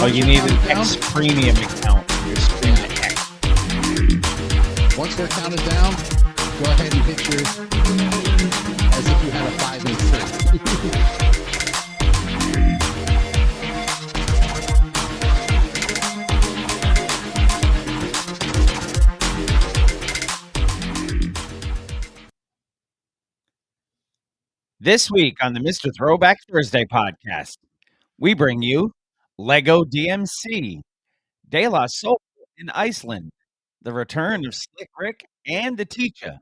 Oh, you need an X premium account. You're streaming X. Once they're counted down, go ahead and hit yours as if you had a 5 and 3. This week on the Mr. Throwback Thursday podcast, we bring you Lego DMC, De La Soul in Iceland, the return of Slick Rick and the Teacher,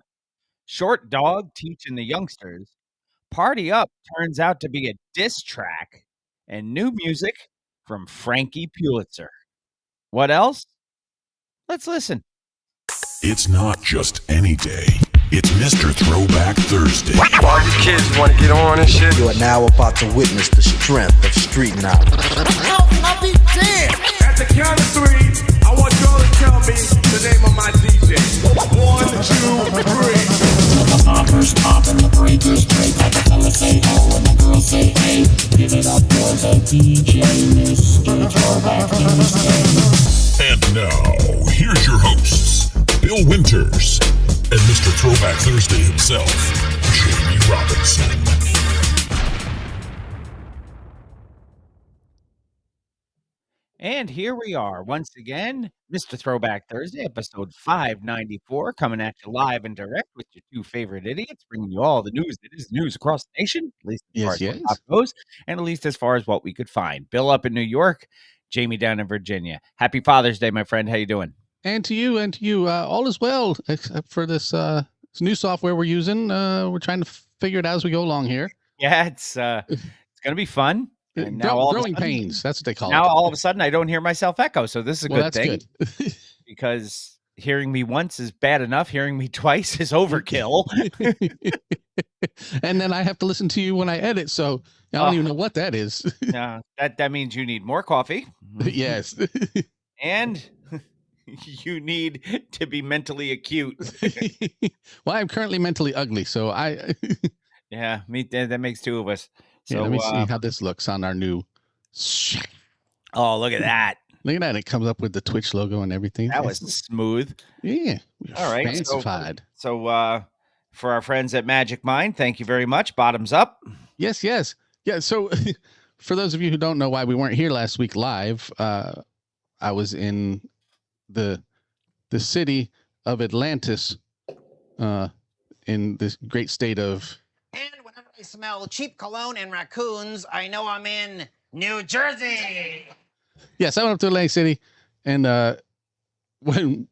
Short Dog teaching the youngsters, Party Up turns out to be a diss track, and new music from Frankie Pulitzer. What else? Let's listen. It's not just any day. It's Mr. Throwback Thursday. All you kids want to get on and shit. You are now about to witness the strength of street knowledge. I'll be damned. At the count of 3, I want y'all to tell me the name of my DJ. 1, 2, 3. The poppers pop and the breakers break. Like the fellas say oh and the girls say hey. Give it up for the DJ, Mr. Throwback Thursday. And now, here's your hosts, Bill Winters and Mr. Throwback Thursday himself, Jamie Robinson. And here we are once again, Mr. Throwback Thursday, episode 594, coming at you live and direct with your two favorite idiots, bringing you all the news that is news across the nation, at least as far as what goes, and at least as far as what we could find. Bill up in New York, Jamie down in Virginia. Happy Father's Day, my friend. How you doing? And to you, all is well, except for this new software we're using. We're trying to figure it out as we go along here. Yeah, it's going to be fun. And now growing pains, that's what they call it. Now all of a sudden I don't hear myself echo, so this is a good thing. Good. Because hearing me once is bad enough, hearing me twice is overkill. And then I have to listen to you when I edit, so I don't even know what that is. No, that means you need more coffee. Yes. And you need to be mentally acute. Well, I'm currently mentally ugly, so Yeah, that makes two of us. So yeah, let me see how this looks on our new. Oh, look at that! Look at that! It comes up with the Twitch logo and everything. That was smooth. Yeah. All right. Fancified. So, for our friends at Magic Mind, thank you very much. Bottoms up. Yes. Yeah. So, for those of you who don't know why we weren't here last week live, I was in the city of Atlantis, in this great state of. And whenever I smell cheap cologne and raccoons, I know I'm in New Jersey. Yes, I went up to Atlantic City, and when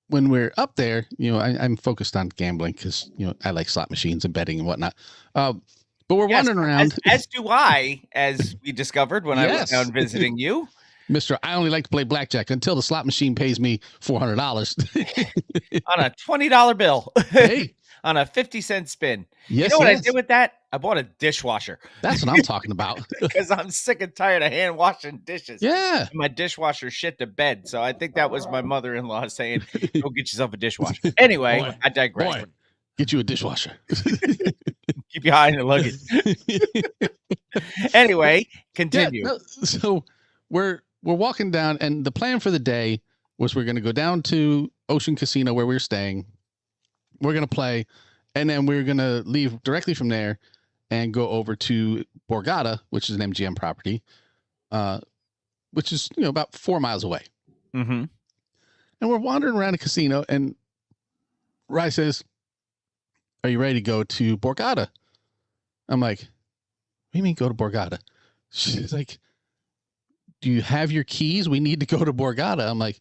we're up there, I'm focused on gambling because I like slot machines and betting and whatnot. But we're wandering around. As do I, as we discovered when I was down visiting you. Mister, I only like to play blackjack until the slot machine pays me $400 on a $20 bill. Hey. On a 50-cent spin. Yes, you know what I did with that? I bought a dishwasher. That's what I'm talking about. Because I'm sick and tired of hand washing dishes. Yeah. And my dishwasher shit to bed. So I think that was my mother-in-law saying, go get yourself a dishwasher. Anyway, I digress. Get you a dishwasher. Keep you high in the luggage. Anyway, continue. Yeah, so we're walking down, and the plan for the day was we're going to go down to Ocean Casino where we were staying. We're going to play, and then we're going to leave directly from there and go over to Borgata, which is an MGM property, which is, about 4 miles away. Mm-hmm. And we're wandering around the casino, and Rye says, "Are you ready to go to Borgata?" I'm like, "What do you mean go to Borgata?" She's like, "Do you have your keys? We need to go to Borgata." I'm like,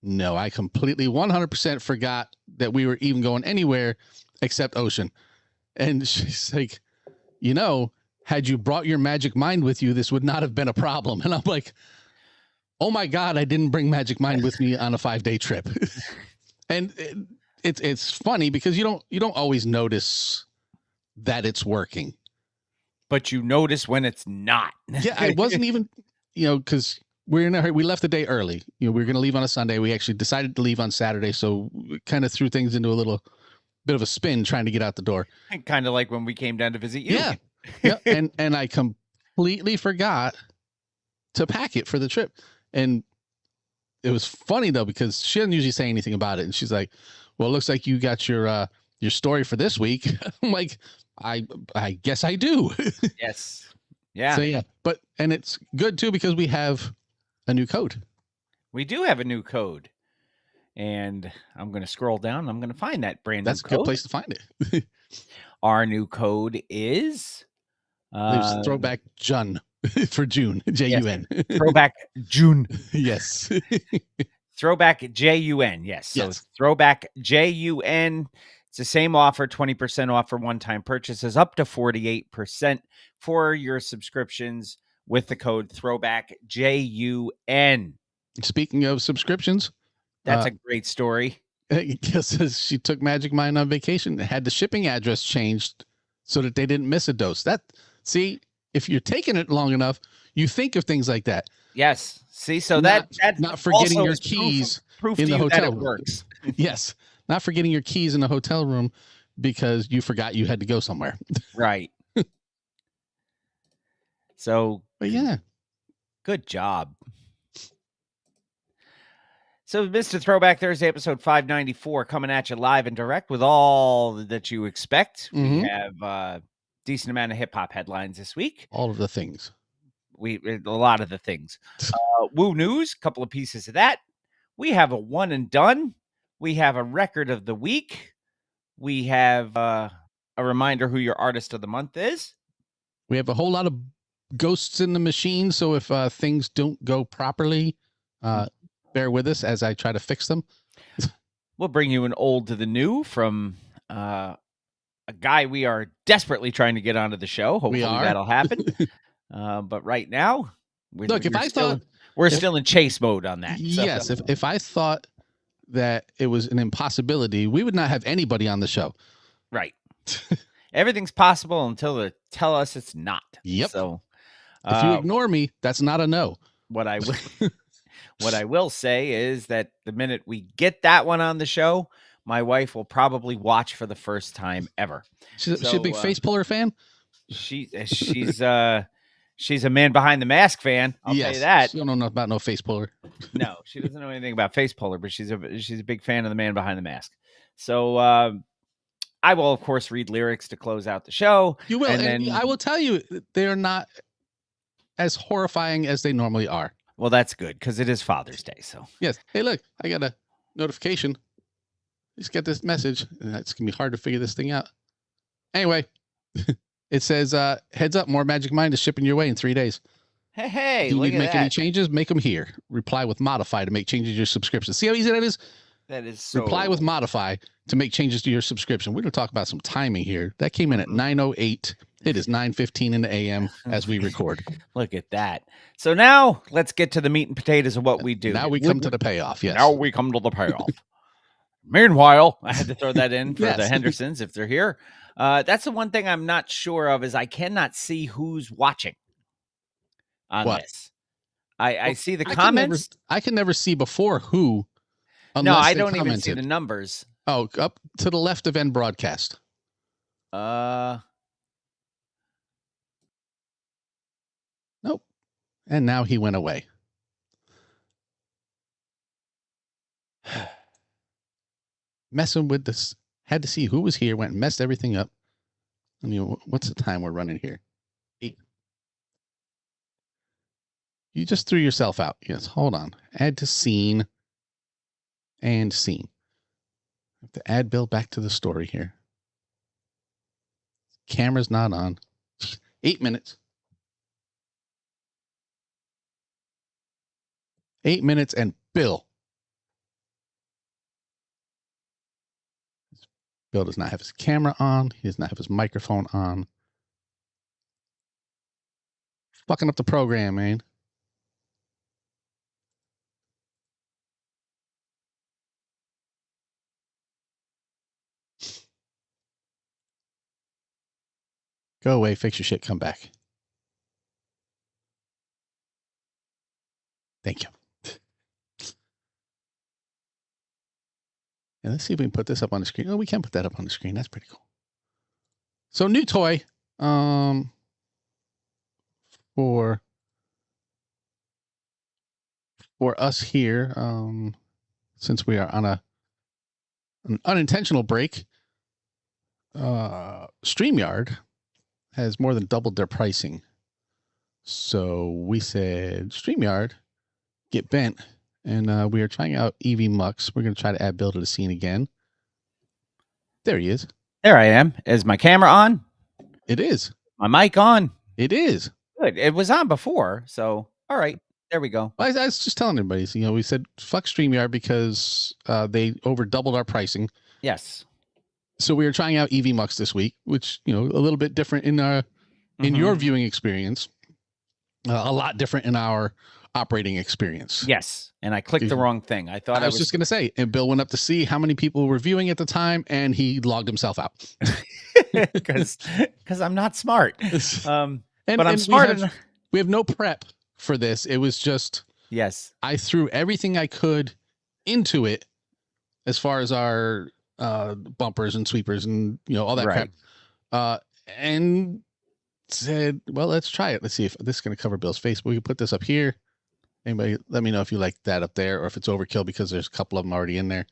"No, I completely 100% forgot that we were even going anywhere except Ocean." And she's like, had you brought your Magic Mind with you, this would not have been a problem. And I'm like, oh my God, I didn't bring Magic Mind with me on a 5-day trip. And it's funny because you don't always notice that it's working. But you notice when it's not. Yeah, I wasn't even, because we're in a hurry. We left the day early. We were going to leave on a Sunday. We actually decided to leave on Saturday, so we kind of threw things into a little bit of a spin trying to get out the door. Kind of like when we came down to visit you. Yeah. And I completely forgot to pack it for the trip. And it was funny though, because she doesn't usually say anything about it. And she's like, well, it looks like you got your story for this week. I'm like, I guess I do. Yes. Yeah. So yeah, and it's good too, because we have a new code. We do have a new code. And I'm going to scroll down and I'm going to find that brand That's new a code. good place to find it. Our new code is There's throwback Jun for June. Jun. throwback June. Yes. Throwback JUN. Yes. So Yes. throwback JUN. It's the same offer, 20% off for one-time purchases, up to 48% for your subscriptions with the code throwback JUN. Speaking of subscriptions, That's a great story. it says she took Magic Mind on vacation, had the shipping address changed so that they didn't miss a dose. See, if you're taking it long enough, you think of things like that. Yes. See, so Not- that not forgetting also your is keys proof in to the you that hotel it room. works. Yes. Not forgetting your keys in the hotel room because you forgot you had to go somewhere. Right. So But yeah. good job. So, Mr. Throwback Thursday, episode 594, coming at you live and direct with all that you expect. We Mhm. have a decent amount of hip hop headlines this week. All of the things. A lot of the things. Woo News, a couple of pieces of that. We have a one and done. We have a record of the week. We have a reminder who your artist of the month is. We have a whole lot of ghosts in the machine. So if things don't go properly, bear with us as I try to fix them. We'll bring you an old to the new from a guy we are desperately trying to get onto the show. Hopefully are. that'll happen. But right now, Look, if I thought we're still in chase mode on that. So. Yes, if I thought that it was an impossibility, we would not have anybody on the show. Right. Everything's possible until they tell us it's not. Yep. So If you ignore me, that's not a no. what I will say is that the minute we get that one on the show, my wife will probably watch for the first time ever. She's a big face puller fan. She's a Man Behind the Mask fan. I'll tell you that. She don't know about no face puller. No, she doesn't know anything about face puller, but she's a big fan of the Man Behind the Mask. So I will, of course, read lyrics to close out the show. You will, and then I will tell you, they are not as horrifying as they normally are. Well, that's good because it is Father's Day. So Yes. Hey, look, I got a notification. Just get this message, and it's gonna be hard to figure this thing out. Anyway, it says, "Heads up, more Magic Mind is shipping your way in 3 days. hey, Do you look need to at make any that. changes? Make them here. Reply with modify to make changes to your subscription. See how easy that is? That is so. Reply with modify to make changes to your subscription. We're going to talk about some timing here. That came in at 9:08. It is 9:15 in the AM as we record. Look at that. So now let's get to the meat and potatoes of what we do. Now we come to the payoff. Yes. Now we come to the payoff. Meanwhile, I had to throw that in for the Yes. Hendersons if they're here. That's the one thing I'm not sure of is I cannot see who's watching on What? this. I see the I comments. can never see before who. No, unless I they don't even see the commented. numbers. Oh, up to the left of end broadcast. Nope. And now he went away. Messing with this. Had to see who was here. Went and messed everything up. I mean, what's the time we're running here? 8. You just threw yourself out. Yes, hold on. Add to scene. And scene. I have to add Bill back to the story here. Camera's not on. 8 minutes. 8 minutes and Bill. Bill does not have his camera on. He does not have his microphone on. Fucking up the program, man. Go away, fix your shit, come back. Thank you. And let's see if we can put this up on the screen. Oh, we can put that up on the screen. That's pretty cool. So new toy for for us here, since we are on an unintentional break, StreamYard has more than doubled their pricing. So we said, StreamYard, get bent. And we are trying out EV Mux. We're going to try to add Bill to the scene again. There he is. There I am. Is my camera on? It is. My mic on? It is. Good. It was on before. So, all right. There we go. I was just telling everybody, we said fuck StreamYard because they over doubled our pricing. Yes. So we are trying out EV Mux this week, which, a little bit different in your viewing experience. A lot different in our operating experience. Yes. And I clicked the wrong thing. I thought I was just going to say, and Bill went up to see how many people were viewing at the time, and he logged himself out. because I'm not smart. But I'm smart. We have no prep for this. It was just, yes, I threw everything I could into it as far as our bumpers and sweepers and all that crap, and said, well, let's try it. Let's see if this is going to cover Bill's face. We can put this up here. Anybody, let me know if you like that up there or if it's overkill because there's a couple of them already in there.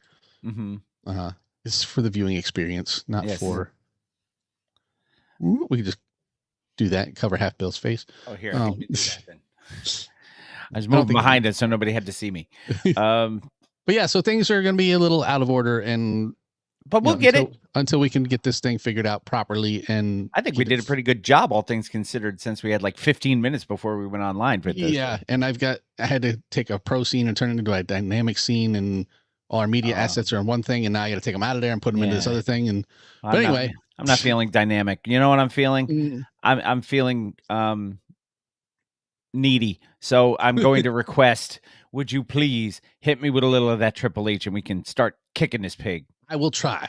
This is for the viewing experience, not for. We can just do that and cover half Bill's face. Oh, here. I do that then. I was moving behind it so nobody had to see me. But yeah, so things are going to be a little out of order, but we'll get it until we can get this thing figured out properly. And I think we did a pretty good job, all things considered, since we had like 15 minutes before we went online for this. Yeah, and I had to take a pro scene and turn it into a dynamic scene, and all our media assets are in one thing, and now I got to take them out of there and put them into this other thing. And but anyway, I'm not feeling dynamic. You know what I'm feeling? I'm feeling needy. So I'm going to request, would you please hit me with a little of that Triple H and we can start kicking this pig? I will try.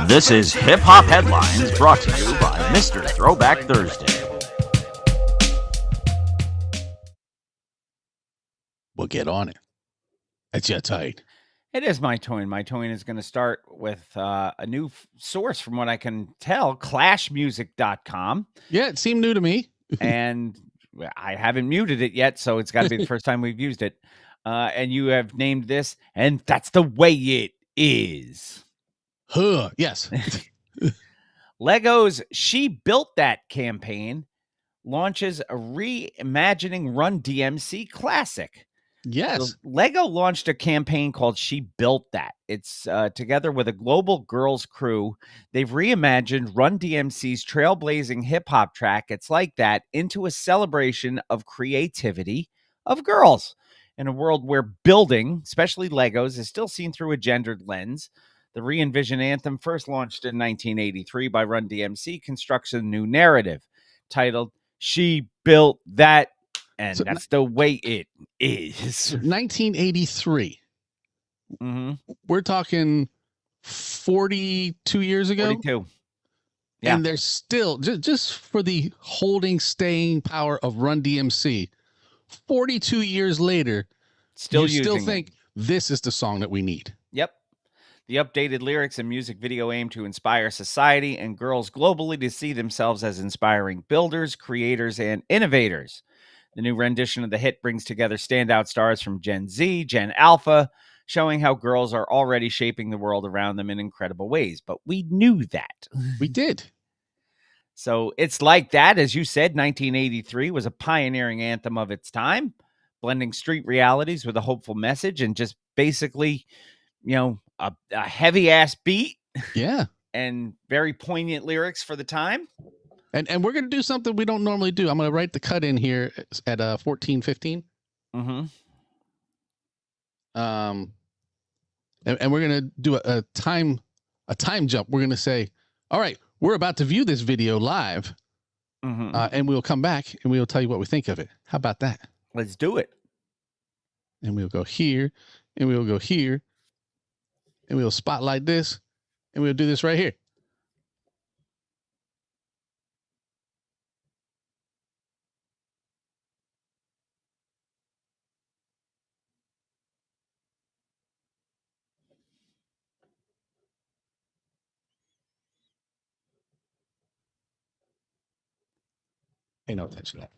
This is Hip Hop Headlines, brought to you by Mr. Throwback Thursday. We'll get on it. That's your tight. It is my towing. My towing is going to start with a new source, from what I can tell, clashmusic.com. Yeah, it seemed new to me. And I haven't muted it yet, so it's got to be the first time we've used it. And you have named this, and that's the way it is. Yes. Lego's She Built That campaign launches a reimagining Run DMC classic. Yes. So Lego launched a campaign called She Built That. It's together with a global girls crew. They've reimagined Run DMC's trailblazing hip hop track, It's Like That, into a celebration of creativity of girls. In a world where building, especially Legos, is still seen through a gendered lens, the re-envisioned anthem, first launched in 1983 by Run DMC, constructs a new narrative titled She Built That, and so that's the way it is. 1983. We're talking 42 years ago. 42. Yeah. And there's still, just for the holding staying power of Run DMC, 42 years later, you still think this is the song that we need. Yep. The updated lyrics and music video aim to inspire society and girls globally to see themselves as inspiring builders, creators, and innovators. The new rendition of the hit brings together standout stars from Gen Z, Gen Alpha, showing how girls are already shaping the world around them in incredible ways. But we knew that. We did. So It's Like That, as you said, 1983 was a pioneering anthem of its time, blending street realities with a hopeful message and just basically, a heavy-ass beat. Yeah. And very poignant lyrics for the time. And we're going to do something we don't normally do. I'm going to write the cut in here at 14:15. Mm-hmm. And we're going to do a time jump. We're going to say, all right, we're about to view this video live. And we'll come back and we'll tell you what we think of it. How about that? Let's do it. And we'll go here and we'll go here and we'll spotlight this and we'll do this right here. Pay no attention to that.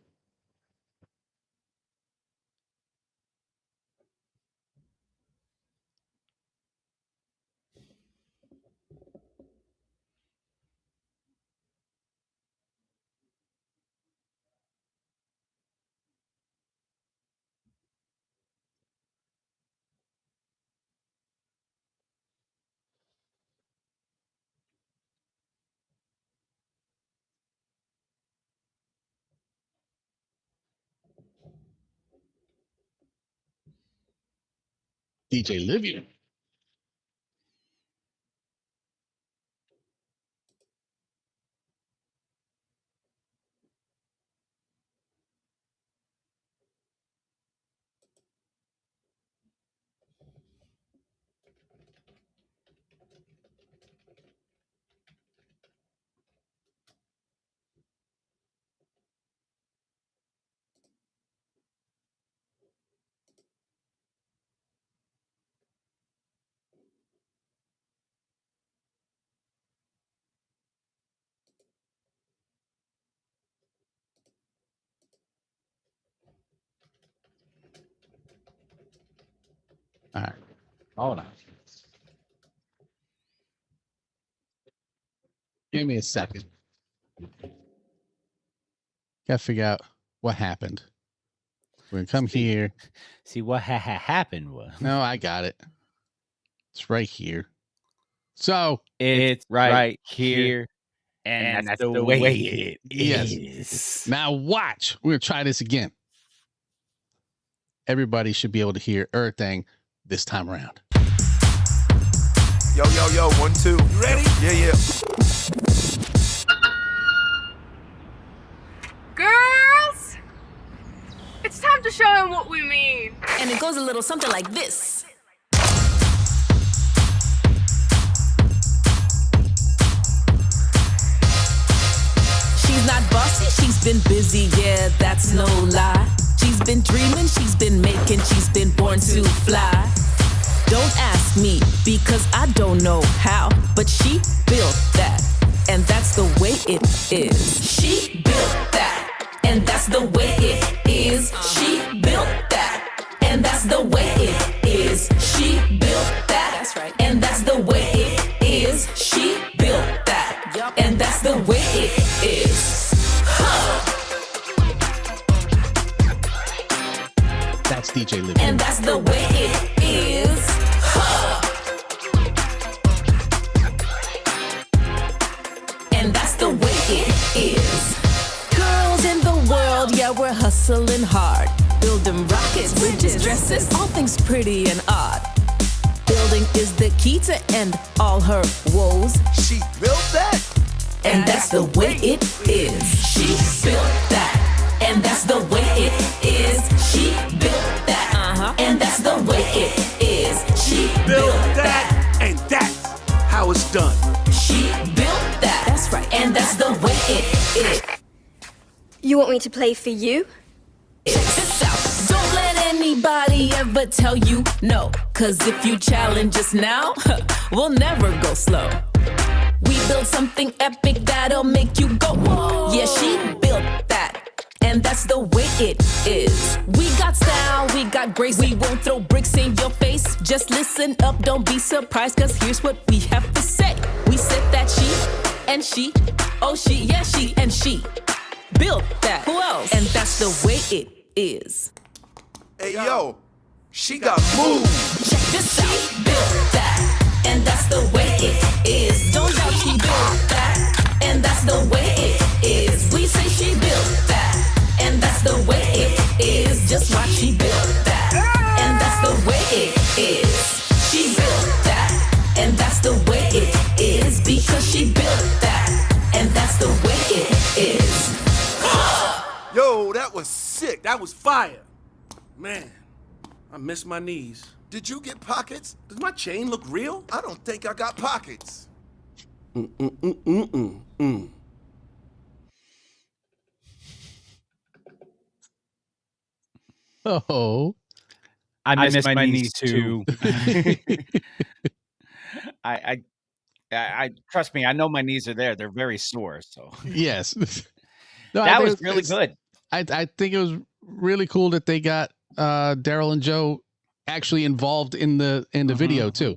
DJ Livia. All right. Hold on. Give me a second. Got to figure out what happened. We're going to come here. See what happened was. No, I got it. It's right here. So It's right here. And that's the way it Yes. is. now watch. We're going to try this again. Everybody should be able to hear everything this time around. Yo, 1, 2. You ready? Yeah. Girls, it's time to show them what we mean. And it goes a little something like this. She's not bossy, she's been busy, yeah, that's no lie. She's been dreaming, she's been making, she's been born to fly. Don't ask me, because I don't know how, but she built that, and that's the way it is. She built that, and that's the way it is. She built that, and that's the way it is. She built that, that's right, and that's the way it is. She built that, and that's the way it is. That's DJ Livia. And that's the way it is. And that's the way it is. Girls in the world, yeah, we're hustling hard. Building rockets, bridges, dresses, all things pretty and odd. Building is the key to end all her woes. She built that? And that's the way it is. She built that. And that's the way it is. She built that. And that's the way it is. She built that. And that's how it's done. She built that. That's right. And that's the way it is. You want me to play for you? Check this out. Don't let anybody ever tell you no. Cause if you challenge us now, we'll never go slow. We built something epic that'll make you go, whoa. Yeah, she built that. And that's the way it is. We got style, we got grace. We won't throw bricks in your face. Just listen up, don't be surprised. Cause here's what we have to say. We said that she, and she, oh she, yeah she, and she built that. Who else? And that's the way it is. Hey, yo, she got moves. Check this out. She built that. And that's the way it is. Don't doubt she built that. And that's the way it is. We say she built that. And that's the way it is. Just watch, she built that. And that's the way it is. She built that. And that's the way it is. Because she built that. And that's the way it is. Yo, that was sick. That was fire. Man, I miss my knees. Did you get pockets? Does my chain look real? I don't think I got pockets. Oh, I miss my knees too. I trust me, I know my knees are there. They're very sore. So yes. No, That was really good. I think it was really cool that they got Daryl and Joe actually involved in the video too.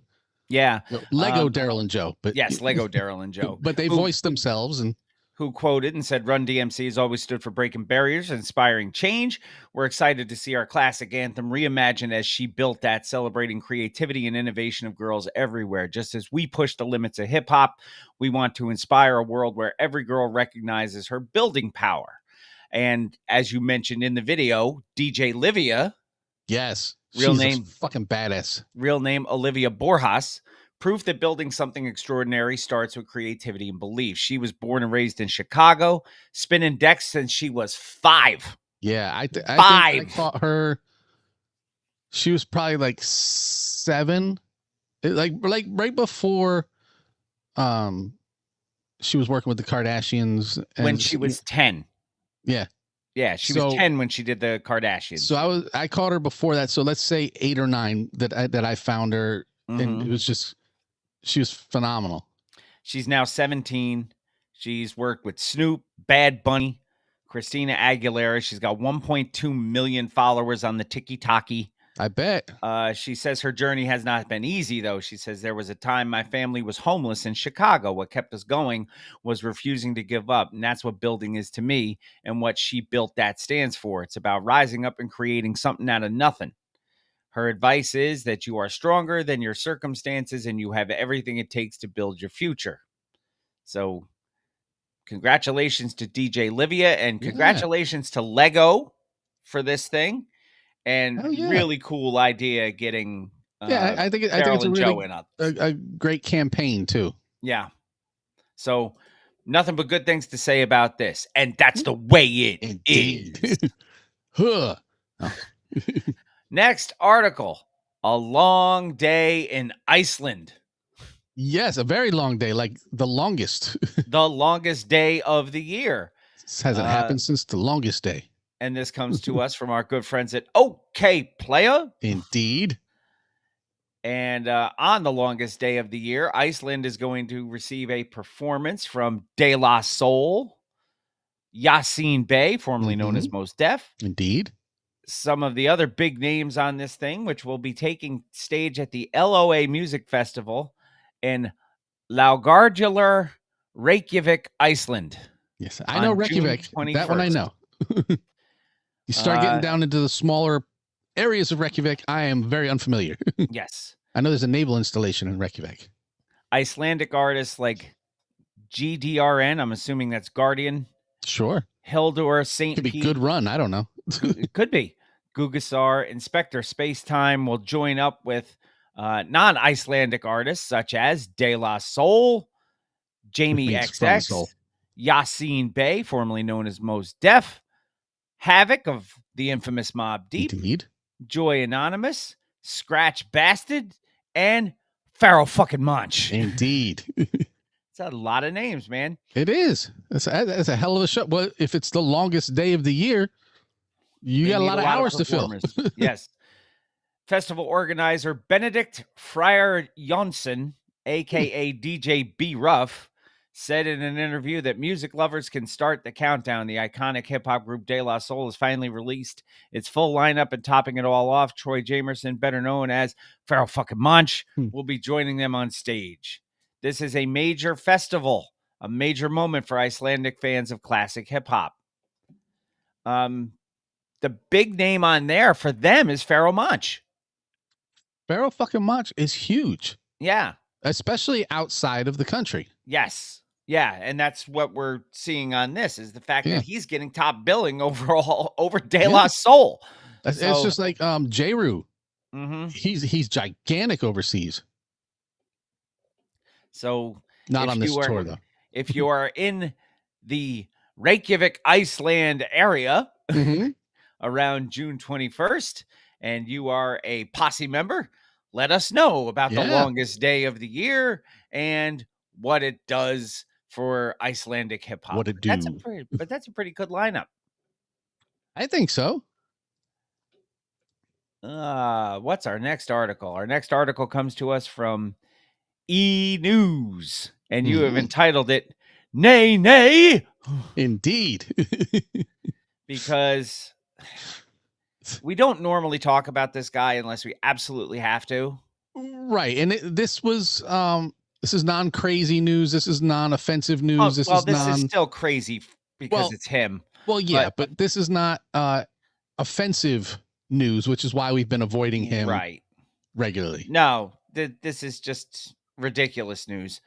Yeah. Lego Daryl and Joe, but yes, Lego Daryl and Joe. But they voiced themselves and who quoted and said, Run DMC has always stood for breaking barriers, inspiring change. We're excited to see our classic anthem reimagined as she built that, celebrating creativity and innovation of girls everywhere. Just as we push the limits of hip hop, we want to inspire a world where every girl recognizes her building power. And as you mentioned in the video, DJ Livia. Yes. Real she's name. Fucking badass. Real name, Olivia Borjas. Proof that building something extraordinary starts with creativity and belief. She was born and raised in Chicago, spinning decks since she was 5. Yeah, I think I caught her. She was probably like 7, like right before. She was working with the Kardashians when she was 10. Yeah, yeah, she was 10 when she did the Kardashians. So I caught her before that. So let's say 8 or 9 that I found her, and it was just. She was phenomenal. She's now 17. She's worked with Snoop, Bad Bunny, Christina Aguilera. She's got 1.2 million followers on the TikTok. I bet. She says her journey has not been easy, though. She says, there was a time my family was homeless in Chicago. What kept us going was refusing to give up. And that's what building is to me. And what she built that stands for. It's about rising up and creating something out of nothing. Her advice is that you are stronger than your circumstances and you have everything it takes to build your future. So congratulations to DJ Livia and congratulations to Lego for this thing. And really cool idea getting I think it's a really a great campaign too. Yeah. So nothing but good things to say about this. And that's the way it is. Huh. Next article, a long day in Iceland. Yes, a very long day, like the longest. The longest day of the year. This hasn't happened since the longest day. And this comes to us from our good friends at OK Playa. Indeed. And on the longest day of the year, Iceland is going to receive a performance from De La Soul, Yasin Bey, formerly known as Mos Def. Indeed. Some of the other big names on this thing, which will be taking stage at the LOA Music Festival in Laugardalur, Reykjavik, Iceland. Yes, I know Reykjavik. That one I know. You start getting down into the smaller areas of Reykjavik, I am very unfamiliar. Yes. I know there's a naval installation in Reykjavik. Icelandic artists like GDRN, I'm assuming that's Guardian. Sure. Hildur, St. Could be good run. I don't know. It could be. Gugasar, Inspector Spacetime will join up with non-Icelandic artists such as De La Soul, Jamie XX, Yasin Bey, formerly known as Mos Def, Havoc of the infamous Mobb Deep, Indeed. Joy Anonymous, Scratch Bastard, and Pharaoh fucking Monch. Indeed. It's a lot of names, man. It is. That's a hell of a show. Well, if it's the longest day of the year, you got a lot of hours to fill. Yes. Festival organizer Benedict Freyr Jonsson, a.k.a. DJ B. Ruff, said in an interview that music lovers can start the countdown. The iconic hip-hop group De La Soul has finally released its full lineup, and topping it all off, Troy Jamerson, better known as Pharaoh fucking Monch, will be joining them on stage. This is a major festival, a major moment for Icelandic fans of classic hip-hop. The big name on there for them is Pharaoh Monch. Pharaoh fucking Monch is huge. Yeah. Especially outside of the country. Yes. Yeah. And that's what we're seeing on this is the fact that he's getting top billing overall over De La Soul. It's just like J-Roo. Mm-hmm. He's gigantic overseas. So not on this tour though. If you are in the Reykjavik, Iceland area around June 21st, and you are a posse member, let us know about the longest day of the year and what it does for Icelandic hip hop. What it do? That's a pretty good lineup. I think so. What's our next article? Our next article comes to us from E! News, and you have entitled it, Nay, Nay, Indeed. Because we don't normally talk about this guy unless we absolutely have to. Right. And this is non-crazy news. This is non-offensive news. This is still crazy because it's him. Well, yeah, but this is not offensive news, which is why we've been avoiding him regularly. No, this is just ridiculous news.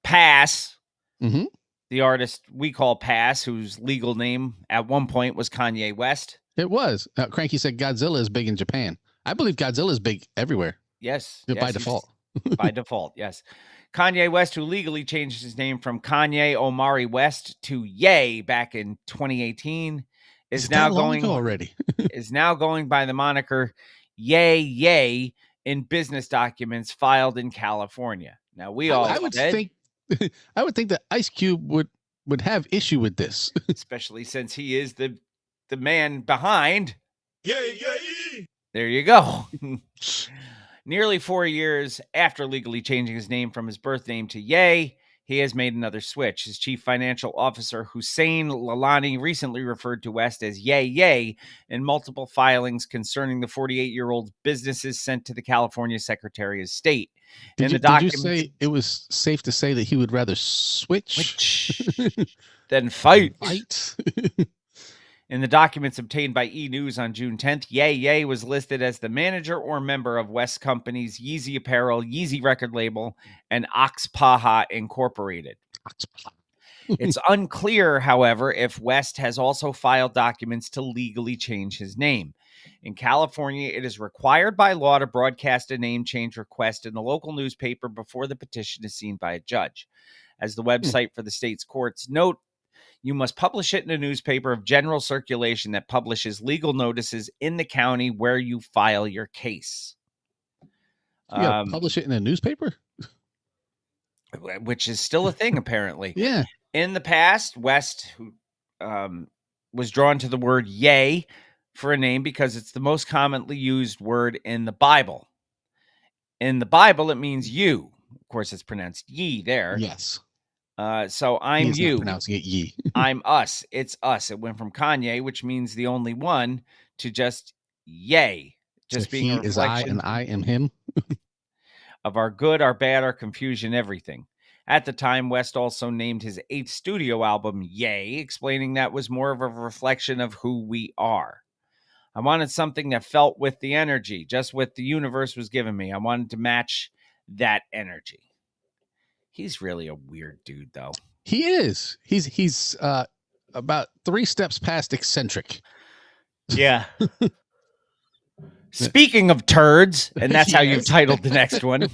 Pass, the artist we call Pass, whose legal name at one point was Kanye West. It was. Cranky said Godzilla is big in Japan. I believe Godzilla is big everywhere. Yes. By default. By default, yes. Kanye West, who legally changed his name from Kanye Omari West to Ye back in 2018, is now going by the moniker Ye in business documents filed in California. Now I would think that Ice Cube would have issue with this, especially since he is the man behind. Yay! There you go. Nearly 4 years after legally changing his name from his birth name to Ye, he has made another switch. His chief financial officer, Hussein Lalani, recently referred to West as Ye in multiple filings concerning the 48-year-old's businesses sent to the California Secretary of State. Did you say it was safe to say that he would rather switch than fight? In the documents obtained by E! News on June 10th, Ye was listed as the manager or member of West Company's Yeezy Apparel, Yeezy record label, and Oxpaha Incorporated. It's unclear, however, if West has also filed documents to legally change his name. In California, it is required by law to broadcast a name change request in the local newspaper before the petition is seen by a judge. As the website for the state's courts note, you must publish it in a newspaper of general circulation that publishes legal notices in the county where you file your case. Publish it in a newspaper? Which is still a thing, apparently. Yeah. In the past, West was drawn to the word Ye for a name because it's the most commonly used word in the Bible. In the Bible, it means you. Of course, it's pronounced ye there. Yes. So I'm He's you. Not pronouncing it ye. I'm us. It's us. It went from Kanye, which means the only one, to just Ye. Just so being he a is I reflection and I am him. of our good, our bad, our confusion, everything. At the time, West also named his 8th studio album Ye, explaining that was more of a reflection of who we are. I wanted something that felt with the energy, just what the universe was giving me. I wanted to match that energy. He's really a weird dude, though. He is. He's about 3 steps past eccentric. Yeah. Speaking of turds, and that's how you've titled the next one.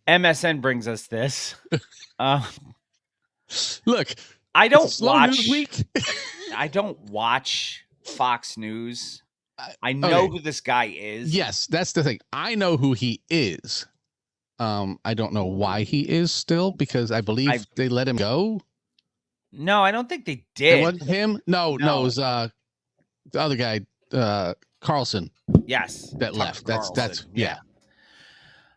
MSN brings us this. Look, I don't watch. Week. I don't watch Fox News. I know who this guy is. Yes, that's the thing. I know who he is. I don't know why he is still, because I believe they let him go. No, I don't think they did. It wasn't him? No, it was the other guy, Carlson. Yes. That left. That's yeah.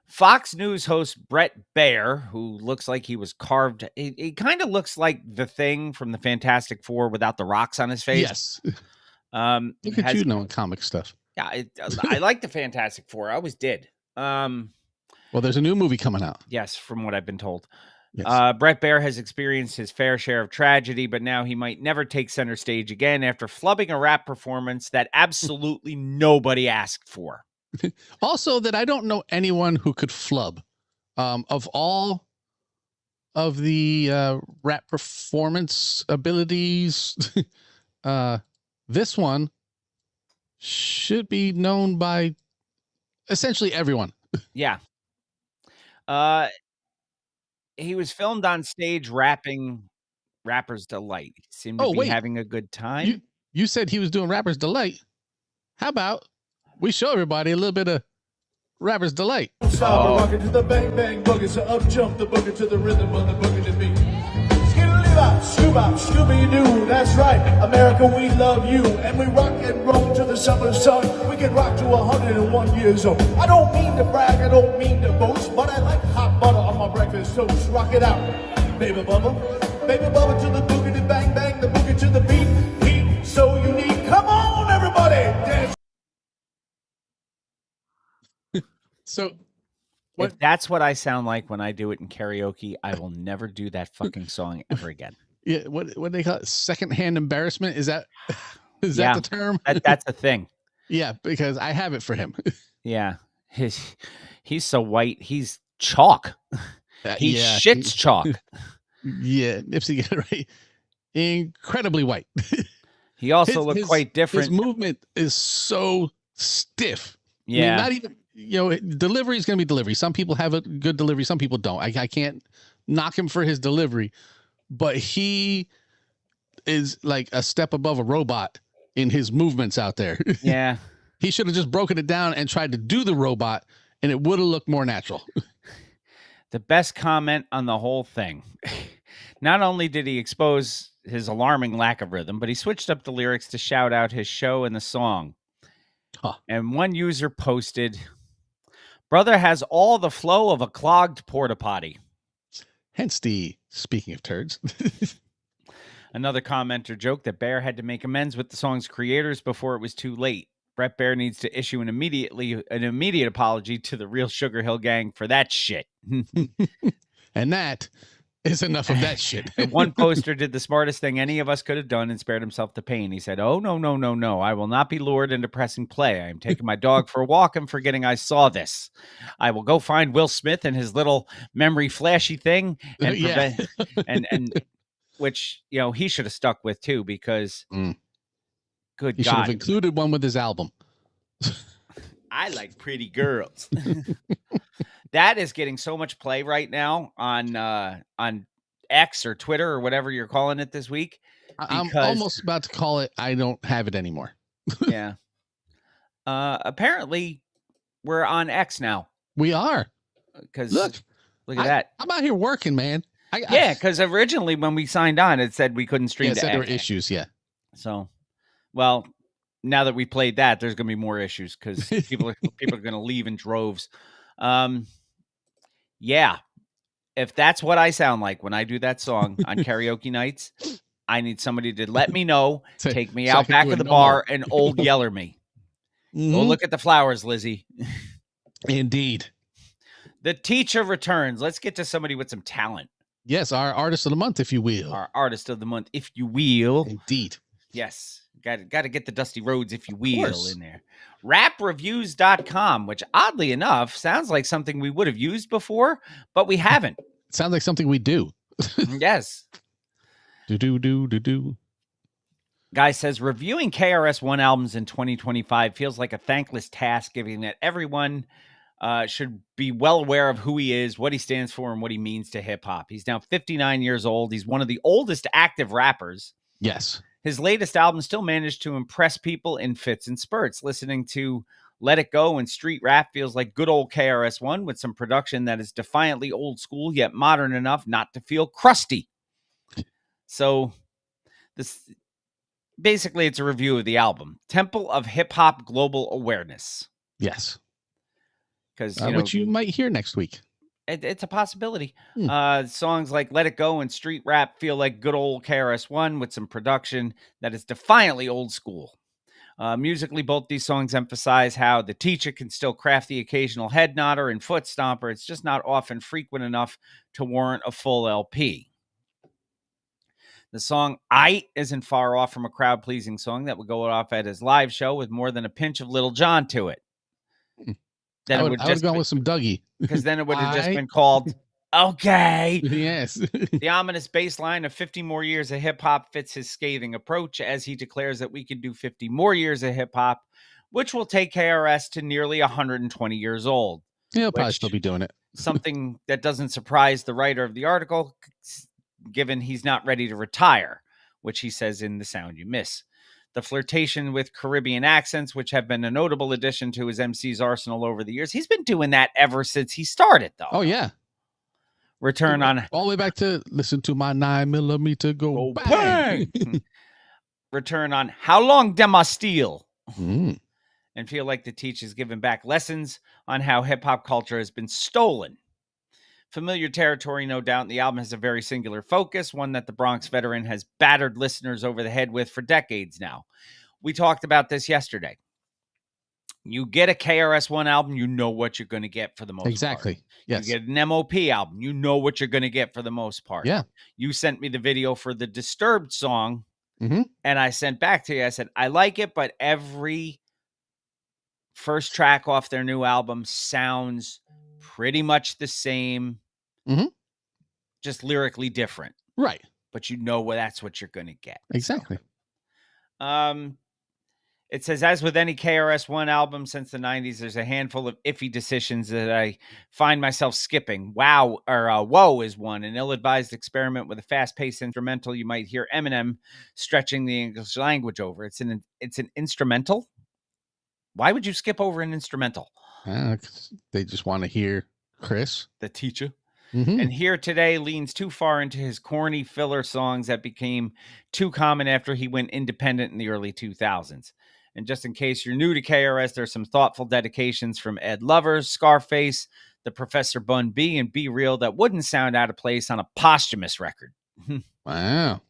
Fox News host Brett Baer, who looks like he was carved. He kind of looks like the Thing from the Fantastic Four without the rocks on his face. Yes. Look at you knowing comic stuff. Yeah, I like the Fantastic Four. I always did. Well, there's a new movie coming out. Yes, from what I've been told. Yes. Brett Baer has experienced his fair share of tragedy, but now he might never take center stage again after flubbing a rap performance that absolutely nobody asked for. Also, that I don't know anyone who could flub. Of all of the rap performance abilities, this one should be known by essentially everyone. Yeah. He was filmed on stage rapping Rapper's Delight. He seemed to be having a good time. You said he was doing Rapper's Delight. How about we show everybody a little bit of Rapper's Delight? Rocking to the bang bang boogie, so up jump the boogie to the rhythm of the boogie to beat. bop, scoo-bop, Scooby-Doo. That's right, America, we love you. And we rock and roll to the summer sun. We can rock to 101 years old. I don't mean to brag, I don't mean to boast, but I like hot butter on my breakfast toast. Rock it out, baby bubba. Baby bubba to the boogity bang bang, the boogie to the beat. Heat so unique. Come on, everybody, dance. So If that's what I sound like when I do it in karaoke, I will never do that fucking song ever again. yeah, what do they call it? Secondhand embarrassment? Is that that the term? That's a thing. Yeah, because I have it for him. Yeah. He's so white. He's chalk. He shits chalk. Yeah, Nipsey got it right. Incredibly white. He also looked quite different. His movement is so stiff. Yeah. I mean, not even, delivery is going to be delivery. Some people have a good delivery. Some people don't. I can't knock him for his delivery, but he is like a step above a robot in his movements out there. Yeah. He should have just broken it down and tried to do the robot, and it would have looked more natural. The best comment on the whole thing. Not only did he expose his alarming lack of rhythm, but he switched up the lyrics to shout out his show and the song. Huh. And one user posted, "Brother has all the flow of a clogged porta potty." Hence the speaking of turds. Another commenter joked that Bear had to make amends with the song's creators before it was too late. Brett Bear needs to issue an immediate apology to the Real Sugar Hill Gang for that shit. And that is enough of that shit. And one poster did the smartest thing any of us could have done and spared himself the pain. He said, "Oh, no. I will not be lured into pressing play. I am taking my dog for a walk and forgetting I saw this. I will go find Will Smith and his little memory flashy thing." And, Yeah. and which, he should have stuck with too, because good He should have God, included one with his album. I like pretty girls. That is getting so much play right now on X or Twitter or whatever you're calling it this week. I'm almost about to call it I don't have it anymore. Yeah. Apparently, we're on X now. We are. Because Look at that. I'm out here working, man. Because originally when we signed on, it said we couldn't stream it to said X. there were issues, yeah. So, well, now that we played that, there's going to be more issues because people are going to leave in droves. Yeah. If that's what I sound like when I do that song on karaoke nights, I need somebody to let me know, take me out back of the bar, and old yeller me. Go look at the flowers, Lizzie. Indeed. The teacher returns. Let's get to somebody with some talent. Yes, our artist of the month, if you will. Our artist of the month, if you will. Indeed. Yes. Got to get the Dusty Rhodes, if you will, in there. Rapreviews.com, which oddly enough sounds like something we would have used before, but we haven't. It sounds like something we do. Yes. Do. Guy says, reviewing KRS-One albums in 2025 feels like a thankless task, given that everyone should be well aware of who he is, what he stands for, and what he means to hip-hop. He's now 59 years old. He's one of the oldest active rappers. Yes. His latest album still managed to impress people in fits and spurts. Listening to Let It Go and street rap feels like good old KRS-One with some production that is defiantly old school, yet modern enough not to feel crusty. So basically it's a review of the album, Temple of Hip Hop Global Awareness. Yes. Because which you might hear next week. It's a possibility. Songs like Let It Go and street rap feel like good old KRS-One with some production that is defiantly old school. Musically, both these songs emphasize how the teacher can still craft the occasional head nodder and foot stomper. It's just not often frequent enough to warrant a full LP. The song "I" isn't far off from a crowd-pleasing song that would go off at his live show with more than a pinch of Little John to it. Then I would have gone with some Dougie. Because then it would have just been called Okay. Yes. The ominous bass line of 50 more years of hip-hop fits his scathing approach as he declares that we can do 50 more years of hip-hop, which will take KRS to nearly 120 years old. Yeah, he'll probably still be doing it. Something that doesn't surprise the writer of the article, given he's not ready to retire, which he says in The Sound You Miss. The flirtation with Caribbean accents, which have been a notable addition to his MC's arsenal over the years. He's been doing that ever since he started, though. Oh, yeah. Return on all the way back to listen to my 9mm go bang. Return on How Long Dem I Steal? Mm. And feel like the teacher's giving back lessons on how hip-hop culture has been stolen. Familiar territory, no doubt. The album has a very singular focus, one that the Bronx veteran has battered listeners over the head with for decades now. We talked about this yesterday. You get a KRS-One album, you know what you're going to get for the most part. Exactly. Yes. You get an MOP album, you know what you're going to get for the most part. Yeah. You sent me the video for the Disturbed song, Mhm. and I sent back to you. I said, I like it, but every first track off their new album sounds pretty much the same, Mhm. just lyrically different. Right. But you know that's what you're going to get. Exactly. It says, as with any KRS-One album since the 90s, there's a handful of iffy decisions that I find myself skipping. Whoa is one, an ill-advised experiment with a fast-paced instrumental. You might hear Eminem stretching the English language over. It's an instrumental. Why would you skip over an instrumental? 'Cause they just want to hear Chris, the teacher. Mhm. And Here Today leans too far into his corny filler songs that became too common after he went independent in the early 2000s. And just in case you're new to KRS, there's some thoughtful dedications from Ed Lover, Scarface, the Professor Bun B, and Be Real that wouldn't sound out of place on a posthumous record. Wow.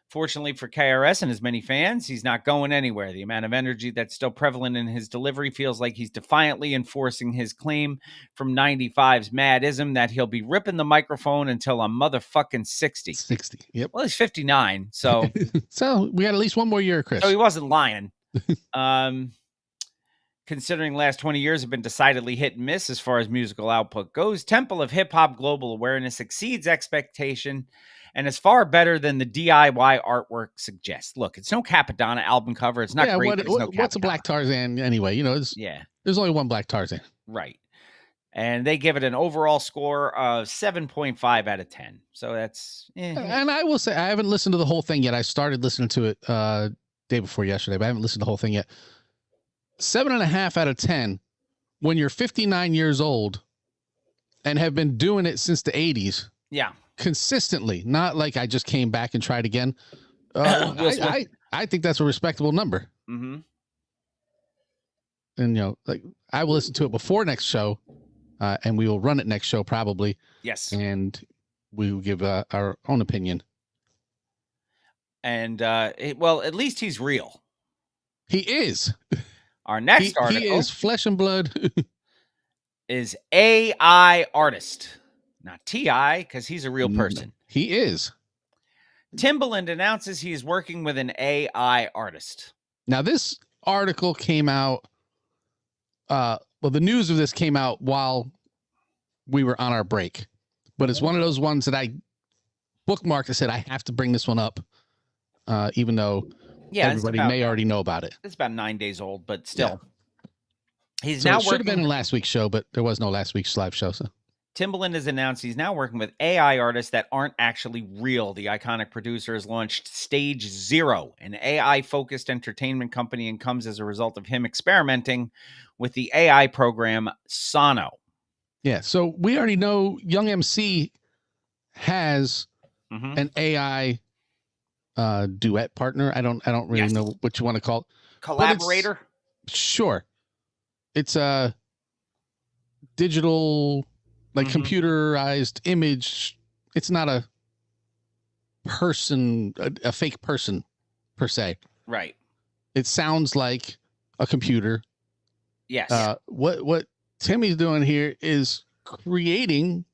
Fortunately for KRS and his many fans, he's not going anywhere. The amount of energy that's still prevalent in his delivery feels like he's defiantly enforcing his claim from 95's Madism that he'll be ripping the microphone until I'm motherfucking 60. 60. Yep. Well, he's 59, so So we got at least one more year, Chris. so he wasn't lying. Considering the last 20 years have been decidedly hit and miss as far as musical output goes, Temple of Hip Hop global awareness exceeds expectation and is far better than the DIY artwork suggests. Look, it's no Capadonna album cover. It's not great. But it's no what's a Black Tarzan anyway? You know, there's only one Black Tarzan. Right. And they give it an overall score of 7.5 out of 10. So that's... And I will say, I haven't listened to the whole thing yet. I started listening to it day before yesterday, but I haven't listened to the whole thing yet. 7.5 out of 10 when you're 59 years old and have been doing it since the 80s. Yeah. Consistently, not like I just came back and tried again. I think that's a respectable number. Mm-hmm. And, you know, like I will listen to it before next show and we will run it next show probably. Yes. And we will give our own opinion. And, well, at least he's real. He is. Our next article. He is flesh and blood. is AI artist. Not T.I., because he's a real person. He is. Timbaland announces he is working with an AI artist. Now, this article came out, well, the news of this came out while we were on our break. But it's one of those ones that I bookmarked. I said, I have to bring this one up, even though everybody may already know about it. It's about 9 days old, but still. Yeah. He's so now it should have been in last week's show, but there was no last week's live show. So Timbaland has announced he's now working with AI artists that aren't actually real. The iconic producer has launched Stage Zero, an AI-focused entertainment company, and comes as a result of him experimenting with the AI program Sono. Yeah, so we already know Young MC has an AI duet partner. I don't really know what you want to call it. Collaborator? Sure. It's a digital, like computerized image. It's not a person, a fake person per se. Right. It sounds like a computer. Yes. What Timmy's doing here is creating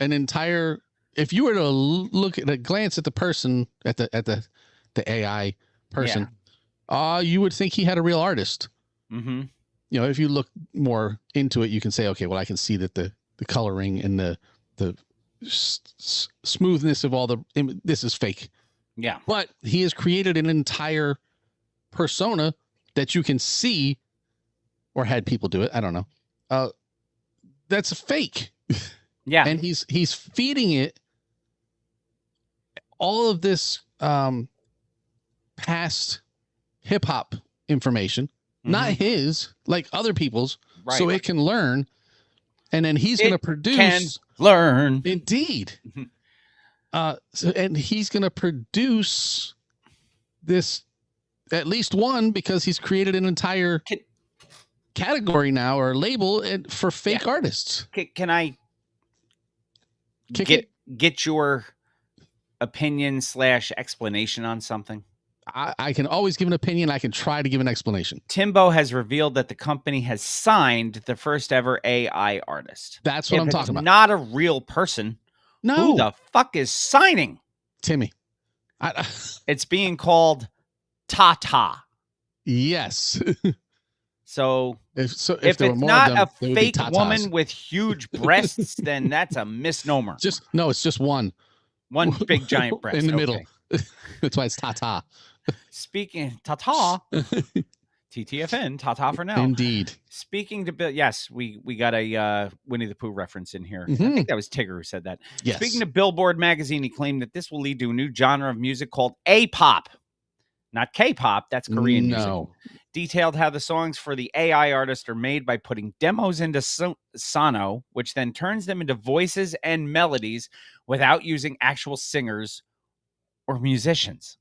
an entire, if you were to look at a glance at the person, at the AI person, you would think he had a real artist. Mm-hmm. You know, if you look more into it, you can say, okay, well, I can see that the coloring and the smoothness of all this is fake. Yeah. But he has created an entire persona that you can see, or had people do it. I don't know. That's fake. Yeah. And he's feeding it all of this past hip hop information, not his, like other people's, so it can learn. And then he's going to produce Learn. Indeed. And he's going to produce this, at least one, because he's created an entire category now, or label for fake artists. Can I get your opinion / explanation on something? I can always give an opinion. I can try to give an explanation. Timbo has revealed that the company has signed the first ever AI artist. That's what I'm talking about. Not a real person. No. Who the fuck is signing? Timmy. It's being called Tata. Yes. So if there were it's more not of them, a fake woman with huge breasts, then that's a misnomer. It's just one. One big giant breast. In the middle. That's why it's Tata. Speaking Tata. TTFN, Tata for now. Indeed. Speaking to Bill, yes, we got a Winnie the Pooh reference in here. Mm-hmm. I think that was Tigger who said that. Yes. Speaking to Billboard magazine, he claimed that this will lead to a new genre of music called A-pop. Not K-pop, that's Korean music. Detailed how the songs for the AI artist are made by putting demos into Sono, which then turns them into voices and melodies without using actual singers or musicians.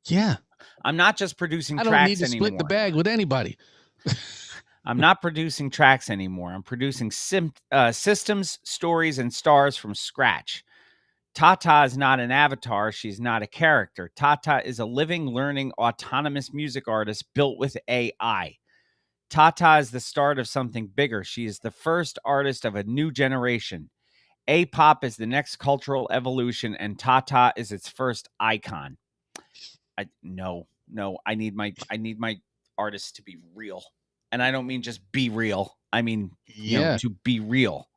Yeah. I'm not just producing I tracks don't need to anymore. split the bag with anybody. I'm not producing tracks anymore. I'm producing systems, stories, and stars from scratch. Tata is not an avatar. She's not a character. Tata is a living, learning, autonomous music artist built with AI. Tata is the start of something bigger. She is the first artist of a new generation. A-pop is the next cultural evolution, and Tata is its first icon. No. I need my artists to be real, and I don't mean just be real. I mean, to be real.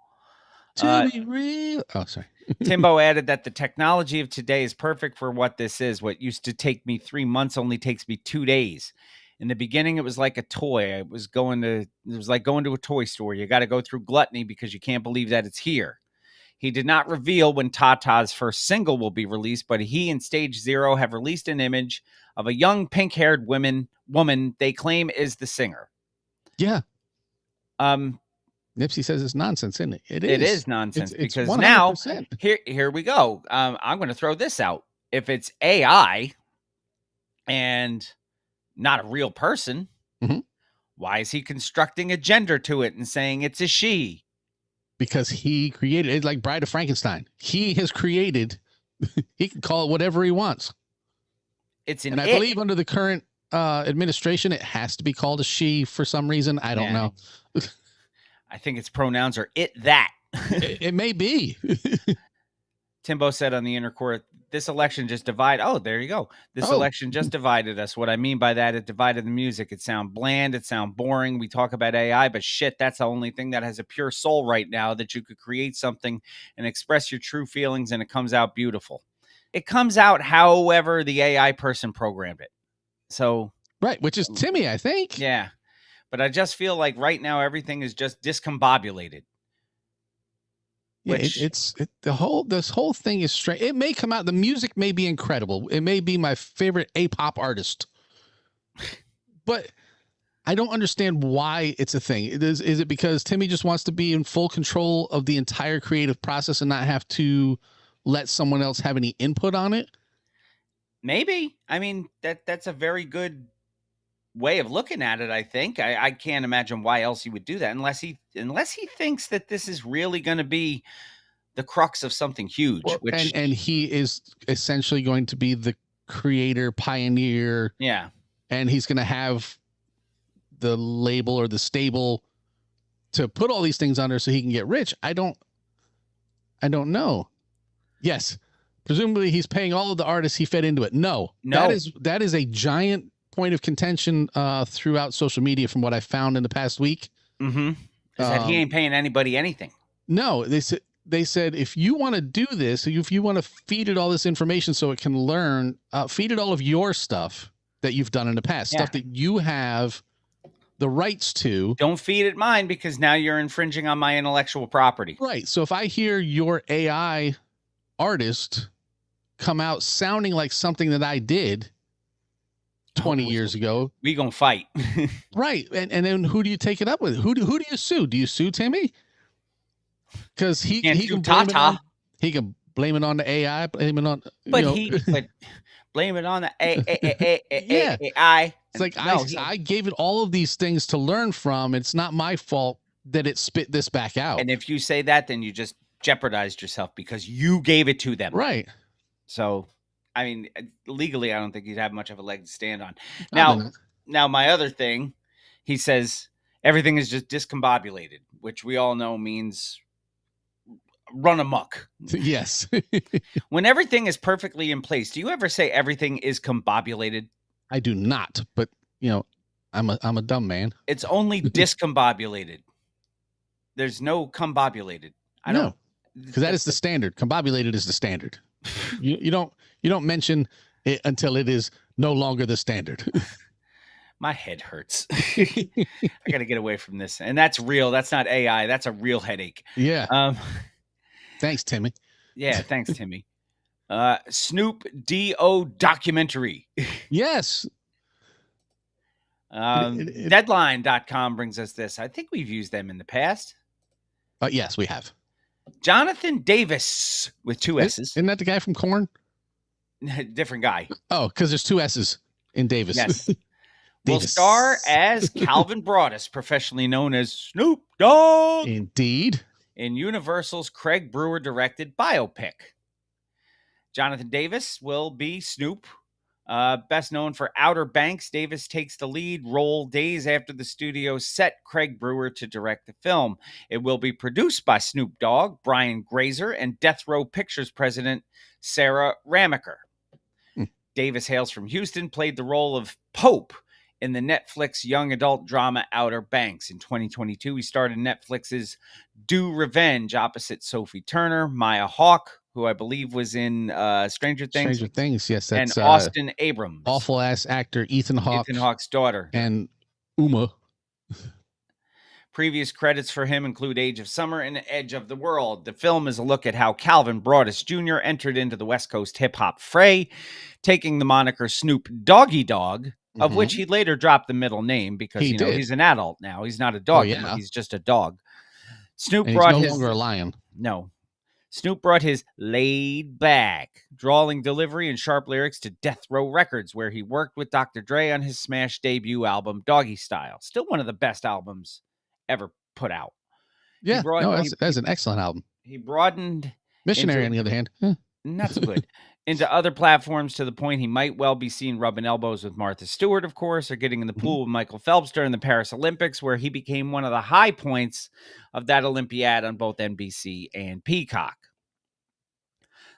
To be real. Oh, sorry. Timbo added that the technology of today is perfect for what this is. What used to take me 3 months only takes me 2 days. In the beginning, it was like a toy. It was like going to a toy store. You got to go through gluttony because you can't believe that it's here. He did not reveal when Tata's first single will be released, but he and Stage Zero have released an image of a young pink-haired woman they claim is the singer. Yeah. Nipsey says it's nonsense, isn't it? It is nonsense because 100%. now here we go. I'm going to throw this out. If it's AI and not a real person, why is he constructing a gender to it and saying it's a she? Because he created it, like Bride of Frankenstein. He has created. He can call it whatever he wants. And I believe under the current administration, it has to be called a she for some reason. I don't know. I think its pronouns are it that. It may be. Timbo said on the inner court, this election just divided. Oh, there you go. This election just divided us. What I mean by that, it divided the music. It sound bland. It sound boring. We talk about AI, but shit, that's the only thing that has a pure soul right now, that you could create something and express your true feelings, and it comes out beautiful. It comes out however the AI person programmed it. So right, which is Timmy, I think. Yeah. But I just feel like right now everything is just discombobulated. Yeah, this whole thing is strange. It may come out. The music may be incredible. It may be my favorite A-pop artist, but I don't understand why it's a thing. Is it because Timmy just wants to be in full control of the entire creative process and not have to let someone else have any input on it? Maybe. I mean, that's a very good way of looking at it. I think I can't imagine why else he would do that unless he thinks that this is really going to be the crux of something huge. And he is essentially going to be the creator, pioneer. Yeah. And he's going to have the label or the stable to put all these things under so he can get rich. I don't know. Yes. Presumably he's paying all of the artists he fed into it. No. That is a giant point of contention throughout social media from what I found in the past week. Mm-hmm. Is that he ain't paying anybody anything. No, they said if you want to do this, if you want to feed it all this information so it can learn, feed it all of your stuff that you've done in the past, stuff that you have the rights to. Don't feed it mine, because now you're infringing on my intellectual property. Right. So if I hear your AI artist come out sounding like something that I did 20 years ago, we gonna fight. Right. And then who do you take it up with? Who do you sue? Do you sue Timmy? because he Can't can do blame it Tata. on, he can blame it on the AI, blame it on But but blame it on the Yeah. AI. It's like No, I gave it all of these things to learn from. It's not my fault that it spit this back out. and if you say that, then you just jeopardized yourself because you gave it to them. Right. So, I mean, legally, I don't think you'd have much of a leg to stand on. Probably not. Now, my other thing, he says everything is just discombobulated, which we all know means run amok. Yes. When everything is perfectly in place, do you ever say everything is combobulated? I do not, but I'm a dumb man. It's only discombobulated. There's no combobulated. I don't, because that is the standard. Combobulated is the standard. You don't mention it until it is no longer the standard. My head hurts. I got to get away from this, and that's real. That's not AI. That's a real headache. Yeah. Thanks, Timmy. Yeah, thanks, Timmy. Snoop D.O. documentary. Yes. Deadline.com brings us this. I think we've used them in the past. Yes, we have. Jonathan Davis with 2 S's. Isn't that the guy from Korn? Different guy. Oh, because there's 2 S's in Davis. Yes. Will star as Calvin Broadus, professionally known as Snoop Dogg. Indeed. In Universal's Craig Brewer directed biopic. Jonathan Davis will be Snoop. Best known for Outer Banks, Davis takes the lead role days after the studio set Craig Brewer to direct the film. It will be produced by Snoop Dogg, Brian Grazer, and Death Row Pictures president Sarah Ramaker. Davis hails from Houston, played the role of Pope in the Netflix young adult drama Outer Banks. In 2022, he starred in Netflix's Do Revenge opposite Sophie Turner, Maya Hawke, who I believe was in Stranger Things. Stranger Things, yes. That's and Austin Abrams. Awful ass actor Ethan Hawke. Ethan Hawke's daughter. And Uma. Previous credits for him include Age of Summer and Edge of the World. The film is a look at how Calvin Broadus Jr. entered into the West Coast hip-hop fray, taking the moniker Snoop Doggy Dogg, of which he later dropped the middle name because he's an adult now. He's not a dog. He's just a dog. Snoop brought he's no longer a lion. No. Snoop brought his laid back, drawling delivery and sharp lyrics to Death Row Records, where he worked with Dr. Dre on his smash debut album, Doggy Style. Still one of the best albums ever put out. Yeah, that's an excellent album. He broadened... Missionary, on the other hand. Not so good. Into other platforms to the point he might well be seen rubbing elbows with Martha Stewart, of course, or getting in the pool with Michael Phelps during the Paris Olympics, where he became one of the high points of that Olympiad on both NBC and Peacock.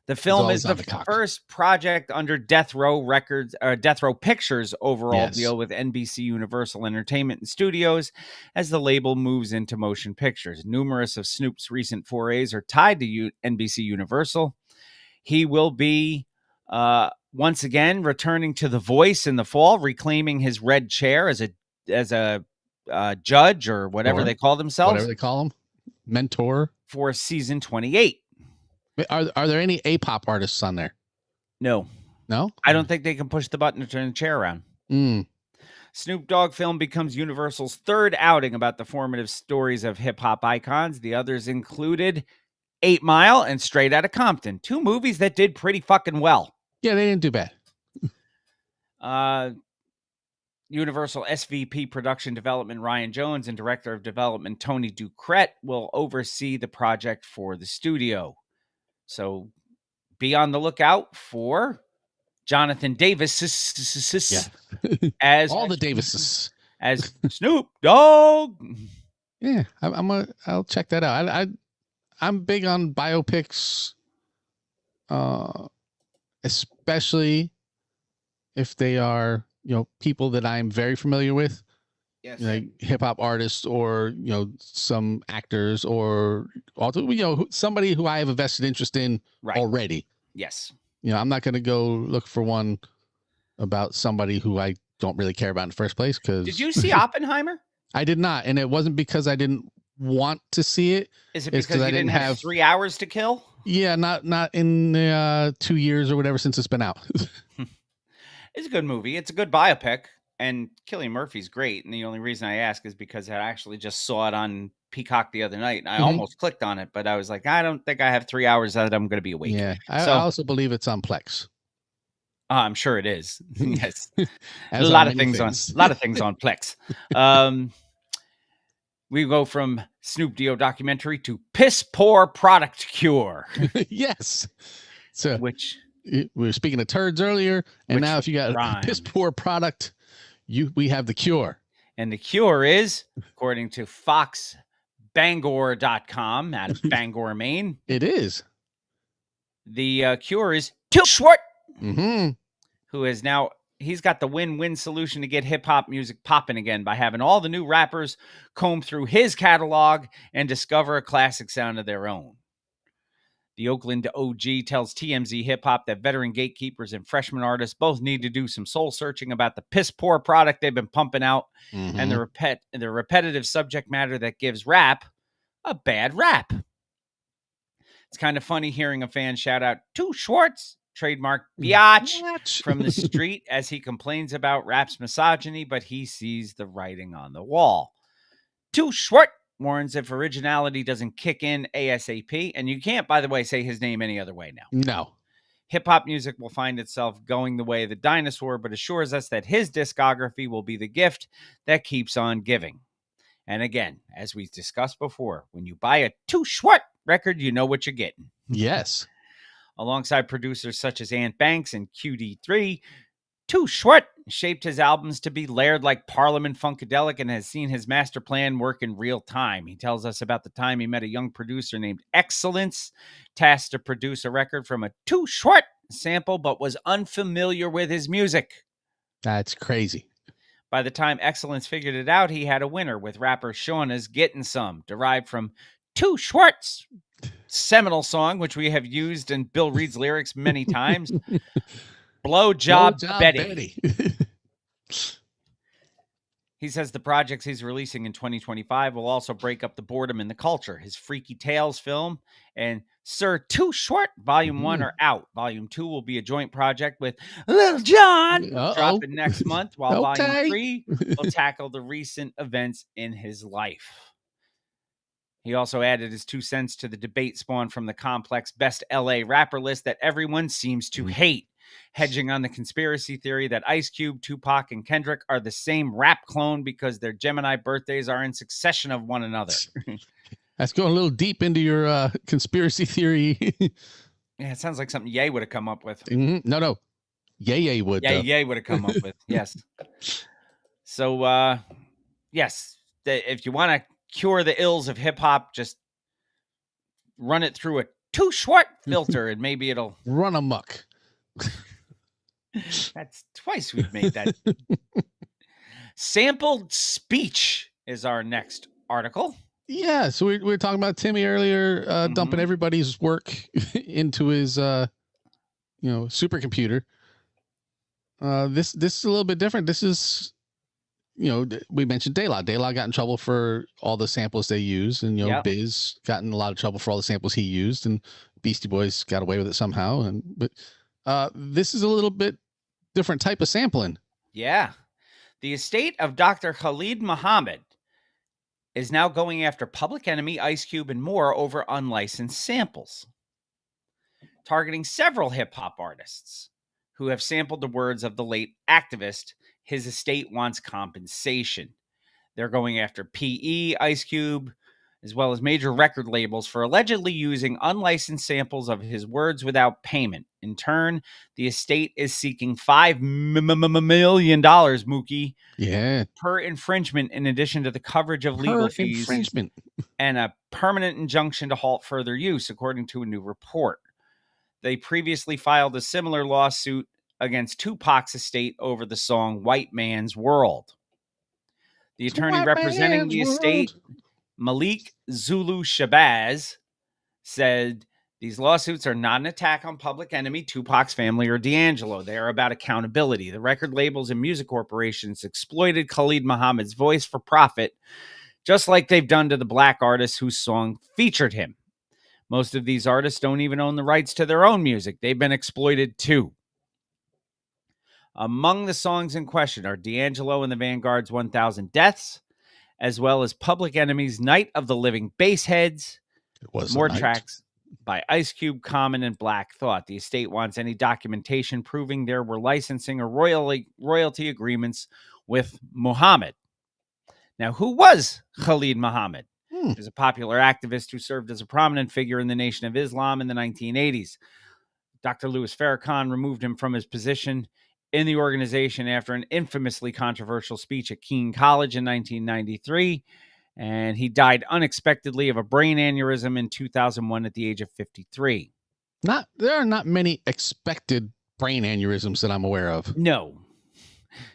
The film is the first project under Death Row Records or Death Row Pictures overall deal with NBC Universal Entertainment and Studios as the label moves into motion pictures. Numerous of Snoop's recent forays are tied to NBC Universal. He will be once again returning to The Voice in the fall, reclaiming his red chair as a judge or whatever they call themselves. Whatever they call him, mentor for season 28. Are there any A-pop artists on there? No. I don't think they can push the button to turn the chair around. Snoop Dogg film becomes Universal's third outing about the formative stories of hip-hop icons. The others included 8 Mile and Straight Outta Compton, 2 movies that did pretty fucking well. Yeah, they didn't do bad. Universal SVP Production Development Ryan Jones and Director of Development Tony Ducrette will oversee the project for the studio. So be on the lookout for Jonathan Davis as all the Davises as Snoop Dogg. Yeah, I'll check that out. I'm big on biopics, especially if they are people that I'm very familiar with. Yes. Like hip hop artists or, some actors or also, somebody who I have a vested interest in already. Yes. I'm not going to go look for one about somebody who I don't really care about in the first place. Did you see Oppenheimer? I did not. And it wasn't because I didn't want to see it. Is it because I didn't have 3 hours to kill? Yeah, not in 2 years or whatever since it's been out. It's a good movie. It's a good biopic. And Cillian Murphy's great. And the only reason I ask is because I actually just saw it on Peacock the other night. And I almost clicked on it, but I was like, I don't think I have 3 hours that I'm going to be awake. Yeah. I So also believe it's on Plex. I'm sure it is. Yes. a As lot are of many things on things. a lot of things on Plex. We go from Snoop Dio documentary to piss poor product cure, Yes. So which we were speaking of turds earlier, and Which now if you got a piss rhymed. poor product, we have the cure. and the cure is, according to FoxBangor.com out of Bangor, Maine, It is. the cure is Too Short, Mm-hmm. who is now he's got the win-win solution to get hip-hop music popping again by having all the new rappers comb through his catalog and discover a classic sound of their own. The Oakland OG tells TMZ Hip Hop that veteran gatekeepers and freshman artists both need to do some soul searching about the piss poor product they've been pumping out and the repetitive subject matter that gives rap a bad rap. It's kind of funny hearing a fan shout out Too Schwartz, trademark biatch, from the street as he complains about rap's misogyny, but he sees the writing on the wall. Too Schwartz warns if originality doesn't kick in ASAP, and you can't, by the way, say his name any other way now. No. Hip-hop music will find itself going the way of the dinosaur, but assures us that his discography will be the gift that keeps on giving. And again, as we discussed before, when you buy a Too Schwartz record, you know what you're getting. Yes. Alongside producers such as Ant Banks and QD3, Too Short shaped his albums to be layered like Parliament Funkadelic and has seen his master plan work in real time. He tells us about the time he met a young producer named Excellence, tasked to produce a record from a Too Short sample, but was unfamiliar with his music. That's crazy. By the time Excellence figured it out, he had a winner with rapper Shauna's Gettin' Some, derived from Too Short's seminal song, which we have used in Bill Reed's lyrics many times. Blowjob Betty. He says the projects he's releasing in 2025 will also break up the boredom in the culture. His Freaky Tales film and Sir Too Short Volume 1 are out. Volume 2 will be a joint project with Lil Jon, dropping next month, while Volume 3 will tackle the recent events in his life. He also added his 2 cents to the debate spawned from the complex best LA rapper list that everyone seems to hate, hedging on the conspiracy theory that Ice Cube, Tupac, and Kendrick are the same rap clone because their Gemini birthdays are in succession of one another. That's going a little deep into your conspiracy theory. Yeah, it sounds like something Ye would have come up with. No. Ye would. Yeah, Ye would have come up with. Yes. So, yes, if you want to cure the ills of hip hop, just run it through a Too Short filter and maybe it'll run amok. That's twice we've made that. Sampled speech is our next article. Yeah, so we were talking about Timmy earlier, dumping everybody's work into his, supercomputer. This is a little bit different. This is, we mentioned De La. De La got in trouble for all the samples they use, and Biz got in a lot of trouble for all the samples he used, and Beastie Boys got away with it somehow. But this is a little bit different type of sampling. Yeah, the estate of Dr. Khalid Muhammad is now going after Public Enemy, Ice Cube, and more over unlicensed samples, targeting several hip-hop artists who have sampled the words of the late activist. His estate wants compensation. They're going after P.E., Ice Cube, as well as major record labels for allegedly using unlicensed samples of his words without payment. In turn, the estate is seeking $5 million, Mookie, per infringement, in addition to the coverage of legal fees and a permanent injunction to halt further use, according to a new report. They previously filed a similar lawsuit against Tupac's estate over the song White Man's World. The attorney representing the estate, Malik Zulu Shabazz, said these lawsuits are not an attack on Public Enemy, Tupac's family, or D'Angelo. They are about accountability. The record labels and music corporations exploited Khalid Muhammad's voice for profit, just like they've done to the black artists whose song featured him. Most of these artists don't even own the rights to their own music. They've been exploited too. Among the songs in question are D'Angelo and the Vanguard's 1000 Deaths, as well as Public Enemy's Night of the Living Bassheads. It was more a night. tracks by Ice Cube, Common, and Black Thought. The estate wants any documentation proving there were licensing or royalty agreements with Muhammad. Now, who was Khalid Muhammad? He was a popular activist who served as a prominent figure in the Nation of Islam in the 1980s. Dr. Louis Farrakhan removed him from his position in the organization after an infamously controversial speech at Keene College in 1993, and he died unexpectedly of a brain aneurysm in 2001 at the age of 53. There are not many expected brain aneurysms that I'm aware of. No.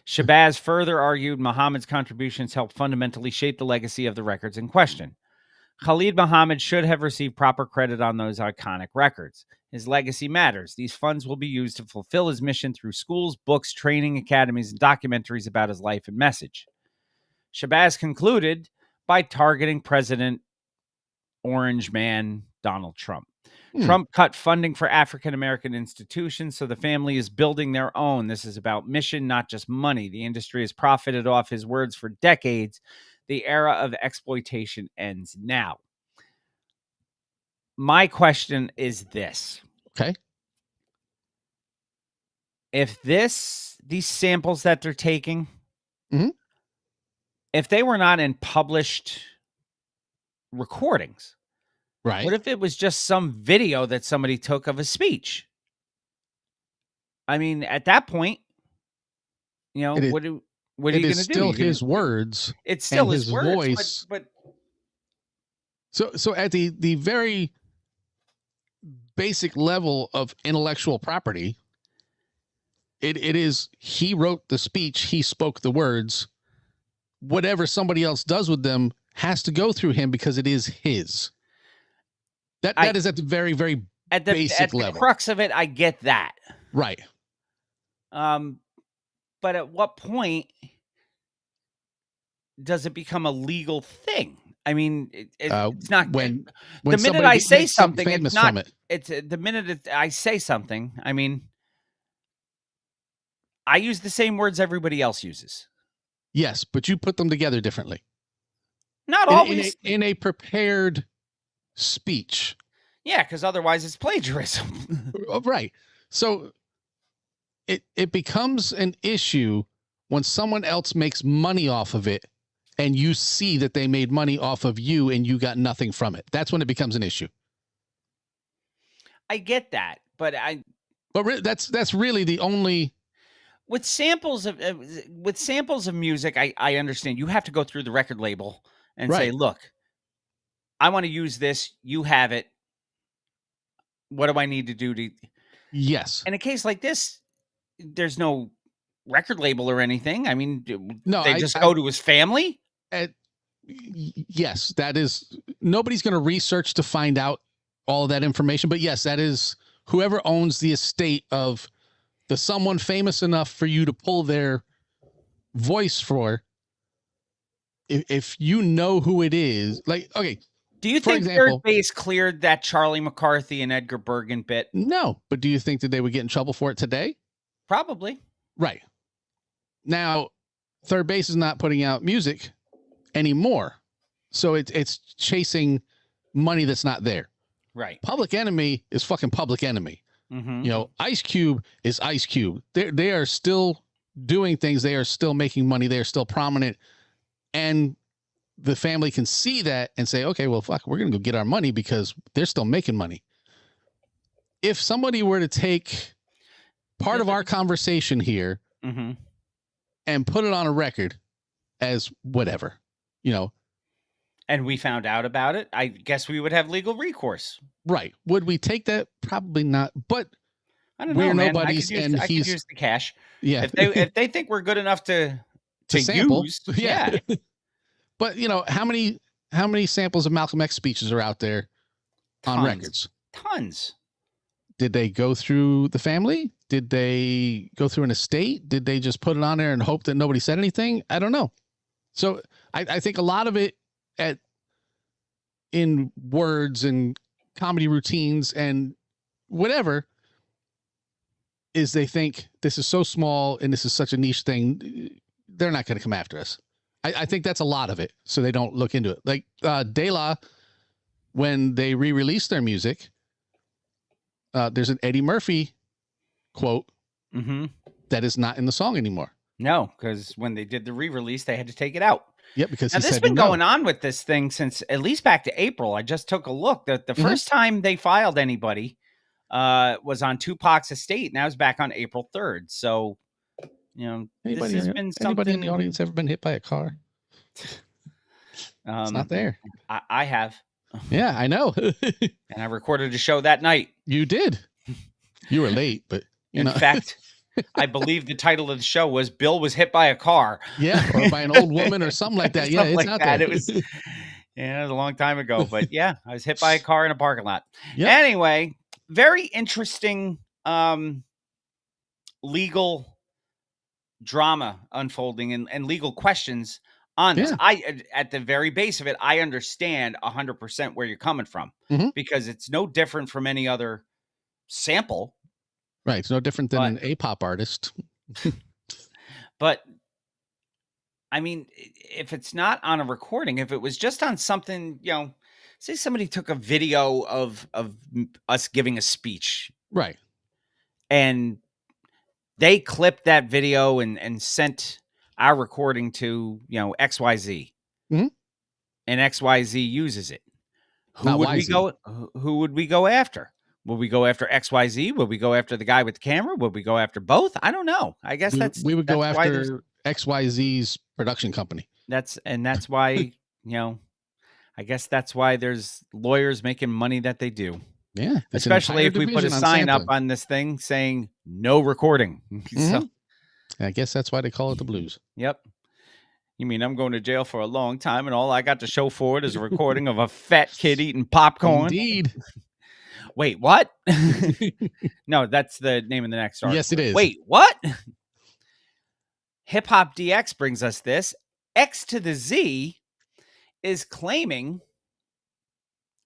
Shabazz further argued Muhammad's contributions helped fundamentally shape the legacy of the records in question. Khalid Muhammad should have received proper credit on those iconic records. His legacy matters. These funds will be used to fulfill his mission through schools, books, training academies, and documentaries about his life and message. Shabazz concluded by targeting President Orange Man Donald Trump. Trump cut funding for African-American institutions, so the family is building their own. This is about mission, not just money. The industry has profited off his words for decades. The era of exploitation ends now. My question is this. Okay. If these samples that they're taking, if they were not in published recordings, right? What if it was just some video that somebody took of a speech? I mean, at that point, you know, what are you going to do? It is still his words. It's still his words, voice. But so at the very basic level of intellectual property, it is he wrote the speech, he spoke the words. Whatever somebody else does with them has to go through him because it is his. That is at the very, very basic level. The crux of it, I get that. Right. But at what point does it become a legal thing? I mean, it's not when the minute I say something, it's not. From it. It's the minute I say something. I mean, I use the same words everybody else uses. Yes, but you put them together differently. Not always in a prepared speech. Yeah, because otherwise it's plagiarism. Right. So it becomes an issue when someone else makes money off of it and you see that they made money off of you and you got nothing from it. That's when it becomes an issue. I get that, but that's really the only. With samples of music, I understand you have to go through the record label and say, look, I want to use this. You have it. What do I need to do to? Yes. In a case like this, there's no record label or anything. I mean, no, they just go to his family. Yes, that is. Nobody's going to research to find out all of that information. But yes, that is whoever owns the estate of the someone famous enough for you to pull their voice for. If you know who it is, like, okay. Do you think Third Base cleared that Charlie McCarthy and Edgar Bergen bit? No, but do you think that they would get in trouble for it today? Probably. Right. Now, Third Base is not putting out music anymore. So it's chasing money that's not there. Right. Public Enemy is fucking Public Enemy. Mm-hmm. You know, Ice Cube is Ice Cube. They are still doing things. They are still making money. They are still prominent. And the family can see that and say, okay, well, fuck, we're going to go get our money because they're still making money. If somebody were to take part of our conversation here and put it on a record as whatever, you know. And we found out about it, I guess we would have legal recourse. Right. Would we take that? Probably not. But I don't know, we're man. nobody's I could use the cash. Yeah. If they think we're good enough to sample. Use, yeah. But you know, how many samples of Malcolm X speeches are out there on records? Tons. Did they go through the family? Did they go through an estate? Did they just put it on there and hope that nobody said anything? I don't know. So I think a lot of it in words and comedy routines and whatever is they think this is so small and this is such a niche thing, they're not going to come after us. I think that's a lot of it, so they don't look into it. Like De La, when they re-released their music, there's an Eddie Murphy quote that is not in the song anymore. No, because when they did the re-release, they had to take it out. Yep, because now, this has been going on with this thing since at least back to April. I just took a look. The first time they filed anybody was on Tupac's estate, and that was back on April 3rd. So, Anybody, this has been something. Anybody in the audience ever been hit by a car? It's not there. I have. Yeah, I know. And I recorded a show that night. You did. You were late, but in fact, I believe the title of the show was "Bill was hit by a car." Yeah, or by an old woman or something like that. Yeah, it's out there. It was. Yeah, it was a long time ago, but yeah, I was hit by a car in a parking lot. Yep. Anyway, very interesting legal drama unfolding and legal questions on this. At the very base of it, I understand 100% where you're coming from because it's no different from any other sample. Right. It's no different than an A-pop artist. But I mean, if it's not on a recording, if it was just on something, say somebody took a video of us giving a speech. Right. And they clipped that video and sent our recording to, XYZ. And XYZ uses it. Who would we go after? Will we go after XYZ? Will we go after the guy with the camera? Will we go after both? I don't know. I guess we would go after XYZ's production company. That's why, I guess that's why there's lawyers making money that they do. Yeah. Especially if we put a sign up on this thing saying no recording. So, I guess that's why they call it the blues. Yep. You mean I'm going to jail for a long time and all I got to show for it is a recording of a fat kid eating popcorn? Indeed. Wait, what? No, that's the name of the next article. Yes, it is. Wait, what? Hip Hop DX brings us this. X to the Z is claiming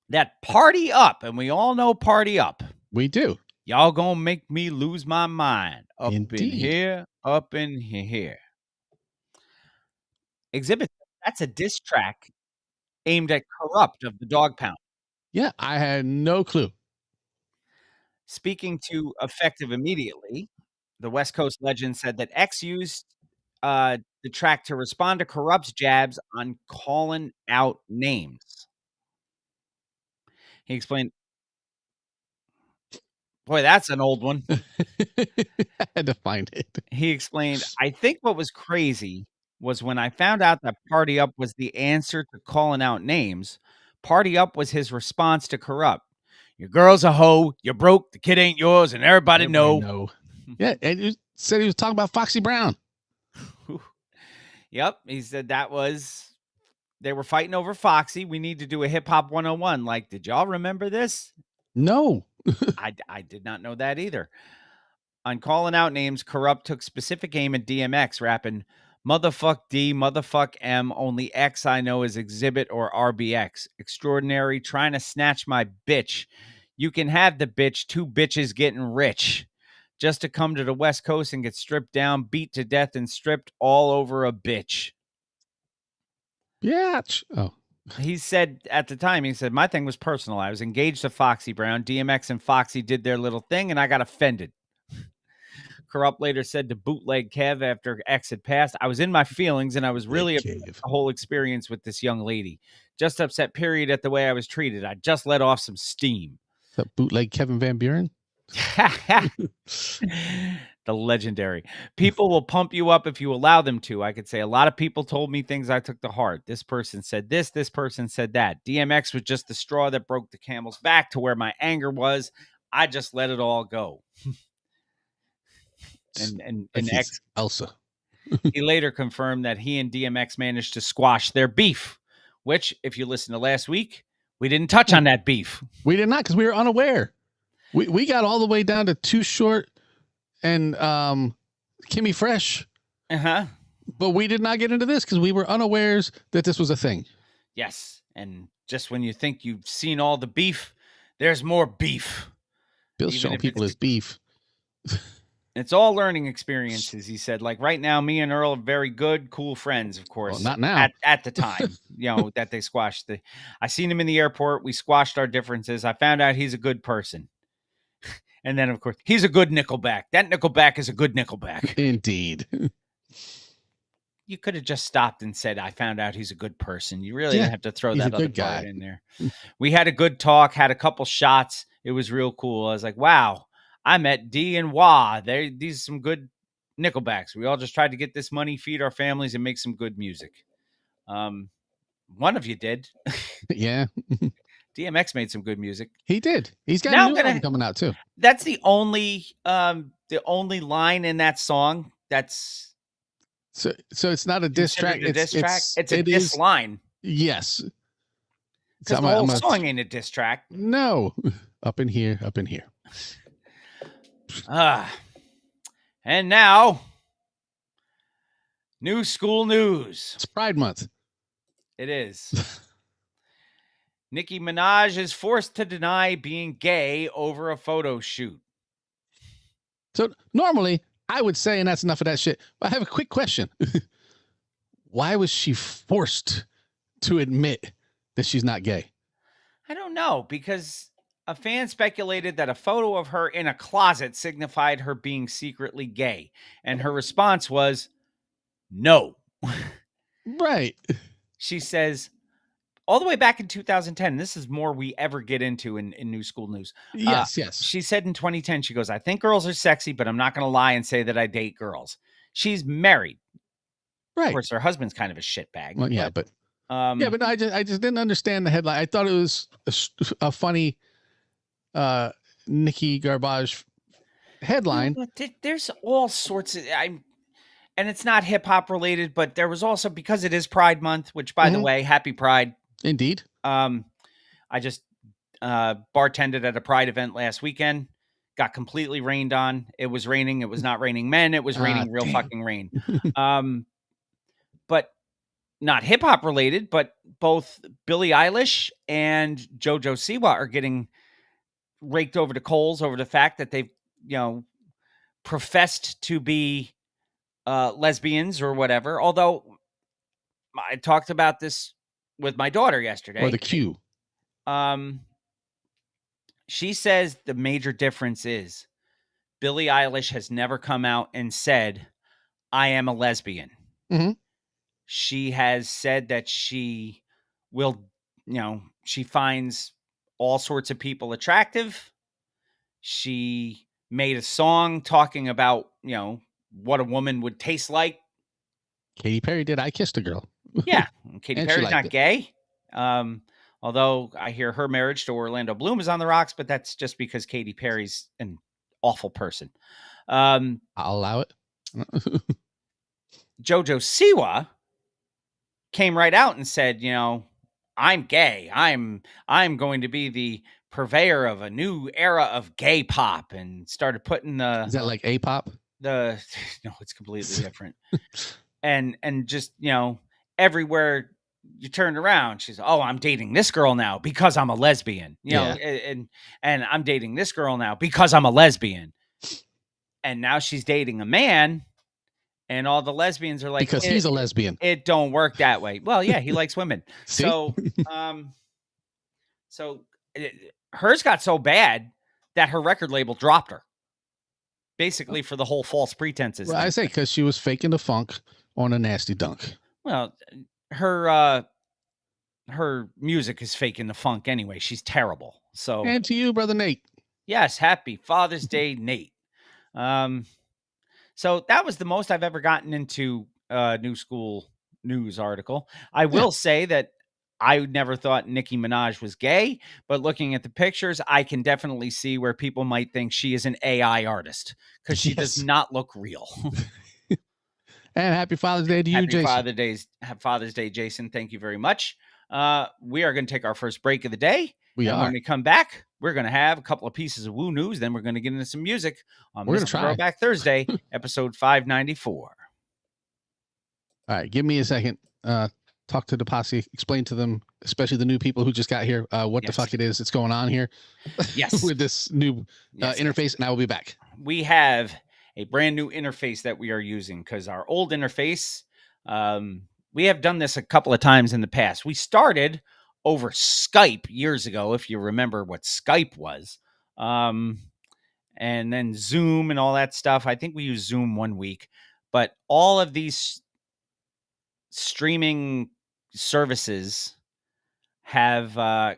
that Party Up, and we all know Party Up. We do. Y'all gonna make me lose my mind. Up Indeed. in here, up in here. Exhibit, that's a diss track aimed at Corrupt of the Dog Pound. Yeah, I had no clue. Speaking to Effective immediately, the West Coast legend said that X used the track to respond to Corrupt's jabs on calling out names. He explained, boy, that's an old one. I had to find it. He explained, I think what was crazy was when I found out that Party Up was the answer to calling out names, Party Up was his response to Corrupt. Your girl's a hoe, you're broke, the kid ain't yours, and everybody know. Yeah, and you said he was talking about Foxy Brown. Yep, he said they were fighting over Foxy. We need to do a hip hop 101. Like, did y'all remember this? No. I did not know that either. On calling out names, Corrupt took specific aim at DMX, rapping, motherfuck D, motherfuck M, only X I know is Exhibit or RBX. Extraordinary, trying to snatch my bitch. You can have the bitch, two bitches getting rich. Just to come to the West Coast and get stripped down, beat to death, and stripped all over a bitch. Yeah. Oh. He said at the time, my thing was personal. I was engaged to Foxy Brown. DMX and Foxy did their little thing, and I got offended. Corrupt later said to Bootleg Kev after X had passed, I was in my feelings, and I was really upset with the whole experience with this young lady. Just upset, period, at the way I was treated. I just let off some steam. Is that Bootleg Kevin Van Buren? The legendary. People will pump you up if you allow them to. I could say a lot of people told me things I took to heart. This person said this person said that. DMX was just the straw that broke the camel's back to where my anger was. I just let it all go. and X Elsa. He later confirmed that he and DMX managed to squash their beef, which, if you listen to last week, we didn't touch on that beef. We did not, because we were unaware. We got all the way down to Too Short and Kimmy Fresh. But we did not get into this because we were unawares that this was a thing. Yes. And just when you think you've seen all the beef, there's more beef. Bill's showing people his beef. It's all learning experiences, he said. Like right now, me and Earl are very good, cool friends, of course. Well, not now. At the time, that they squashed I seen him in the airport. We squashed our differences. I found out he's a good person. And then, of course, he's a good Nickelback. That Nickelback is a good Nickelback. Indeed. You could have just stopped and said, I found out he's a good person. You really didn't have to throw that other part in there. We had a good talk, had a couple shots. It was real cool. I was like, wow, I met D and Wah. These are some good Nickelbacks. We all just tried to get this money, feed our families, and make some good music. One of you did. Yeah. DMX made some good music. He did. He's got a new album coming out too. That's the only line in that song that's so it's not a diss track. It's a diss line. Yes. Because the whole song ain't a diss track. No. Up in here. And now, new school news. It's Pride Month. It is. Nicki Minaj is forced to deny being gay over a photo shoot. So normally I would say, and that's enough of that shit. But I have a quick question. Why was she forced to admit that she's not gay? I don't know, because a fan speculated that a photo of her in a closet signified her being secretly gay. And her response was, no. Right. She says, all the way back in 2010, this is more we ever get into in new school news. Yes. She said in 2010, she goes, I think girls are sexy, but I'm not going to lie and say that I date girls. She's married. Right. Of course, her husband's kind of a shitbag. Well, but I just didn't understand the headline. I thought it was a funny Nikki Garbage headline. There's all sorts of and it's not hip hop related, but there was also, because it is Pride Month, which by the way, happy Pride. Indeed. I just bartended at a Pride event last weekend. Got completely rained on. It was raining. It was not raining men. It was raining real fucking rain. But not hip hop related, but both Billie Eilish and JoJo Siwa are getting raked over the coals over the fact that they've, professed to be lesbians or whatever. Although I talked about this with my daughter yesterday. Or the Q. She says the major difference is Billie Eilish has never come out and said, I am a lesbian. Mm-hmm. She has said that she will, she finds all sorts of people attractive. She made a song talking about, what a woman would taste like. Katy Perry did I Kissed a Girl. Yeah. Katy Perry's not gay. Although I hear her marriage to Orlando Bloom is on the rocks, but that's just because Katy Perry's an awful person. I'll allow it. JoJo Siwa came right out and said, I'm gay. I'm going to be the purveyor of a new era of gay pop, and started putting Is that like A-pop? No, it's completely different. and just, everywhere you turned around, she's, I'm dating this girl now because I'm a lesbian, and I'm dating this girl now because I'm a lesbian. And now she's dating a man, and all the lesbians are like, because he's a lesbian. It don't work that way. Well, yeah, he likes women. So hers got so bad that her record label dropped her. Basically for the whole false pretenses. Well, I say because she was faking the funk on a nasty dunk. Well, her music is faking the funk anyway. She's terrible. So, and to you, brother Nate. Yes, happy Father's Day, Nate. So that was the most I've ever gotten into new school news article. I will say that I never thought Nicki Minaj was gay, but looking at the pictures, I can definitely see where people might think she is an AI artist because she does not look real. And happy Father's Day to you, Jason. Happy Father's Day, Jason. Thank you very much. We are going to take our first break of the day. When we come back, we're going to have a couple of pieces of woo news. Then we're going to get into some music on Mr. Throwback Thursday, episode 594. All right, give me a second. Talk to the posse, explain to them, especially the new people who just got here, what the fuck it is that's going on here. Yes. With this new interface, and I will be back. We have a brand new interface that we are using, because our old interface, we have done this a couple of times in the past. We started over Skype years ago, if you remember what Skype was. And then Zoom and all that stuff. I think we used Zoom 1 week, but all of these streaming services have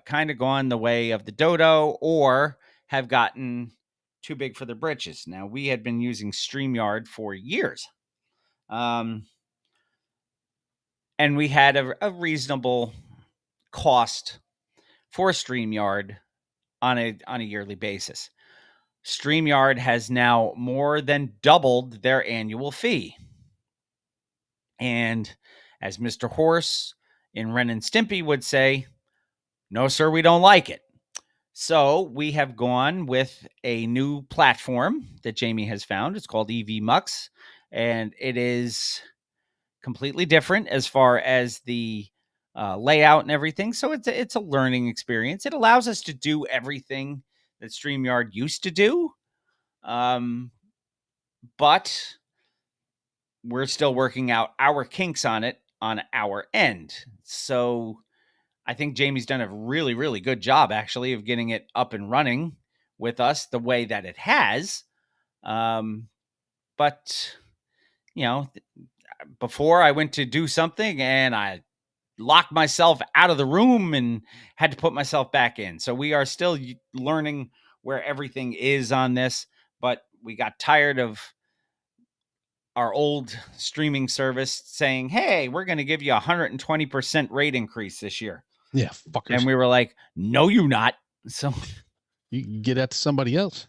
kind of gone the way of the dodo, or have gotten too big for their britches. Now, we had been using StreamYard for years. And we had a reasonable cost for StreamYard on a yearly basis. StreamYard has now more than doubled their annual fee. And as Mr. Horse in Ren and Stimpy would say, no, sir, we don't like it. So we have gone with a new platform that Jamie has found. It's called EV Mux, and it is completely different as far as the layout and everything. So it's a learning experience. It allows us to do everything that StreamYard used to do, but we're still working out our kinks on it on our end. So I think Jamie's done a really, really good job, actually, of getting it up and running with us the way that it has. But, you know, before I went to do something and I locked myself out of the room and had to put myself back in. So we are still learning where everything is on this, but we got tired of our old streaming service saying, hey, we're going to give you 120% rate increase this year. Yeah, fuckers. And we were like, no, you not. So you can get that to somebody else.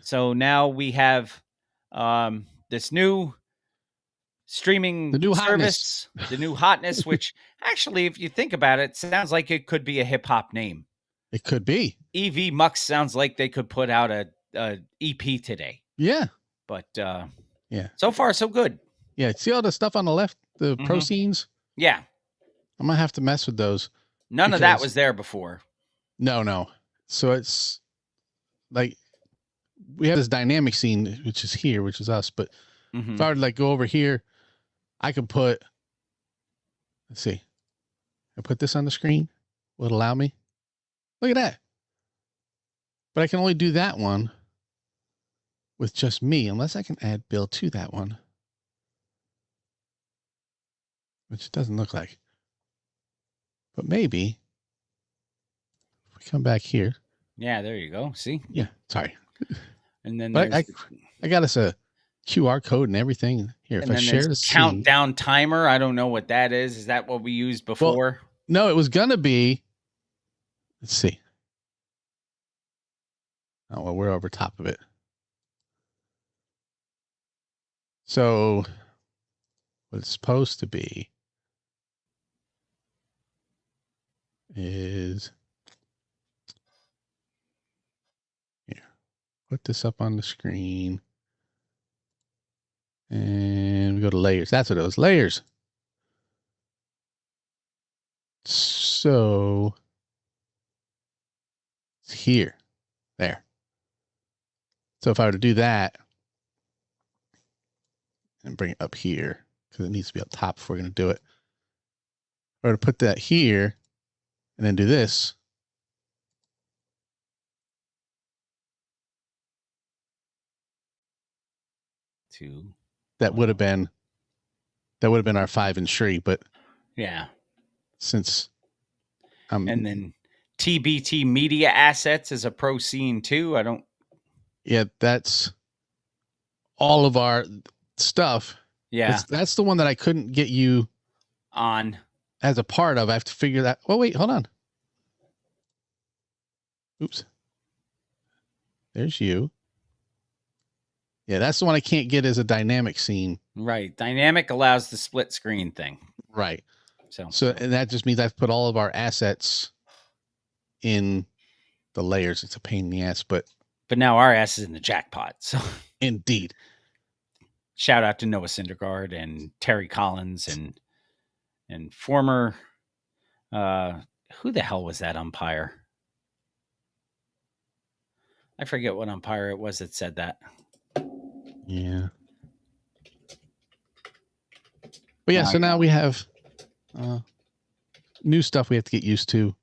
So now we have this new streaming service, the new hotness, which actually, if you think about it, sounds like it could be a hip hop name. It could be. EV Mux sounds like they could put out a EP today. Yeah. But yeah, so far so good. Yeah. See all the stuff on the left, the pro scenes? Yeah. I'm gonna have to mess with those. None of that was there before. No. So it's like we have this dynamic scene, which is here, which is us. But if I were to like go over here, I could put, let's see, I put this on the screen. Will it allow me? Look at that. But I can only do that one with just me, unless I can add Bill to that one, which it doesn't look like. But maybe if we come back here. Yeah, there you go. See? Yeah, sorry. And then I got us a QR code and everything here. If I share the countdown timer, I don't know what that is. Is that what we used before? Well, no, it was gonna be. Let's see. Oh well, we're over top of it. So what it's supposed to be is here. Put this up on the screen. And we go to layers. That's what it was. Layers. So it's here. There. So if I were to do that and bring it up here, because it needs to be up top if we're going to do it. Or to put that here and then do this. That would have been our 5 and Shri, but yeah, since and then TBT Media Assets is a pro scene too. Yeah, that's all of our stuff. Yeah, that's the one that I couldn't get you on as a part of. I have to figure that. Oh wait, hold on. Oops. There's you. Yeah, that's the one I can't get as a dynamic scene. Right. Dynamic allows the split screen thing. Right. So and that just means I've put all of our assets in the layers. It's a pain in the ass, but now our ass is in the jackpot. So indeed. Shout out to Noah Syndergaard and Terry Collins and former who the hell was that umpire? I forget what umpire it was that said that. Yeah. But yeah, so now we have new stuff we have to get used to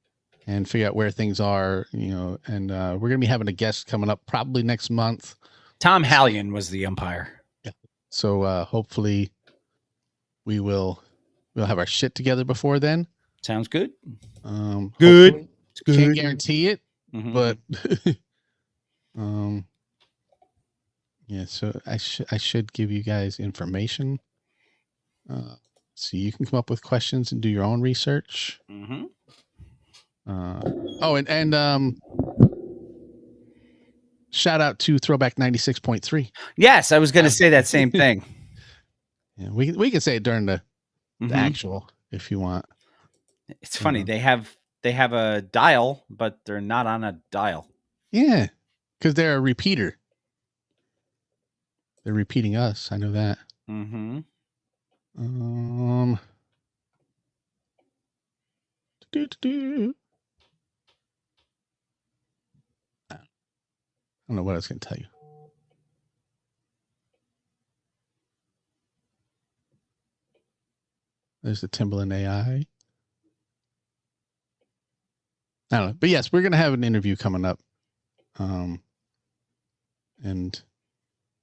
and figure out where things are, and we're going to be having a guest coming up probably next month. Tom Hallion was the umpire. Yeah. So hopefully we'll have our shit together before then. Sounds good. Good. Good. Can't guarantee it, but yeah, so I should give you guys information. So you can come up with questions and do your own research. Mm-hmm. And shout out to Throwback 96.3. Yes, I was going to say that same thing. Yeah, we can say it during the actual if you want. It's funny they have a dial, but they're not on a dial. Yeah, because they're a repeater. They're repeating us. I know that. Mm-hmm. I don't know what I was going to tell you. There's the Timbaland AI. I don't know. But yes, we're going to have an interview coming up. And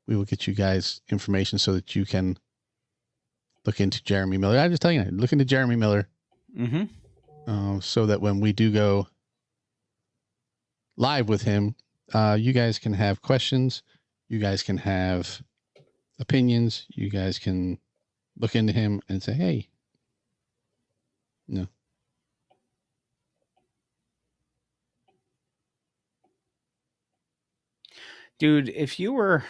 we will get you guys information so that you can look into Jeremy Miller. I just tell you, look into Jeremy Miller. Mm-hmm. So that when we do go live with him, you guys can have questions. You guys can have opinions. You guys can look into him and say, hey, no. Dude, if you were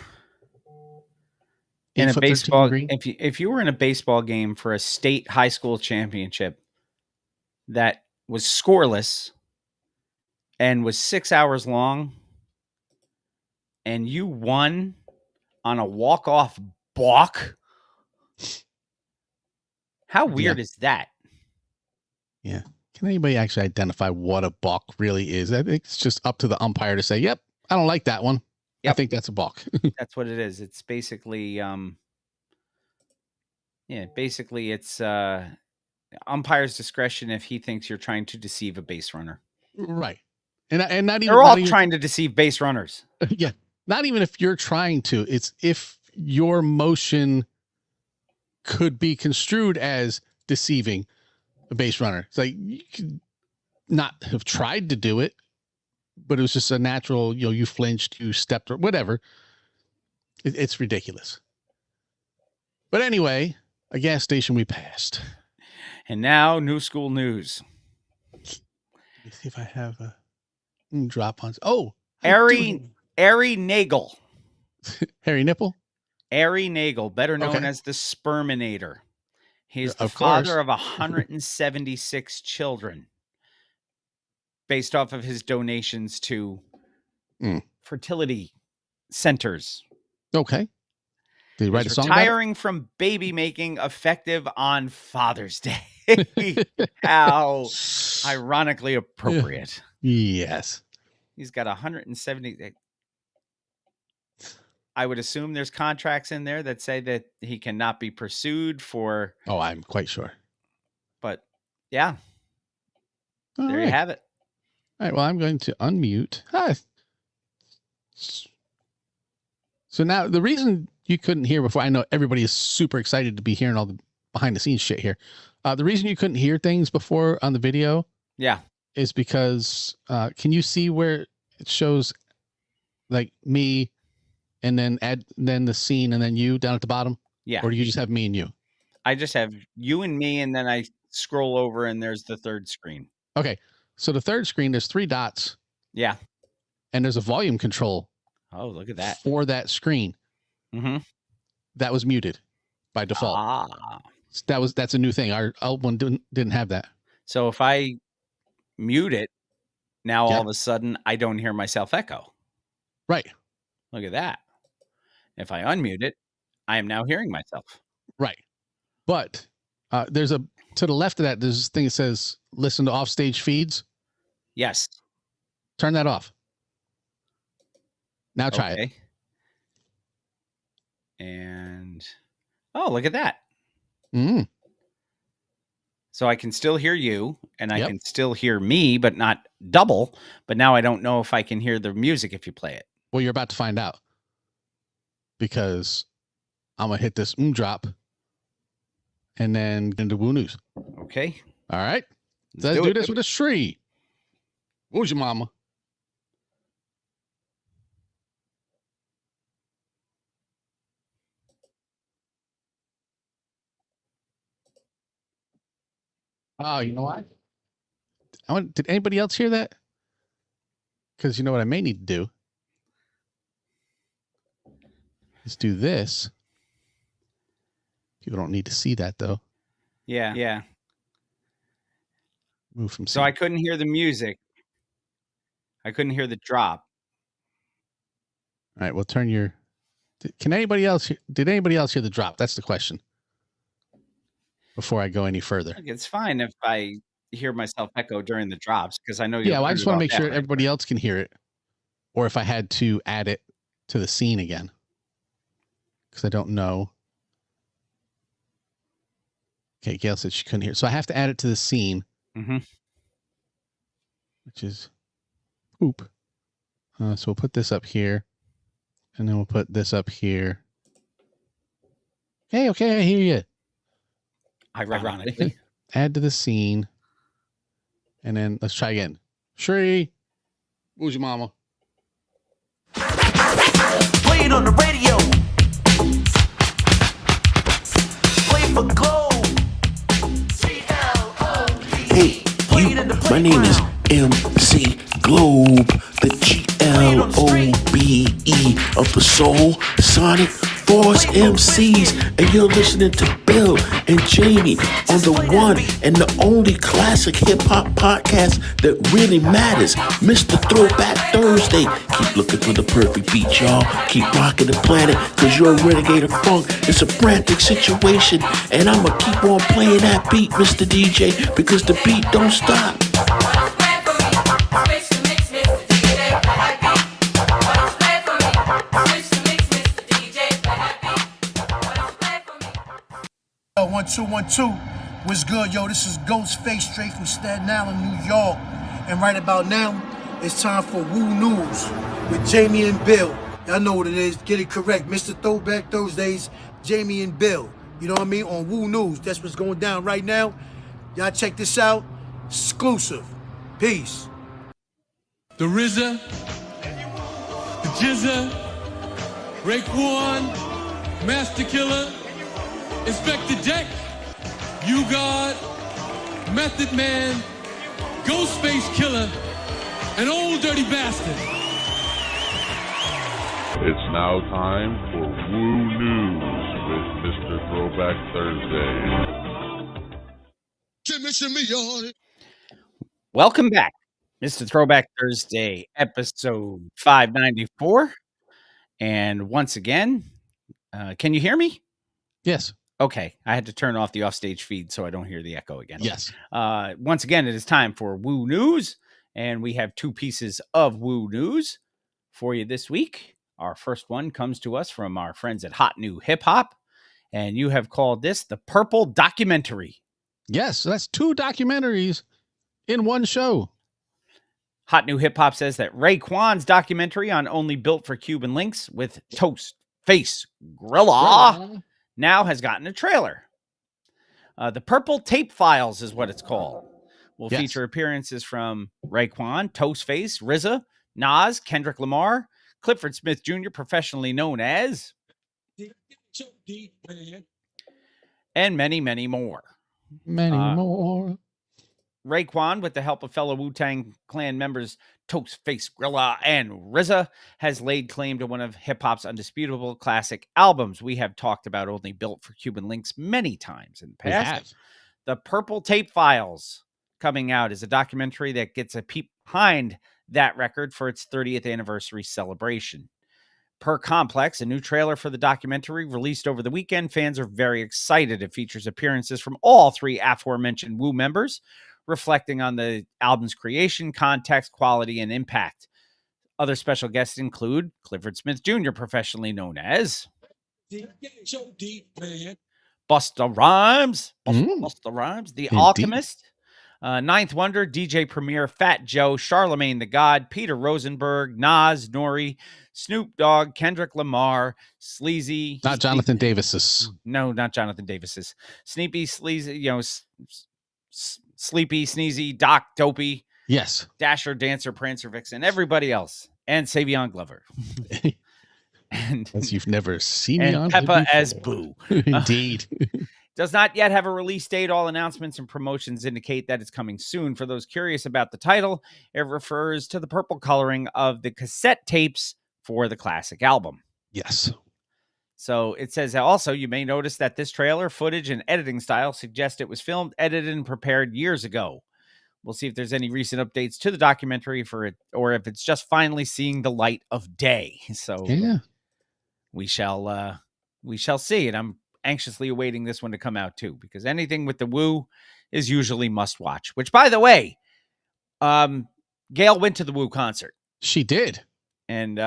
in a baseball, if you were in a baseball game for a state high school championship that was scoreless and was 6 hours long, and you won on a walk-off balk, how weird is that? Yeah. Can anybody actually identify what a balk really is? I think it's just up to the umpire to say, yep, I don't like that one. Yep. I think that's a balk. That's what it is. It's basically, it's umpire's discretion if he thinks you're trying to deceive a base runner. Right. And not even they're all trying to deceive base runners. Yeah. Not even if you're trying to. It's if your motion could be construed as deceiving a base runner. It's like you could not have tried to do it, but it was just a natural, you flinched, you stepped, or whatever. It's ridiculous. But anyway, a gas station we passed. And now, new school news. Let me see if I have a drop on. Oh, Ari Nagel. Harry Nipple? Ari Nagel, better known as the Sperminator. He's the father of 176 children based off of his donations to fertility centers. Okay. Did he write a song? Retiring from baby making effective on Father's Day. How ironically appropriate. Yes. He's got 170. I would assume there's contracts in there that say that he cannot be pursued for. Oh, I'm quite sure. But yeah. There you have it. All right. Well, I'm going to unmute. So now the reason you couldn't hear before, I know everybody is super excited to be hearing all the behind the scenes shit here. The reason you couldn't hear things before on the video, is because can you see where it shows like me and then then the scene and then you down at the bottom? Yeah. Or do you just have me and you? I just have you and me, and then I scroll over and there's the third screen. Okay. So the third screen, there's 3 dots. Yeah. And there's a volume control. Oh, look at that. For that screen. Mm-hmm. That was muted by default. That's a new thing. Our old one didn't have that. So if I mute it, now all of a sudden I don't hear myself echo. Right. Look at that. If I unmute it, I am now hearing myself. Right. But there's to the left of that, there's this thing that says listen to offstage feeds. Yes. Turn that off. Now try it. And oh, look at that. Mm. So I can still hear you, and I Yep. can still hear me, but not double. But now I don't know if I can hear the music if you play it. Well, you're about to find out, because I'm going to hit this drop and then get into Woo News. Okay. All right. Let's Let's do this with a Shree. Who's your mama? Oh, you know what? Did anybody else hear that? Because you know what I may need to do is do this. People don't need to see that, though. Yeah. Move from. So I couldn't hear the music. I couldn't hear the drop. All right, we'll turn your. Can anybody else? Did anybody else hear the drop? That's the question. Before I go any further, It's fine if I hear myself echo during the drops, because I know you. Yeah, well, I just want to make sure everybody else can hear it, or if I had to add it to the scene again, because I don't know. Okay, Gail said she couldn't hear, so I have to add it to the scene, which is oop. So we'll put this up here, and then we'll put this up here. Hey, okay, I hear you. Ironically. Add to the scene, and then let's try again. Shree, who's your mama? Play it on the radio. Play it for Globe. Hey, you, my name is MC Globe, the GLOBE of the Soul Sonic Force MCs, and you're listening to Bill and Jamie on the one and the only classic hip-hop podcast that really matters, Mr. Throwback Thursday. Keep looking for the perfect beat, y'all. Keep rocking the planet, because you're a renegade of funk. It's a frantic situation, and I'ma keep on playing that beat, Mr. DJ, because the beat don't stop. Yo, 1 2 1 2. What's good, yo? This is Ghostface, straight from Staten Island, New York. And right about now, it's time for Woo News with Jamie and Bill. Y'all know what it is. Get it correct. Mr. Throwback Thursdays, Jamie and Bill. You know what I mean? On Woo News. That's what's going down right now. Y'all check this out. Exclusive. Peace. The RZA, the Jizza, Raekwon, Master Killer, Inspector Deck, U-God, Method Man, Ghostface Killer, and Old Dirty Bastard. It's now time for Woo News with Mr. Throwback Thursday. Shimmy, on it. Welcome back, Mr. Throwback Thursday, episode 594. And once again, can you hear me? Yes. Okay, I had to turn off the offstage feed so I don't hear the echo again. Yes. Once again, it is time for Woo News, and we have two pieces of Woo News for you this week. Our first one comes to us from our friends at Hot New Hip Hop, and you have called this the Purple Documentary. Yes, so that's 2 documentaries in one show. Hot New Hip Hop says that Raekwon's documentary on Only Built for Cuban Links with Toast Face Grilla now has gotten a trailer. The Purple Tape Files is what it's called. Will feature appearances from Raekwon, Toastface, RZA, Nas, Kendrick Lamar, Clifford Smith Jr., professionally known as, and many, many more. Many more. Raekwon, with the help of fellow Wu-Tang Clan members Toastface Grilla and RZA, has laid claim to one of hip-hop's undisputable classic albums. We have talked about Only Built for Cuban Links many times in the past. The Purple Tape Files coming out is a documentary that gets a peek behind that record for its 30th anniversary celebration. Per Complex, a new trailer for the documentary released over the weekend, fans are very excited. It features appearances from all 3 aforementioned Wu members, reflecting on the album's creation, context, quality, and impact. Other special guests include Clifford Smith Jr., professionally known as, Busta Rhymes. Mm. Busta Rhymes. The Indeed. Alchemist. Ninth Wonder, DJ Premier, Fat Joe, Charlemagne the God, Peter Rosenberg, Nas, Nori, Snoop Dogg, Kendrick Lamar, Sleazy. Not Jonathan Davis's. No, not Jonathan Davis's. Sneepy, Sleazy, Sleepy, Sneezy, Doc, Dopey, Yes. Dasher, Dancer, Prancer, Vixen, everybody else, and Savion Glover. And As you've never seen me on. Peppa as Boo. Indeed. Does not yet have a release date. All announcements and promotions indicate that it's coming soon. For those curious about the title, it refers to the purple coloring of the cassette tapes for the classic album. Yes. So it says also, you may notice that this trailer, footage, and editing style suggest it was filmed, edited, and prepared years ago. We'll see if there's any recent updates to the documentary for it, or if it's just finally seeing the light of day. So Yeah. we shall see. And I'm anxiously awaiting this one to come out too, because anything with the Woo is usually must watch. Which, by the way, Gail went to the Woo concert. She did. And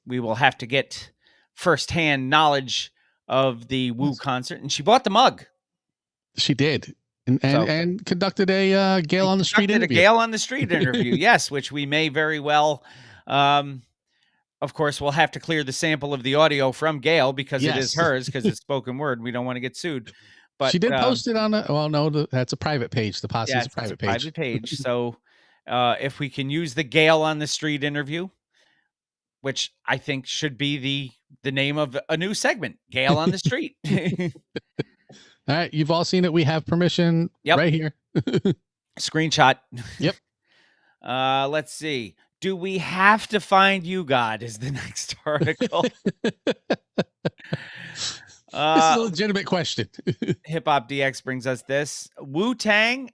we will have to get firsthand knowledge of the Woo concert. And she bought the mug. She did. And conducted a Gail on the Street interview. A Gail on the Street interview, yes, which we may very well. Of course, we'll have to clear the sample of the audio from Gail because it is hers, because it's spoken word. We don't want to get sued. But she did post it on that's a private page. The posse is a private page. Private page. So if we can use the Gail on the Street interview, which I think should be the name of a new segment, Gail on the Street. All right, you've all seen it. We have permission right here. Screenshot. Yep. Let's see. Do we have to find you, God? Is the next article. This is a legitimate question. Hip Hop DX brings us this. Wu-Tang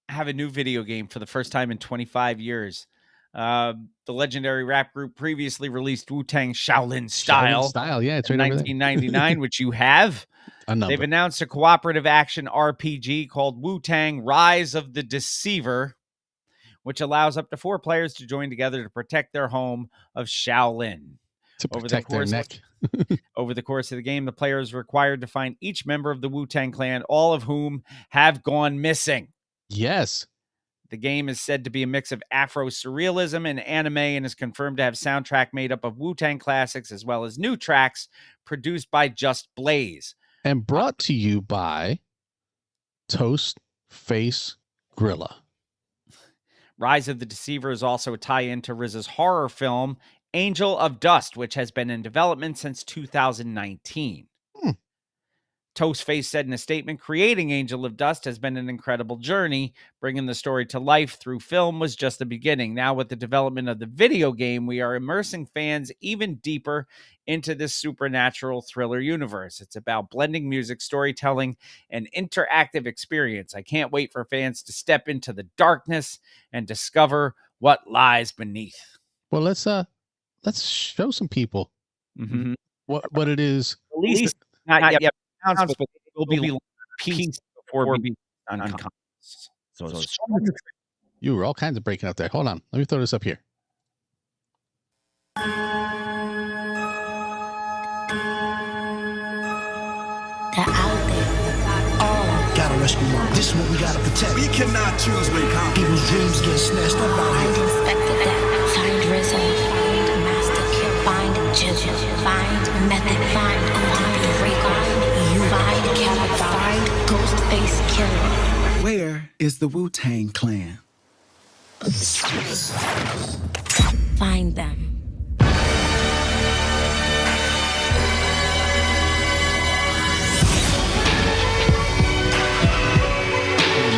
have a new video game for the first time in 25 years. The legendary rap group previously released Wu-Tang Shaolin Style. Shaolin Style, yeah, it's in right over there. 1999, which you have. They've announced a cooperative action RPG called Wu-Tang Rise of the Deceiver, which allows up to 4 players to join together to protect their home of Shaolin. To protect their neck. Over the course of the game, the player is required to find each member of the Wu-Tang Clan, all of whom have gone missing. Yes. The game is said to be a mix of Afro-surrealism and anime, and is confirmed to have soundtrack made up of Wu-Tang classics as well as new tracks produced by Just Blaze. And brought to you by Toast Face Grilla. Rise of the Deceiver is also a tie-in to RZA's horror film, Angel of Dust, which has been in development since 2019. Toastface said in a statement, creating Angel of Dust has been an incredible journey. Bringing the story to life through film was just the beginning. Now with the development of the video game, we are immersing fans even deeper into this supernatural thriller universe. It's about blending music, storytelling, and interactive experience. I can't wait for fans to step into the darkness and discover what lies beneath. Well, let's show some people what it is. At least not yet. But it will be piece before we be unconscious. So you were all kinds of breaking up there. Hold on. Let me throw this up here. They're out there. Gotta rescue mom. This is what we gotta protect. We cannot choose with confidence. People's dreams get snatched up out Find here. Inspector Deck. Find RZA. Find Master Kill. Find Jizzle. Find Method. Find Ray. Find you. Find Kevin. Find Ghostface Killer. Where is the Wu-Tang Clan? Find them.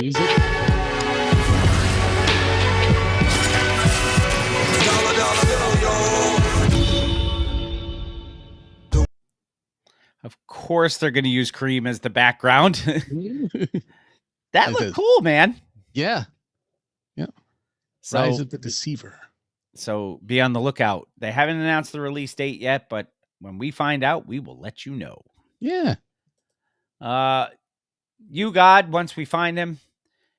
Music. Of course, they're going to use Cream as the background. That looked cool, man. Yeah. Yeah. So, Rise of the Deceiver. So be on the lookout. They haven't announced the release date yet, but when we find out, we will let you know. Yeah. You, God, once we find him,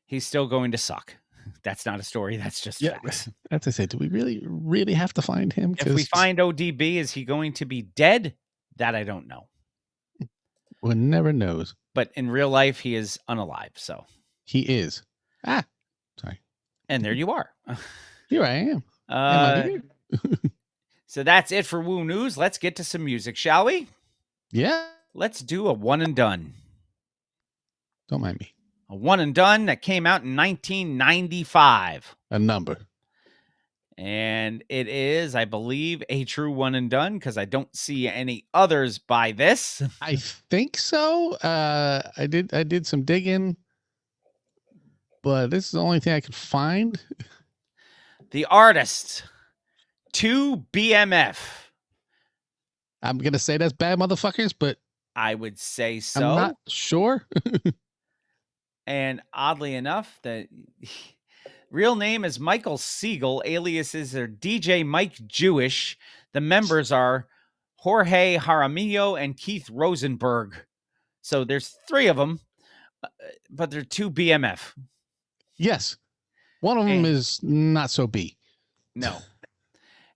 he's still going to suck. That's not a story. That's just facts. That's I said. Do we really have to find him? If we find ODB, is he going to be dead, That I don't know. One never knows. But in real life, he is unalive. So he is. Sorry. And there you are. Here I am. So that's it for Woo News. Let's get to some music, shall we? Yeah. Let's do a one and done. Don't mind me. A one and done that came out in 1995. A number. And it is, I believe, a true one and done because I don't see any others by this. I think so. I did some digging, but this is the only thing I could find. The artist, 2BMF. I'm gonna say that's bad motherfuckers, but I would say so. I'm not sure. And oddly enough, the real name is Michael Siegel. Aliases are DJ Mike Jewish. The members are Jorge Jaramillo and Keith Rosenberg. So there's 3 of them, but they're 2BMF. Yes. One of them is not so B. No.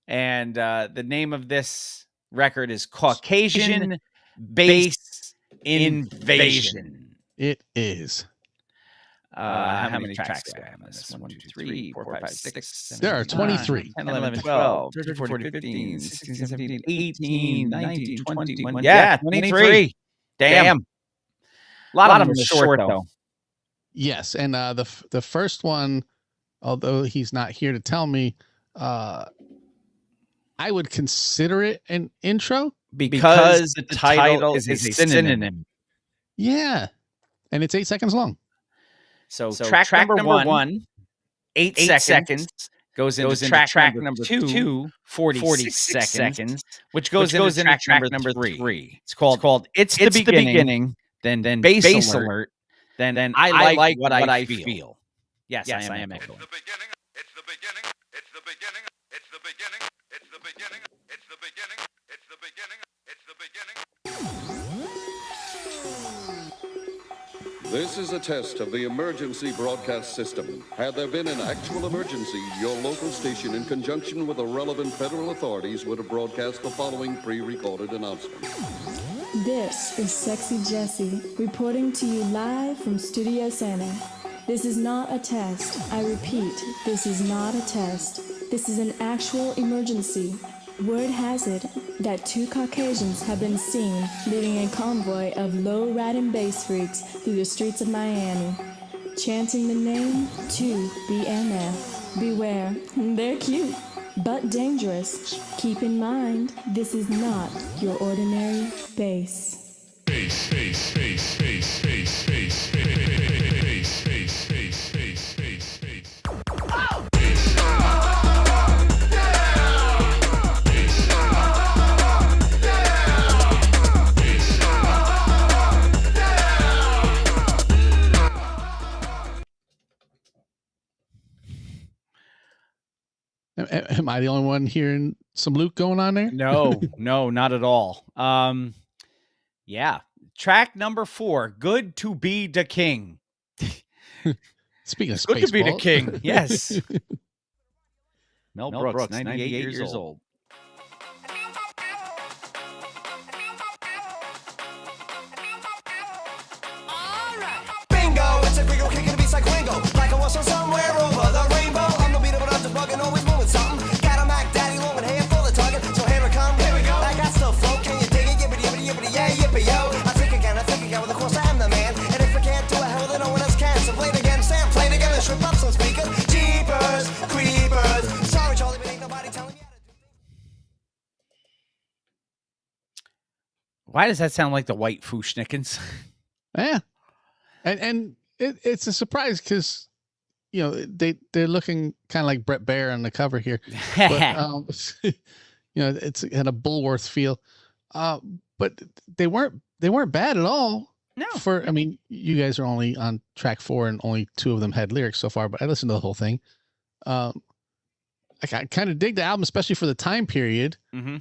And the name of this record is Caucasian Bass Invasion. It is. How many tracks do I have on this? 1, 2, 3, 4, 5, 6, 7, There are 23. 10, 11, 12, 13, 14, 15, 16, 17, 18, 19, 21. Yeah, 23. Damn. A lot of them are short, though. Yes, and the first one, although he's not here to tell me, I would consider it an intro because the title is a synonym. Yeah, and it's 8 seconds long. So track number 1, 8 seconds, goes into track number 2, 46 seconds, which goes into track number 3. It's called It's the Beginning, then Bass Alert, then I Like What I Feel. Yes, I am echoing. It's the beginning, it's the beginning, it's the beginning, it's the beginning, it's the beginning, it's the beginning, it's the beginning. This is a test of the emergency broadcast system. Had there been an actual emergency, your local station, in conjunction with the relevant federal authorities, would have broadcast the following pre-recorded announcement. This is Sexy Jessie, reporting to you live from Studio Center. This is not a test. I repeat, this is not a test. This is an actual emergency. Word has it that 2 Caucasians have been seen leading a convoy of low-riding bass freaks through the streets of Miami, chanting the name 2BMF. Beware, they're cute, but dangerous. Keep in mind, this is not your ordinary bass. Bass, bass, bass, bass, bass, bass, bass, bass, bass, bass, bass, bass, bass. Oh! Am I the only one hearing some Luke going on there? No, not at all. Yeah. Track number 4, Good to Be the King. Speaking of Good to be the Spaceball. king. Yes. Mel Brooks, 98 years old. Bingo, it's a gringo kicking the beats like Ringo. Like I was from somewhere over the rainbow. I'm the beat, but I'm just bugging, always moving something. Got a Mac Daddy long with hair full of target. So here it come, here we go. I got stuff flow, can you dig it? Yippity, yippity, yippity, yeah, yippee, yo. I think again, with of course I am the man. And if I can't do it, hell, then no one else can. So play it again, Sam, play it again, and strip up some speakers. Jeepers, creepers. Sorry, Charlie, but ain't nobody telling you. Why does that sound like the White Fushnikins? Yeah. And it's a surprise because, you know, they're looking kind of like Brett Baer on the cover here. But, you know, it's had a Bullworth feel. But they weren't bad at all. No. I mean, you guys are only on track 4 and only 2 of them had lyrics so far, but I listened to the whole thing. I kind of dig the album, especially for the time period. Mm-hmm.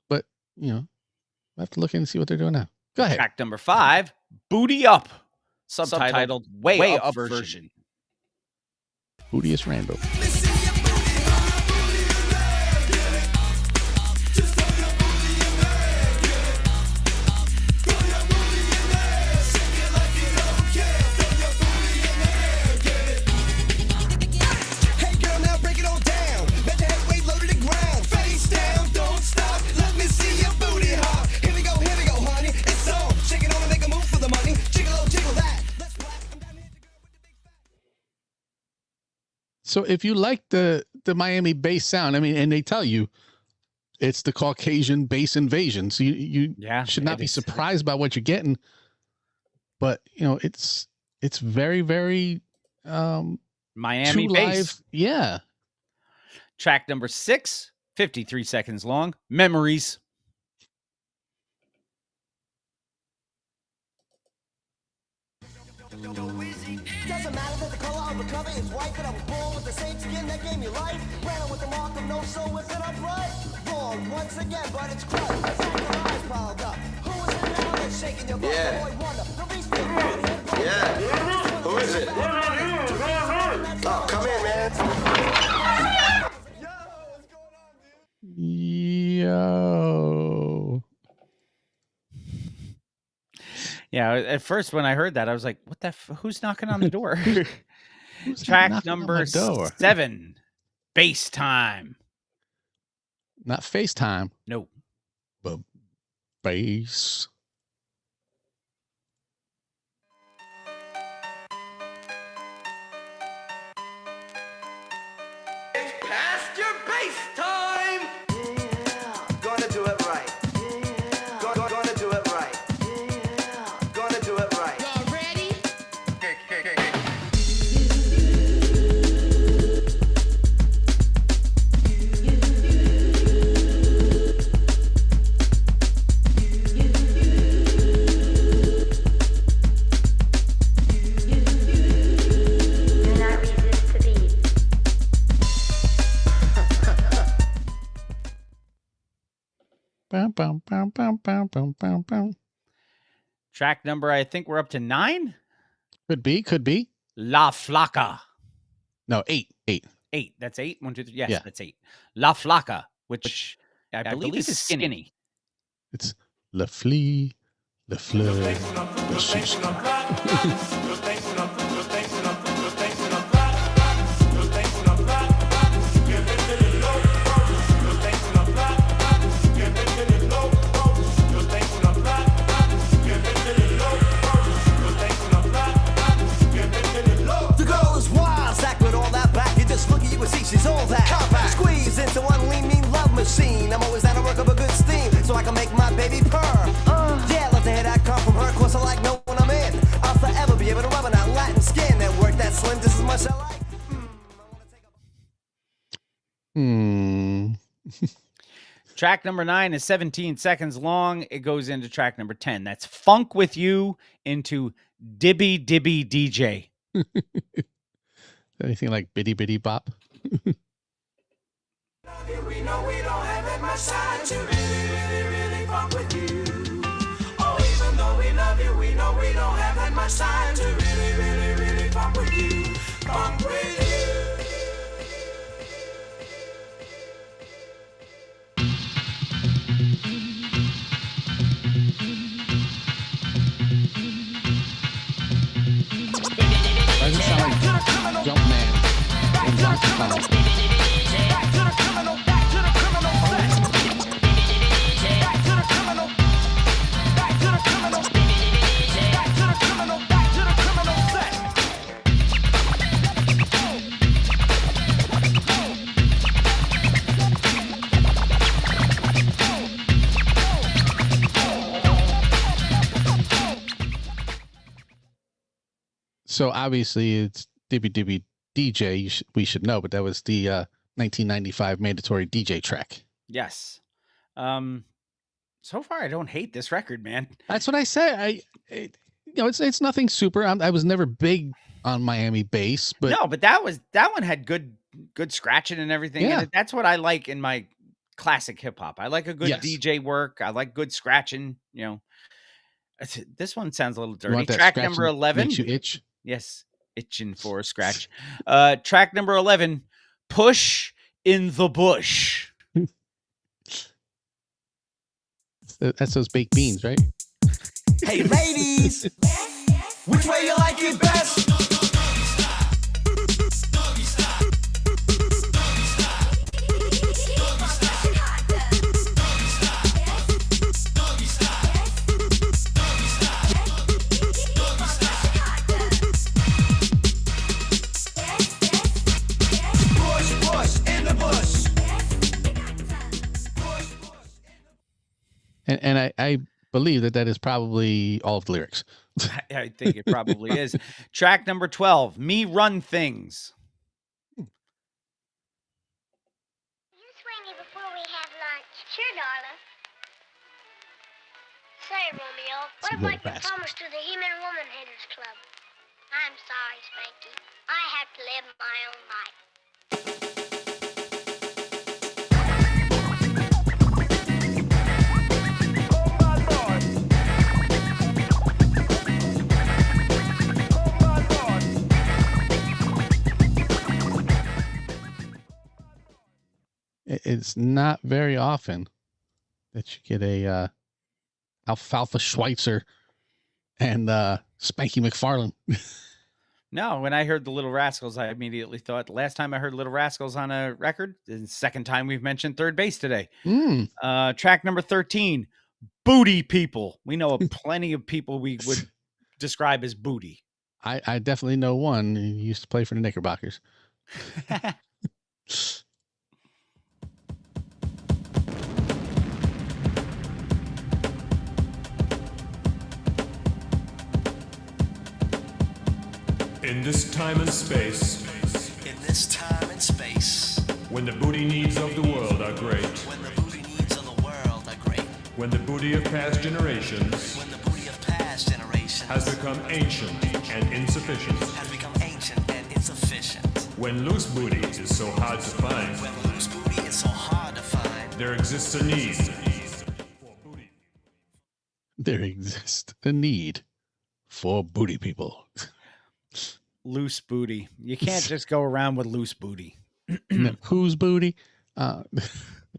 But, you know, I have to look in and see what they're doing now. Go ahead. Track number 5, Booty Up, subtitled Way Up version. Bootiest Rambo. So if you like the Miami bass sound, I mean, and they tell you it's the Caucasian bass invasion, so you should not be surprised by what you're getting. But it's very, very Miami true bass. live. Yeah. Track number 6, 53 seconds long. Memories. Doesn't matter that the color of the cover is white, that I was born with the same skin that gave me life. Ran with the mark of no soul within a bright. Born once again, but it's crushed. It's like your eyes piled up. Who is it now that's shaking your body? Boy, wonder. The beast will Yeah. Who is it? Oh, come in, man. Yo. Yeah, at first when I heard that, I was like, "What the? Who's knocking on the door?" Who's Track knocking on number my door? 7, bass time. Not FaceTime. No. But bass. It's past your bass time. Gonna do it right. Gonna do it right. Gonna do it right. Y'all ready? Bum, bum, bum, bum, bum, bum, bum, bum. Track number, I think we're up to 9. Could be. La Flaca. No, 8. 8. That's 8. 1, 2, 3. Yes, Yeah. that's 8. La Flaca, which I believe is skinny. It's Le Flea, Le Fleur, Le Chiche. The girl is wild, sack with all that back. You just look at you and see she's all that. Compact. Squeeze into one lean, mean love machine. I'm always down to work up a good steam, so I can make my baby purr. Yeah, love to hear that come from her, cause I like no when I'm in. I'll forever be able to rub on that Latin skin that work that slim just as much as I like. Track number 9 is 17 seconds long. It goes into track number 10. That's Funk With You into Dibby Dibby DJ. Anything like Bitty Bitty Bop? We know we don't have that much time to really funk with you. Oh, even though we love you, we know we don't have that much time to really funk with you. Funk with you. Doesn't sound like Jumpman and Donkey Kong. So obviously it's Dibby Dibby DJ. We should know, but that was the 1995 mandatory DJ track. Yes. So far, I don't hate this record, man. That's what I say. It's nothing super. I was never big on Miami bass, but No, but that one had good scratching and everything. Yeah. And that's what I like in my classic hip hop. I like a good Yes. DJ work. I like good scratching. This one sounds a little you dirty. want that Track scratching number 11. makes you itch. Yes, itching for a scratch. Track number 11. Push in the Bush. That's those baked beans, right? Hey, ladies, which way you like it best? And I believe that is probably all of the lyrics. I think it probably is. Track number 12, Me Run Things. Before we have lunch. Sure, darling. Say, Romeo, what about your promise to the He-Man Woman Haters Club? I'm sorry, Spanky. I have to live my own life. It's not very often that you get a Alfalfa Schweitzer and Spanky McFarlane. No, when I heard the Little Rascals, I immediately thought the last time I heard Little Rascals on a record, the second time we've mentioned Third Base today. Track number 13, Booty People. We know plenty of people we would describe as booty. I definitely know one. He used to play for the Knickerbockers. In this time and space. In this time and space. When the booty needs of the world are great. When the booty needs of the world are great. When the booty of past generations. When the booty of past generations. Has become ancient and insufficient. Has become ancient and insufficient. When loose booty is so hard to find. When loose booty is so hard to find. There exists a need. There exists a need for booty people. Loose booty. You can't just go around with loose booty. Whose booty? It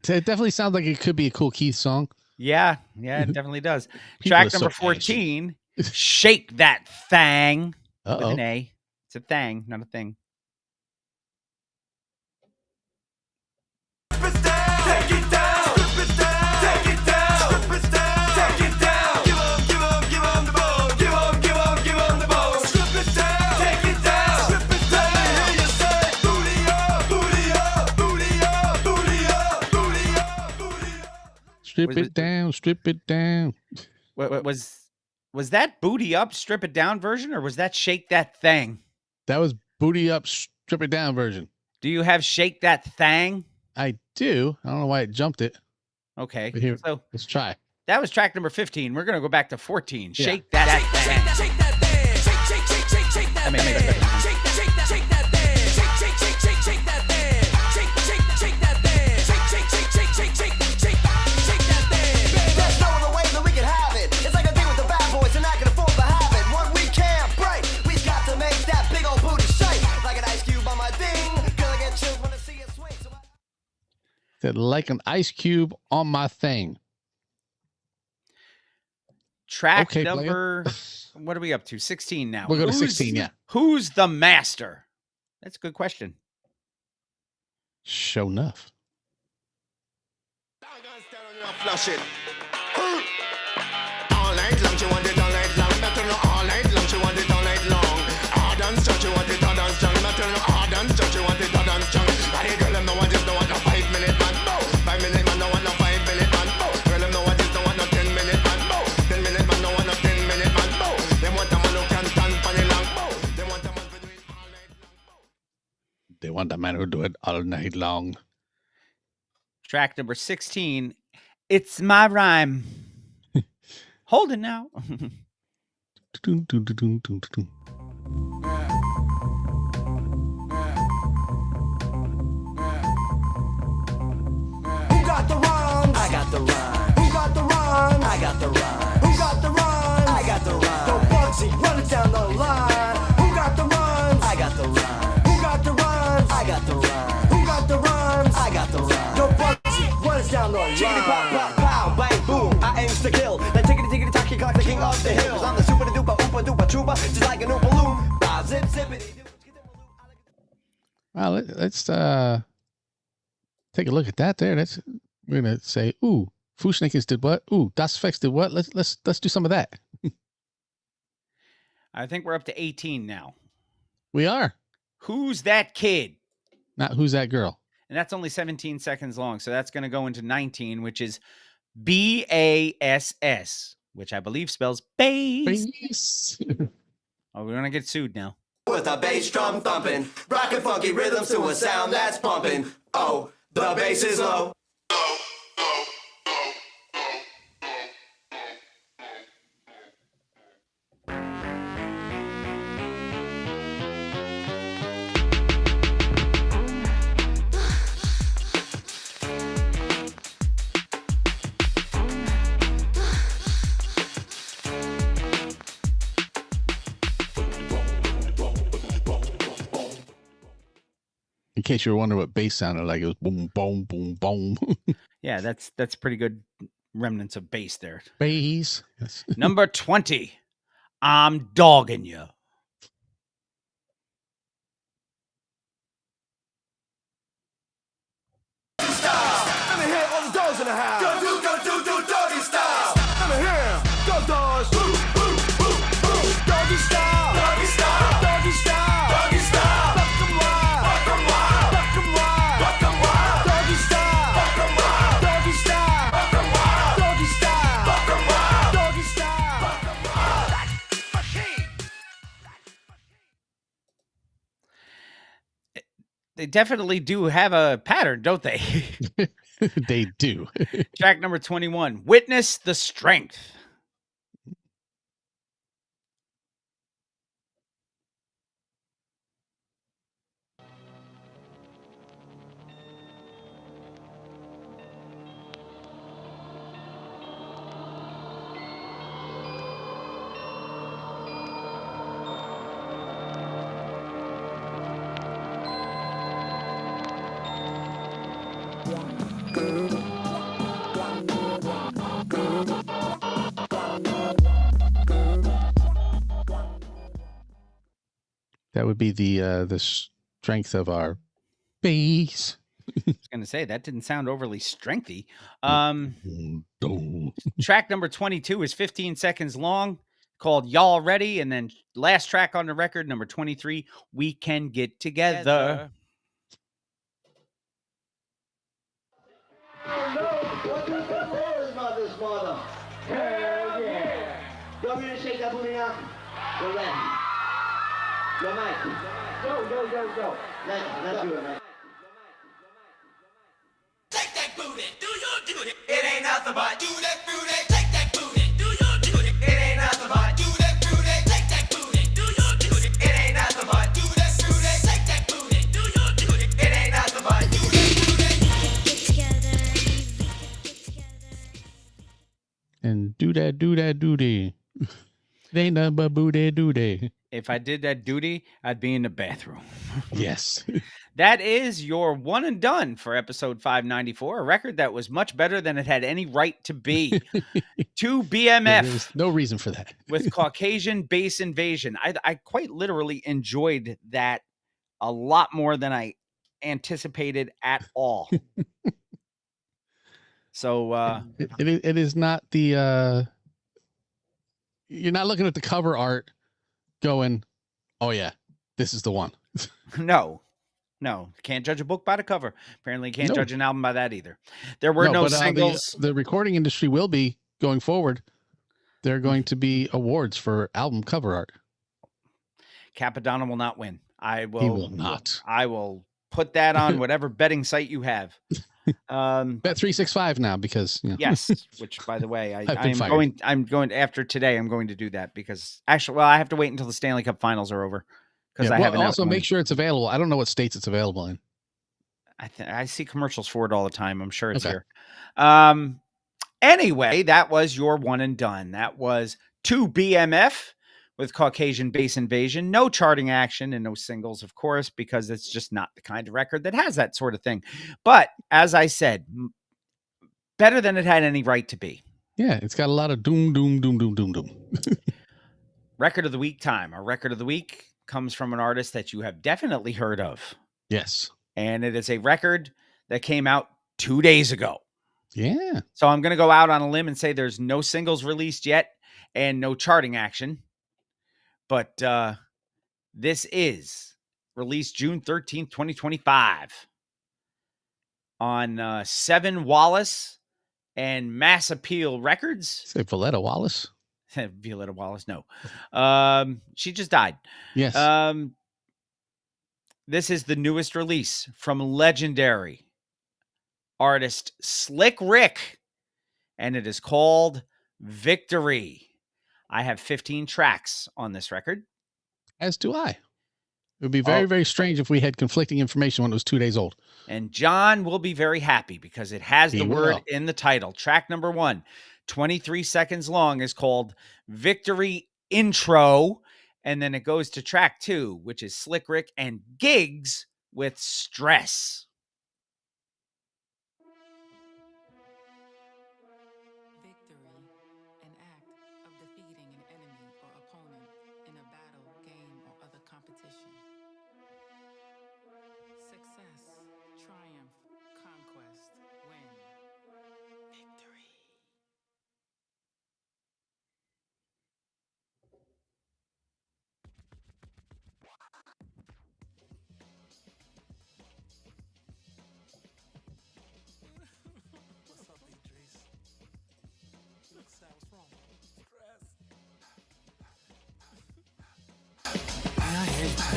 definitely sounds like it could be a cool Keith song. Yeah, it definitely does. Track number 14, Shake That Thang. With an A. It's a thang, not a thing. Take it down, strip it down, take it down, strip it down, take it down. Give 'em the ball, give 'em the ball. Strip it down, take it down, strip it down. Let me hear you say, booty up, booty up, booty up, booty up, booty up, booty up. Strip it down, strip it down. Was that Booty Up, Strip It Down version, or was that Shake That Thang? That was Booty Up, Strip It Down version. Do you have Shake That Thang? I do. I don't know why it jumped it. Okay. But here, so let's try. That was track number 15. We're going to go back to 14. Yeah. Shake that thang. Shake that thing, shake that thing, shake that thing, shake that thing, shake that thing, shake that thing, shake that thing. There's no other way that we can have it. It's like a thing with the bad boys, and I can afford to have it. What we can't break, we've got to make that big old booty shake like an ice cube on my thing. Gonna get chills when I see it swing. Said like an ice cube on my thing. Track Okay, number, what are we up to? 16 now. We'll go to 16, yeah. Who's the master? That's a good question. Sure enough. Flush it. All night long, she want it all night long. Better know all night long, she want it all night long. Hard and strong, she want it hard and strong. Better know hard and strong, she want it hard and strong. I hear girl, them no one just don't want no 5 minute man. No, 5 minute man, no want no 5 minute man. No, girl, them no one just don't want no 10 minute man. No, 10 minute man, no want no 10 minute man. No, they want a man who can stand for the long. No, they want a man who do it all night long. They want a man who do it all night long. Track number 16. It's my rhyme. Hold it now. Dun, dun, dun, dun, dun, dun. Who got the rhymes? I got the rhyme. Who got the rhymes? I got the rhyme. Who got the rhymes? I got the rhyme. Go Bugsy, run it down the line. Who got the rhymes? I got the rhyme. Who got the rhymes? I got the rhyme. Who got the rhymes? I got the rhyme. Go Bugsy, run it down the line. Chickity pop pop pow, bang boom. I aim to kill. Then tickety tickety tacky clock, the king of the hill. 'Cause I'm the super duper oopa duper trooper, just like an Oompa Loom. Bow zip zippity. Well, let's take a look at that there. We're gonna say, ooh, Fushnikis did what? Ooh, Das Fex did what? Let's do some of that. I think we're up to 18 now. We are. Who's that kid? Not who's that girl? And that's only 17 seconds long. So that's going to go into 19, which is BASS, which I believe spells bass. Bass. Oh, we're gonna get sued now. With a bass drum thumping, rockin' funky rhythms to a sound that's pumping. Oh, the bass is low. In case you were wondering what bass sounded like, it was boom, boom, boom, boom. Yeah, that's pretty good remnants of bass there. Bass. Yes. Number 20. I'm dogging you. Let me hear all the dogs in the house. Go doggy style. Let me hear 'em. Go dogs. Doggy style. Doggy style. Doggy style. Doggy style. Buck 'em wild. Buck 'em wild. Buck 'em wild. Buck 'em wild. Doggy style. Buck 'em wild. Doggy style. Buck 'em wild. Doggy style. Buck 'em wild. Doggy style. Buck 'em wild. They definitely do have a pattern, don't they? They do. Track number 21. Witness the Strength. That would be the strength of our bass. I was going to say, that didn't sound overly strengthy. Track number 22 is 15 seconds long, called Y'all Ready. And then last track on the record, number 23, We Can Get Together. Hell yeah! You want me to shake that booty now? Go left. Yo, Mike. Go. Let's do it, man. Take that booty, do your duty. It ain't nothing but do that booty. Take that booty, do your duty. It ain't nothing but do that booty. Take that booty, do your duty. It ain't nothing but do that booty. Take that booty, do your duty. It ain't nothing but do And do that, doody. It ain't nothing but booty doody. If I did that duty, I'd be in the bathroom. Yes. That is your one and done for episode 594, a record that was much better than it had any right to be. To BMF. There's no reason for that. With Caucasian Bass Invasion. I quite literally enjoyed that a lot more than I anticipated at all. So it is not the you're not looking at the cover art going, oh yeah, this is the one. No, can't judge a book by the cover. Apparently can't judge an album by that either. There were no singles. The recording industry will be going forward. There are going to be awards for album cover art. Capadonna will not win. He will not. I will put that on whatever betting site you have. Bet365 now because yes, which by the way, I'm going after today. I'm going to do that because actually, I have to wait until the Stanley Cup Finals are over because I haven't. Also, make sure it's available. I don't know what states it's available in. I see commercials for it all the time. I'm sure it's here. Anyway, that was your one and done. That was 2 BMF with Caucasian Bass Invasion. No charting action and no singles, of course, because it's just not the kind of record that has that sort of thing. But as I said, better than it had any right to be. Yeah, it's got a lot of doom, doom, doom, doom, doom, doom. Record of the week time. Our record of the week comes from an artist that you have definitely heard of. Yes. And it is a record that came out 2 days ago. Yeah. So I'm going to go out on a limb and say there's no singles released yet and no charting action. But this is released June 13th, 2025 on 7 Wallace and Mass Appeal Records. Say Violetta Wallace. Violetta Wallace, no. She just died. Yes. This is the newest release from legendary artist Slick Rick, and it is called Victory. I have 15 tracks on this record. As do I. It would be very, very strange if we had conflicting information when it was 2 days old. And John will be very happy because it has the word in the title. Track number 1, 23 seconds long, is called Victory Intro. And then it goes to track 2, which is Slick Rick and Giggs with Stress.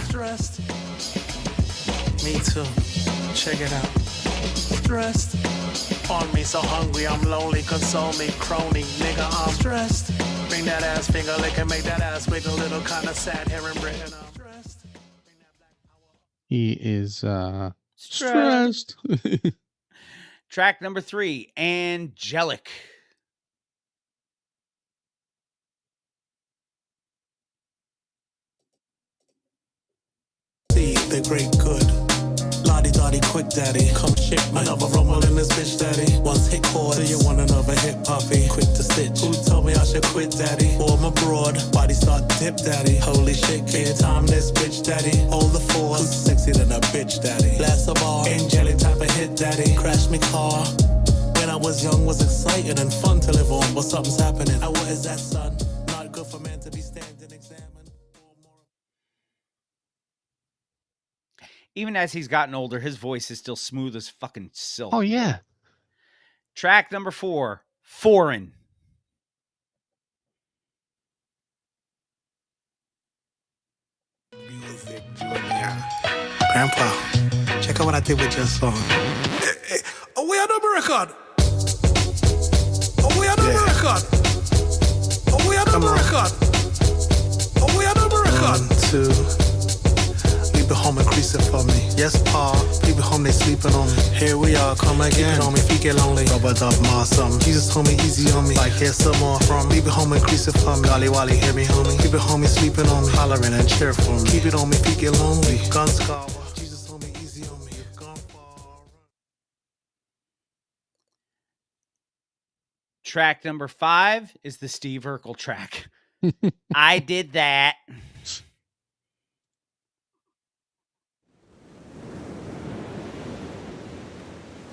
Stressed. Me too. Check it out. Stressed. On me, so hungry, I'm lonely. Console me, crony, nigga, I'm stressed. Bring that ass finger, lick and make that ass wiggle. Little kind of sad here in Britain. I'm stressed. He is stressed. Track number 3, Angelic. The great good. Lottie Dottie quick daddy. Come shake me. Another rumble in this bitch daddy. Once hit chords. Do you want another hit poppy? Quick to stitch. Who told me I should quit daddy? Form abroad. Body start dip daddy. Holy shit, big time this bitch daddy. Hold the force. Who's sexy than a bitch daddy? Last of all. Angelic type of hit daddy. Crash me car. When I was young was exciting and fun to live on. But something's happening. And what is that, son? Not good for men to be standing examined. Even as he's gotten older, his voice is still smooth as fucking silk. Oh, yeah. Track number 4, Foreign. Music, Junior. Grandpa, check out what I did with your song. Hey, oh, we are the record. Oh, we are the record. Oh, we are the record. Oh, we are the record. 1, 2. Leave it home and crease it for me. Yes, Pa. Leave it home, they sleeping on me. Here we are, come again. Keep it on me, feet get lonely. Rubber dub, ma, something. Jesus told me easy on me. Like, here's some more from. Leave it home and crease it for me. Golly, Wally, hear me, homie. Keep it home, sleeping on me. Hollering and cheer for me. Keep it on me, feet get lonely. Gun scar. Jesus told me easy on me. You've gone far. Track number 5 is the Steve Urkel track. I Did That.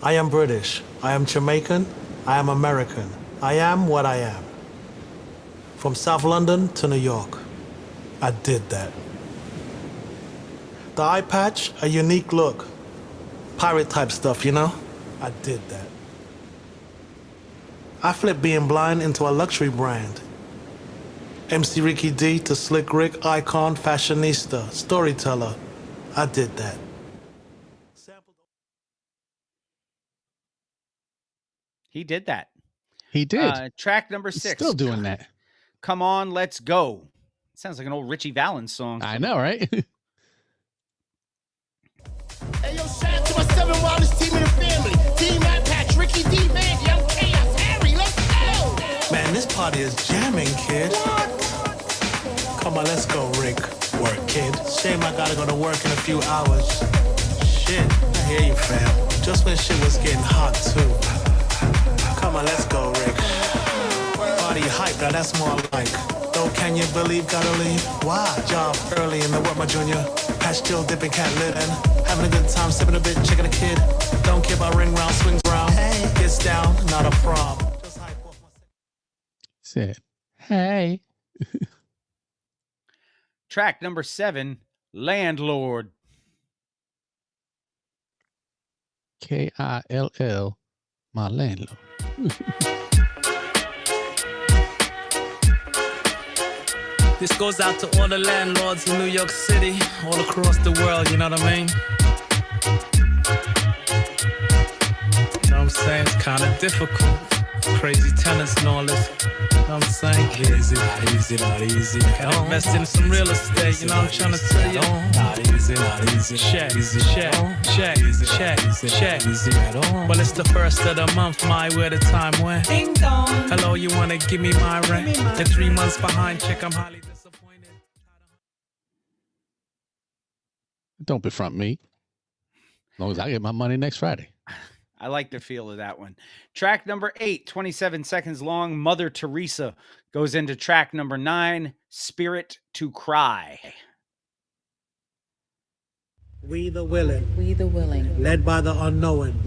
I am British. I am Jamaican. I am American. I am what I am. From South London to New York. I did that. The eye patch, a unique look. Pirate type stuff, you know? I did that. I flipped being blind into a luxury brand. MC Ricky D to Slick Rick, icon, fashionista, storyteller. I did that. He did that. He did. Track number He's 6. still doing that. Come On, Let's Go. Sounds like an old Richie Valens song. I know, right? Hey, yo, shout out to my 7 wildest team in the family. D-Mac, Patch, Ricky D, man, Young Chaos, Harry, let's go! Man, this party is jamming, kid. Come on, let's go, Rick. Work, kid. Shame I gotta go to work in a few hours. Shit, I hear you, fam. Just when shit was getting hot, too. Come on, let's go, Rick. Party hype, now that's more like. Though, can you believe, gotta leave? Why? Job early in the work, my junior. Patch still dipping, cat lit, and having a good time, sipping a bit, checking a kid. Don't care about ring round, swings round. Hey, gets down, not a problem. Just hype off my Said, hey. Track number 7, Landlord. Kill, my landlord. This goes out to all the landlords in New York City, all across the world, you know what I mean? You know what I'm saying? It's kind of difficult. Crazy tenants and all this. You know what I'm saying? Easy, not easy. Gotta invest in some real estate, you know what I'm trying to tell you? Not easy. Check. Well, it's the first of the month, where the time went. Ding dong. Hello, you wanna give me my rent? You're 3 months behind, check, I'm highly disappointed. Don't befront me. As long as I get my money next Friday. I like the feel of that one. Track number 8, 27 seconds long. Mother Teresa goes into track number 9, Spirit to Cry. We the willing, led by the unknowing,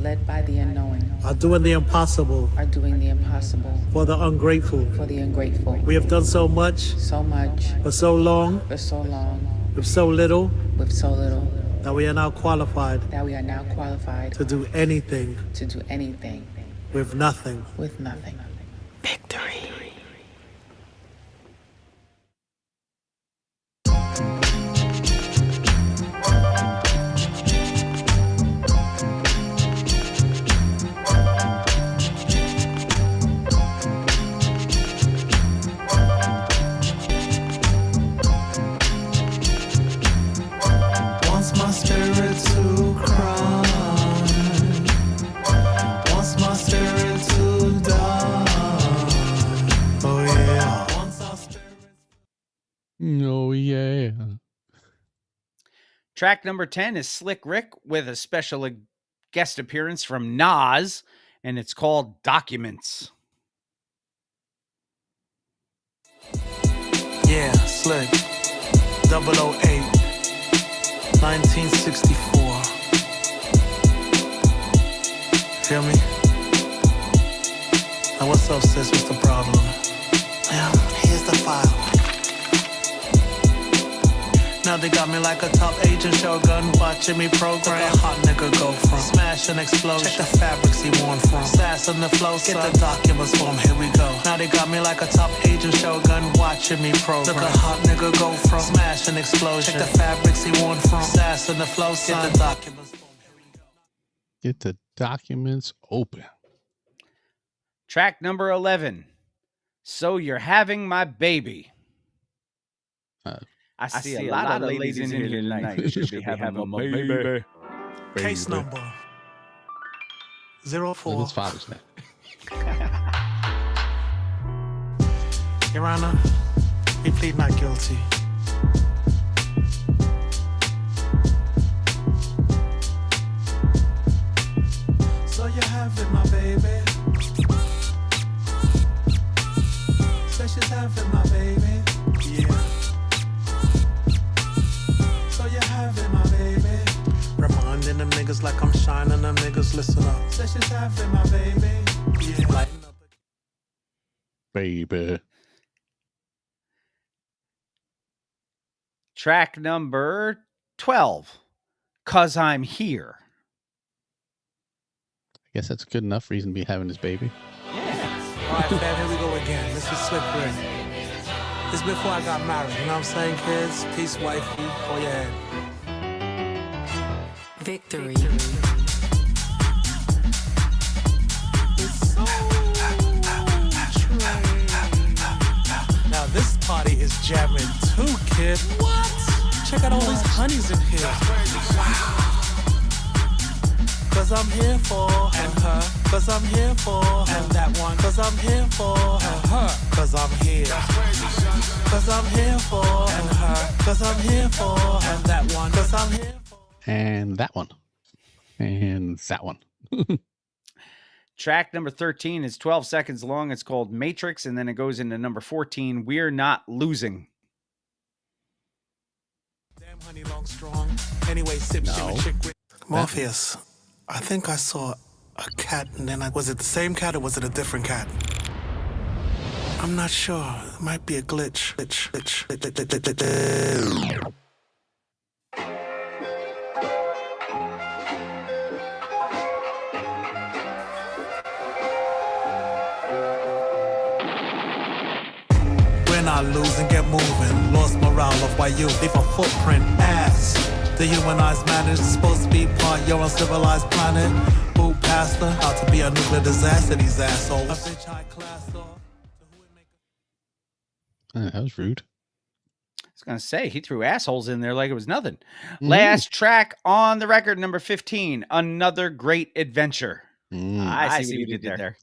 are doing the impossible for the ungrateful. We have done so much for so long with so little that we are now qualified to do anything with nothing. Victory. Wants my spirit to cry. Wants my spirit to die. Oh yeah. Wants our spirit. Oh, yeah. Track number 10 is Slick Rick with a special guest appearance from Nas, and it's called Documents. Yeah, Slick. 008. 1964. Feel me? Now what's up, sis? What's the problem? Yeah, here's the file. Now they got me like a top agent shogun, watching me program. Look a hot nigga go from smash and explosion. Check the fabrics he worn from. Sass on the flow, get the documents for him. Here we go. Now they got me like a top agent shogun, watching me program. Look a hot nigga go from smash and explosion. Check the fabrics he worn from. Sass on the flow, get the documents for him. Here we go. Get the documents open. Track number 11, So You're Having My Baby. I see a lot of ladies in here tonight. Should be having my baby. Case number 04. It's Father's Day. Your Honor, we plead not guilty. So you're having my baby. So she's having my baby. Yeah. So you're having my baby. Reminding them niggas like I'm shining them niggas, listen up. So she's having my baby. Yeah. Lighten up. Baby. Track number 12, 'Cause I'm Here. I guess that's a good enough reason to be having this baby. All right, fam, here we go again. This is Slick Rick. This before I got married, you know what I'm saying, kids? Peace, wifey, go your head. Victory. Now this party is jamming too, kid. What? Check out all these honeys in here. Wow. Cause I'm here for and her. Cause I'm here for and that one. Cause I'm here for and her. Cause I'm here. Cause I'm here for and her. Cause I'm here for and that one. Cause I'm here for And that one. And that one. Track number 13 is 12 seconds long. It's called Matrix, and then it goes into number 14, We're Not Losing. damn honey long strong. Anyway, sip shimmy chick with Morpheus. I think I saw a cat and then was it the same cat or was it a different cat? I'm not sure. It might be a glitch. I lose and get moving. Lost morale off by you, leave a footprint. Ass. The humanized man is supposed to be part your uncivilized planet. Boot pastor, out to be a nuclear disaster, these assholes. A bitch high class or That was rude. I was going to say, he threw assholes in there like it was nothing. Last track on the record, number 15, Another Great Adventure. I see what you did there.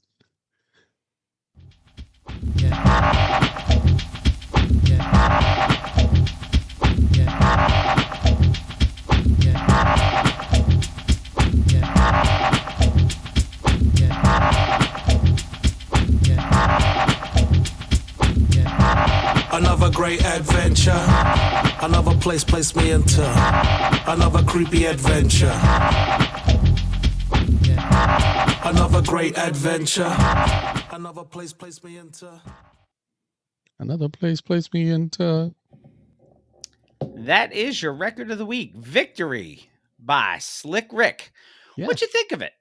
another great adventure. Another place me into. Another creepy adventure. Another great adventure. Another place me into. Another place me into. That is your record of the week. Victory by Slick Rick. Yeah. What'd you think of it?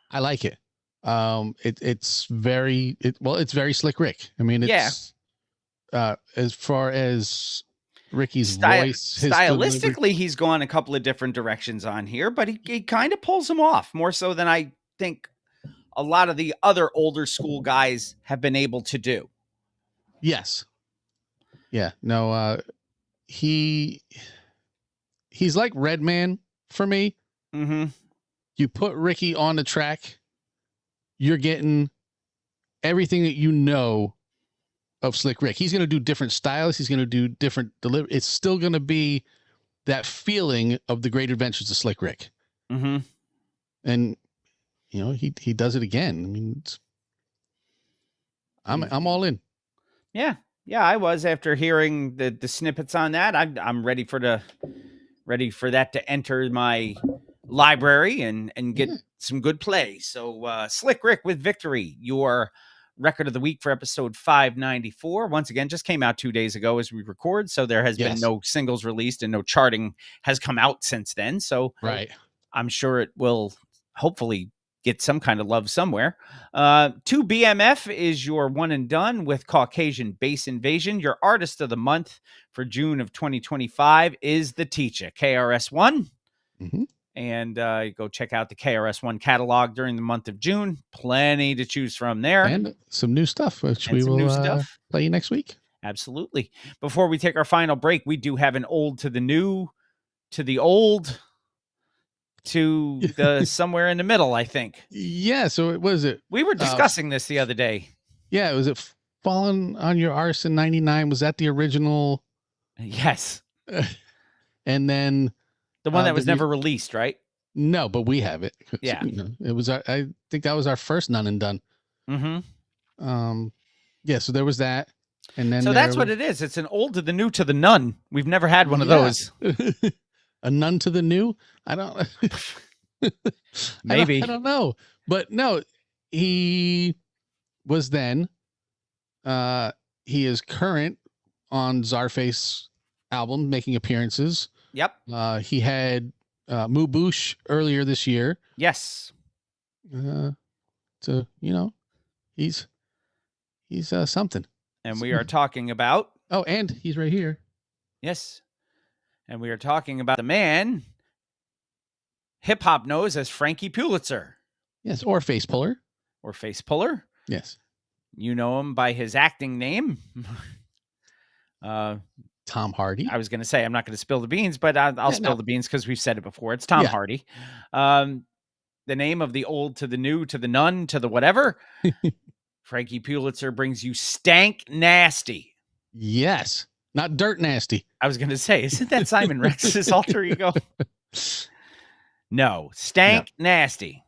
I like it. It's very Slick Rick. I mean, it's as far as Ricky's voice, his stylistically, delivery. he's gone a couple of different directions on here, but he kind of pulls them off more so than I think a lot of the other older school guys have been able to do. Yes. Yeah. No. He's like Redman for me. Mm-hmm. You put Ricky on the track, you're getting everything that you know of Slick Rick. He's going to do different styles. He's going to do different delivery. It's still going to be that feeling of the Great Adventures of Slick Rick. Mm-hmm. And you know, he does it again. I mean, I'm all in. Yeah. Yeah, I was after hearing the snippets on that. I'm ready for that to enter my library and get some good play. So Slick Rick with Victory, your record of the week for episode 594. Once again, just came out 2 days ago as we record. So there has been no singles released and no charting has come out since then. So right. I'm sure it will hopefully get some kind of love somewhere. 2BMF is your one and done with Caucasian Bass Invasion. Your artist of the month for June of 2025 is The Teacher, KRS-One. Mm-hmm. And go check out the KRS-One catalog during the month of June. Plenty to choose from there. And some new stuff, which we will play next week. Absolutely. Before we take our final break, we do have an old to the new, to the old, to the somewhere in the middle, I think. Yeah. So it was it. We were discussing this the other day. Yeah. Was it Fallen on Your Arse in 99? Was that the original? Yes. And then the one that was never released, right? No, but we have it. Yeah. You know, it was I think that was our first None and Done. Mm-hmm. Yeah. So there was that. And then so that's what it is. It's an old to the new to the none. We've never had one of those. A none to the new? I don't maybe. I don't know. But no, he was then he is current on Czarface album, making appearances. Yep. He had Mubush earlier this year. Yes. So you know, he's something. And we are talking about and he's right here. Yes. And we are talking about the man hip hop knows as Frankie Pulitzer. Yes, or Face Puller. Or Face Puller. Yes. You know him by his acting name. Tom Hardy. I was going to say, I'm not going to spill the beans, but I'll spill the beans because we've said it before. It's Tom Hardy. The name of the old to the new, to the none, to the whatever. Frankie Pulitzer brings you Stank Nasty. Yes. Not Dirt Nasty. I was going to say, isn't that Simon Rex's alter ego? No. Stank Nasty.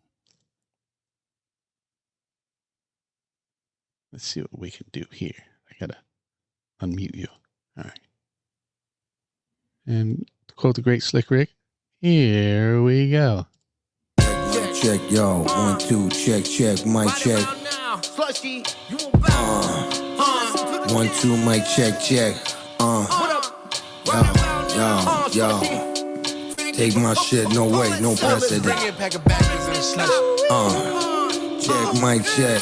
Let's see what we can do here. I got to unmute you. All right. And to quote the great Slick Rick, here we go. Check, yo. 1, 2, check, mic check. 1, 2, mic check. Yo. Take my shit, no way, no precedent. Check, mic check,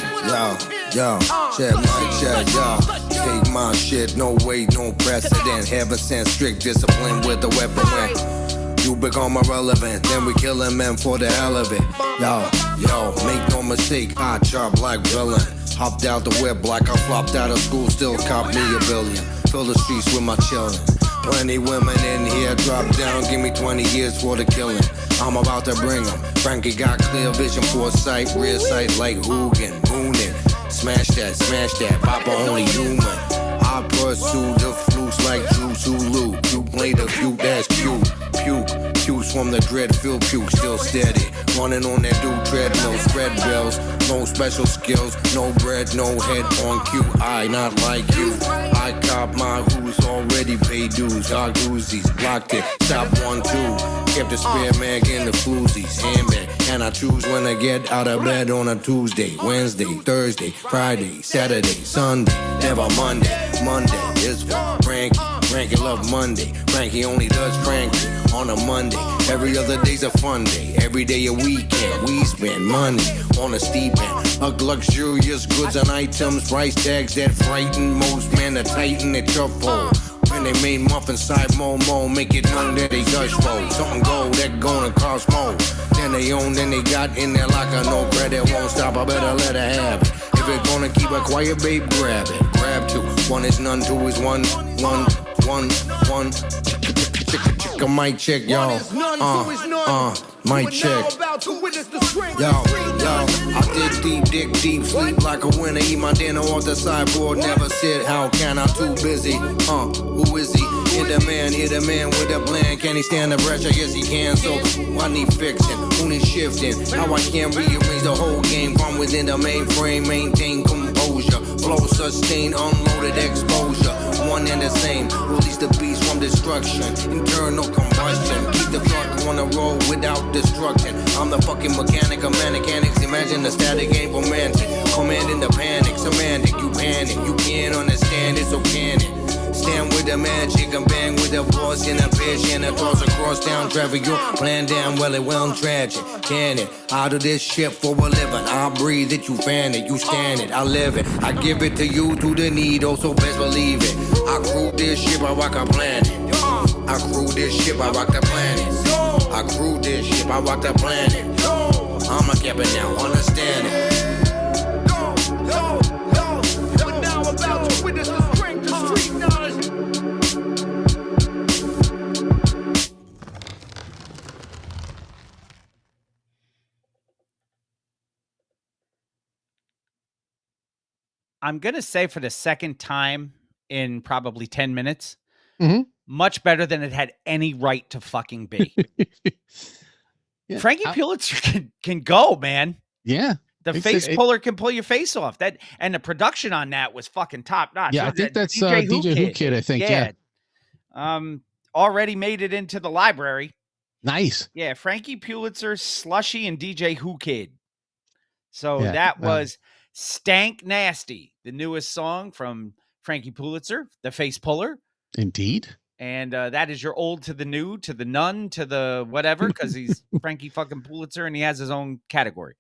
yo. Check, mic check, yo. Take my shit, no way, no precedent. Heaven sent strict discipline with the weapon when you become irrelevant. Then we killing men for the hell of it. Yo, make no mistake, I chop like villain. Hopped out the whip like I flopped out of school, still cop me a billion. Fill the streets with my chillin'. Plenty women in here, drop down, give me 20 years for the killing. I'm about to bring them. Frankie got clear vision, foresight, rear sight like Hoogan, mooning. Smash that, Papa only human. I pursue the flukes like Drew Zulu. You play the cute ass cute. Puke from the dread, feel puke, still steady. Running on that dude treadmill, spread bells. No special skills, no bread, no head on cue. I not like you. I cop my who's already paid dues. Hard Uzis, blocked it, stop 1-2. Kept the spare mag in the floozies, handbag. And I choose when I get out of bed on a Tuesday, Wednesday, Thursday, Friday, Saturday, Sunday, never Monday. Monday is for Frankie love Monday. Frankie only does Frankie on a Monday. Every other day's a fun day. Every day a weekend. We spend money on a steep end. Luxurious goods and items. Price tags that frighten most men to tighten their truffle. When they made muffin side Momo, make it known that they Dutch fold. Something gold that gonna cost more than they own, then they got in there like a no credit won't stop. I better let her have it. If it gonna keep it quiet, babe, grab it. Grab two. One is none, two is one. Chicka mic check, y'all. Mic check. Yo, I dig deep, sleep like a winner. Eat my dinner off the sideboard, never sit. How can I? Too busy. Who is he? Hit the man with a plan. Can he stand the pressure? Yes, he can. So I need fixing, who need shifting? How I can rearrange the whole game from within the mainframe. Maintain composure, flow sustain, unloaded exposure. One and the same, release the beast from destruction. Internal combustion, keep the truck on the road without destruction. I'm the fucking mechanic of mechanics. Imagine the static ain't romantic. Commanding the panic, semantic. You panic, you can't understand it, so can it? Stand with the magic and bang with the voice in a pitch and a toss across town traffic. Your plan down well and well tragic. Can it? I do this shit for a living. I breathe it, you fan it, you stand it, I live it. I give it to you through the needle, so best believe it. I crew this ship, I rock a planet. I crew this ship, I rock the planet. I crew this ship, I rock the planet. I'm a captain now, understand it. We're now about to witness the strength of street knowledge. I'm going to say for the second time in probably 10 minutes, much better than it had any right to fucking be. Frankie Pulitzer can go, man. Yeah. The face puller can pull your face off. That and the production on that was fucking top notch. Yeah, I think that's DJ Who Kid, I think. Yeah. Already made it into the library. Nice. Yeah, Frankie Pulitzer, Slushy, and DJ Who Kid. So Yeah, that was Stank Nasty, the newest song from Frankie Pulitzer, the face puller. Indeed. And that is your old to the new, to the none, to the whatever, because he's Frankie fucking Pulitzer and he has his own category.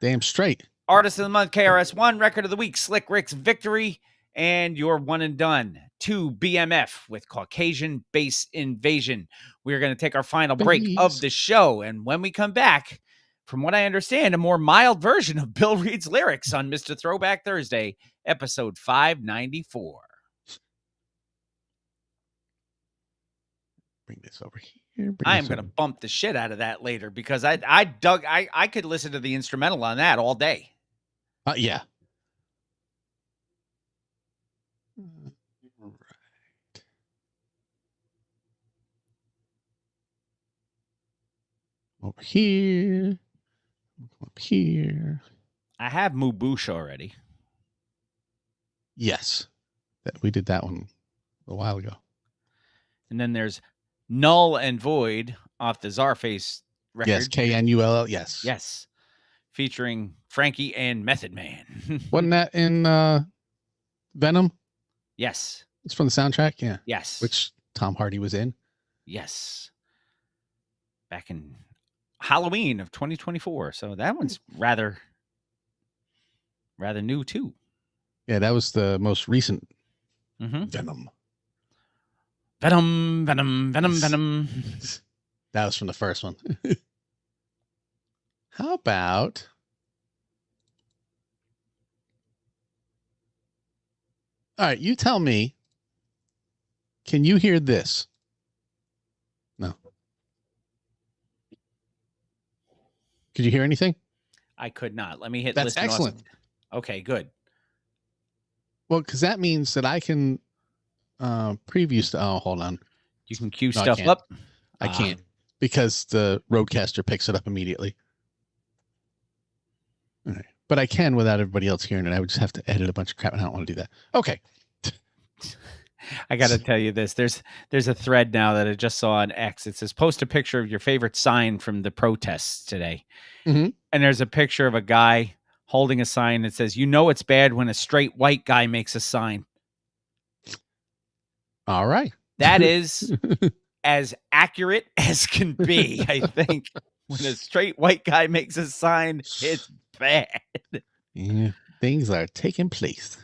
Damn straight. Artist of the month, KRS-One. Record of the week, Slick Rick's Victory. And your one and done, 2 BMF with Caucasian Bass Invasion. We're going to take our final break of the show. And when we come back, from what I understand, a more mild version of Bill Reed's lyrics on Mr. Throwback Thursday, episode 594. Bring this over here. I am going to bump the shit out of that later because I could listen to the instrumental on that all day. Yeah. Over here. Up here. I have Mubush already. Yes. We did that one a while ago. And then there's Null and Void off the Czarface record. Yes, KNULL. Yes. Yes. Featuring Frankie and Method Man. Wasn't that in Venom? Yes. It's from the soundtrack? Yeah. Yes. Which Tom Hardy was in? Yes. Back in Halloween of 2024. So that one's rather new too. Yeah, that was the most recent Mm-hmm. Venom. Venom, venom, venom, venom. That was from the first one. How about... All right, you tell me. Can you hear this? No. Could you hear anything? I could not. Let me hit That's listen. excellent. Okay, good. Well, because that means that I can preview stuff. Oh, hold on. You can cue No, I stuff can't. up. I can't because the Rodecaster picks it up immediately. All right. But I can without everybody else hearing it. I would just have to edit a bunch of crap, and I don't want to do that. Okay. I got to tell you this. There's a thread now that I just saw on X. It says, post a picture of your favorite sign from the protests today. Mm-hmm. And there's a picture of a guy holding a sign that says, you know it's bad when a straight white guy makes a sign. All right. That is as accurate as can be, I think. When a straight white guy makes a sign, it's bad. Yeah, things are taking place.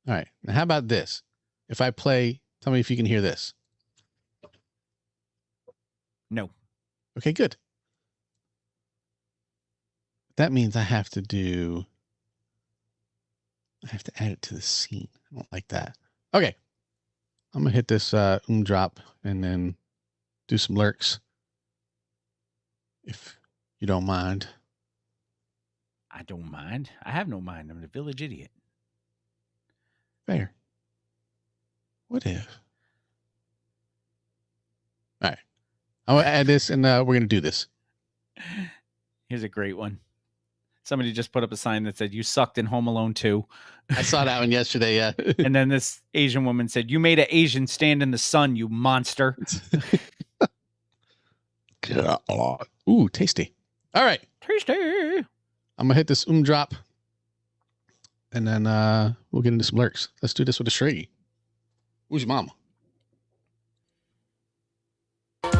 All right. Now, how about this? If I play, tell me if you can hear this. No. Okay, good. That means I have to add it to the scene. I don't like that. Okay. I'm going to hit this drop and then do some lurks. If you don't mind. I don't mind. I have no mind. I'm the village idiot. Fair. What if? All right. I'm going to add this and we're going to do this. Here's a great one. Somebody just put up a sign that said, you sucked in Home Alone 2. I saw that one yesterday, yeah. And then this Asian woman said, you made an Asian stand in the sun, you monster. Ooh, tasty. All right. Tasty. I'm going to hit this drop. And then we'll get into some lurks. Let's do this with a Shriggy. Who's your mama? Now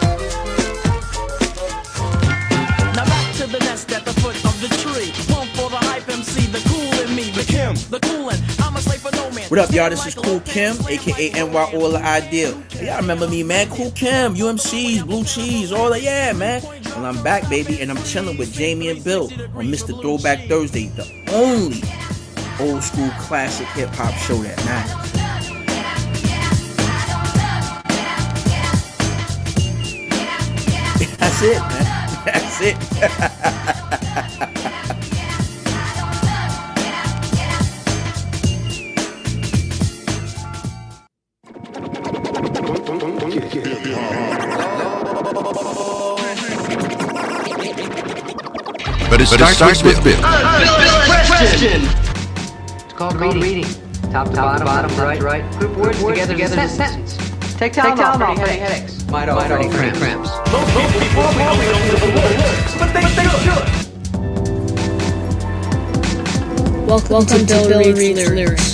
back to the nest at the foot of the tree. One for the hype MC, the cool in me, the Kim, the coolin'. I'm a slave for no man. What up, y'all? This is Cool Kim, aka NY All the Ideal. Hey, y'all remember me, man? Cool Kim, UMCs, Blue Cheese, all that, yeah, man. Well, I'm back, baby, and I'm chilling with Jamie and Bill on Mr. Throwback Thursday, the only old school classic hip hop show that matters. That's it, man. That's it. But it starts with Bill. Question. It's called reading. Top to bottom, right. Group words together as a sentence. Take time off for any headaches. Might offer any cramps. Most people probably don't know the words, but they should. Welcome to Bill Reads Lyrics.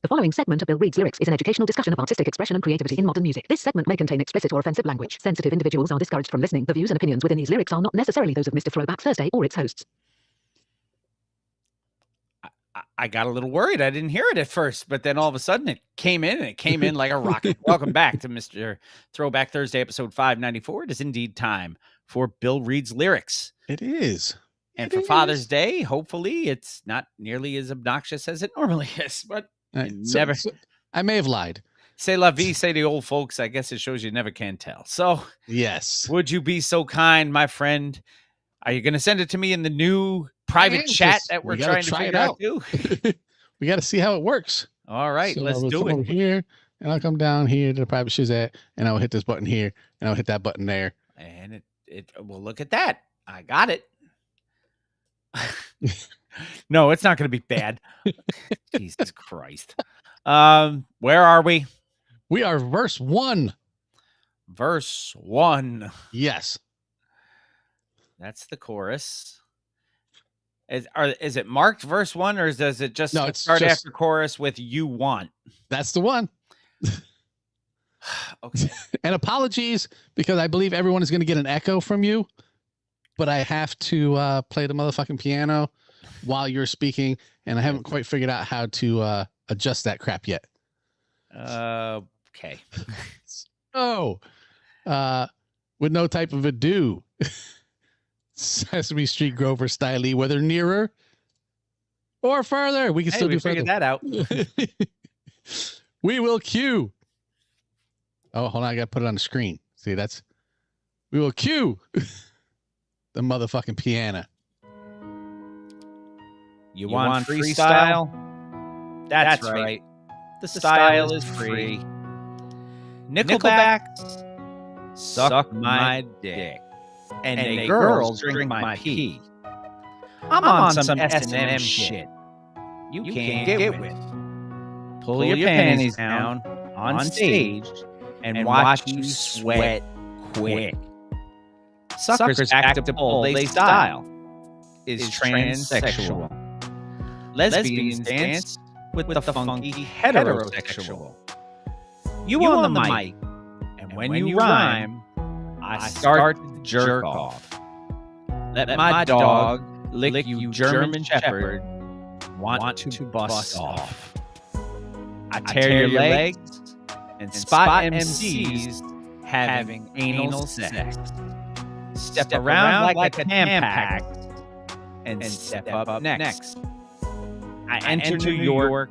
The following segment of Bill Reads Lyrics is an educational discussion of artistic expression and creativity in modern music. This segment may contain explicit or offensive language. Sensitive individuals are discouraged from listening. The views and opinions within these lyrics are not necessarily those of Mr. Throwback Thursday or its hosts. I got a little worried. I didn't hear it at first, but then all of a sudden it came in, and it came in like a rocket. Welcome back to Mr. Throwback Thursday, episode 594. It is indeed time for Bill Reads Lyrics. It is. And for Father's Day, hopefully it's not nearly as obnoxious as it normally is, but never. I may have lied. Say la vie, say the old folks. I guess it shows you never can tell. So, yes. Would you be so kind, my friend? Are you going to send it to me in the new private chat that we're trying to figure out too? We got to see how it works. All right, So let's I'll do come over it. here, and I'll come down here to the private Shazat, and I'll hit this button here, and I'll hit that button there. And it well, look at that. I got it. No, it's not going to be bad. Jesus Christ. Where are we? We are verse 1. Verse 1. Yes. That's the chorus. Is it marked verse 1, or does it just No, it's start just- after chorus with "you want"? That's the one. Okay. And apologies, because I believe everyone is going to get an echo from you, but I have to play the motherfucking piano while you're speaking, and I haven't quite figured out how to adjust that crap yet. Okay. Oh, with no type of ado, Sesame Street Grover Styley, whether nearer or further, we can Hey, still we do figured further. that out. We will cue. Oh, hold on, I gotta put it on the screen. See, we will cue the motherfucking piano. You want freestyle? That's right. The style is free. Nickelback, suck my dick, and they girls drink my pee. I'm on some S&M shit. You can't get with. Pull your panties down on stage and watch you sweat quick. Suckers act to pull, they style is transsexual. Lesbians dance with the funky heterosexual. You on the mic, and when you rhyme, I start to jerk off. Let my dog lick you German Shepherd, want to bust off. I tear your legs and spot MCs having anal sex. Step around like a Tampax and step up next. I enter New York,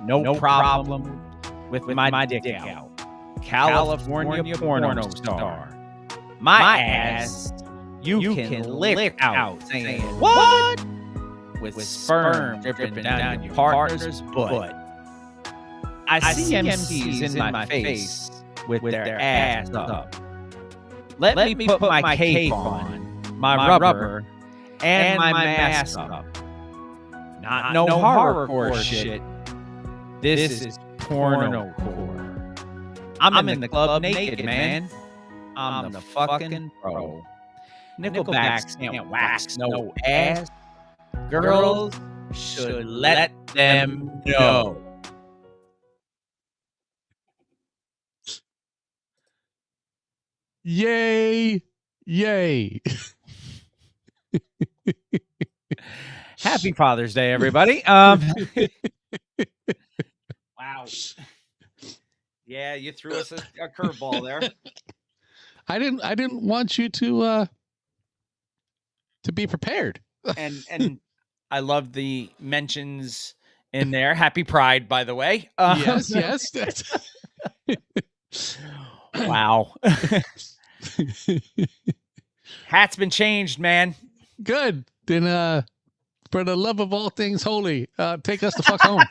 no problem with my dick out. California porno star. My ass, you can lick out saying, what? With sperm dripping down your partner's butt. I see MCs in my face with their ass up. Let me put my cape on, my rubber, and my mask up. Not no horrorcore shit. This is porno-core. I'm in the club naked, man. I'm the fucking pro. Nickelback can't wax no ass. Girls should let them know. Yay! Yay! Happy Father's Day, everybody. Wow. Yeah, you threw us a curveball there. I didn't want you to be prepared. And I love the mentions in there. Happy Pride, by the way. Yes. Wow. Hat's been changed, man. Good. Then for the love of all things holy, take us the fuck home.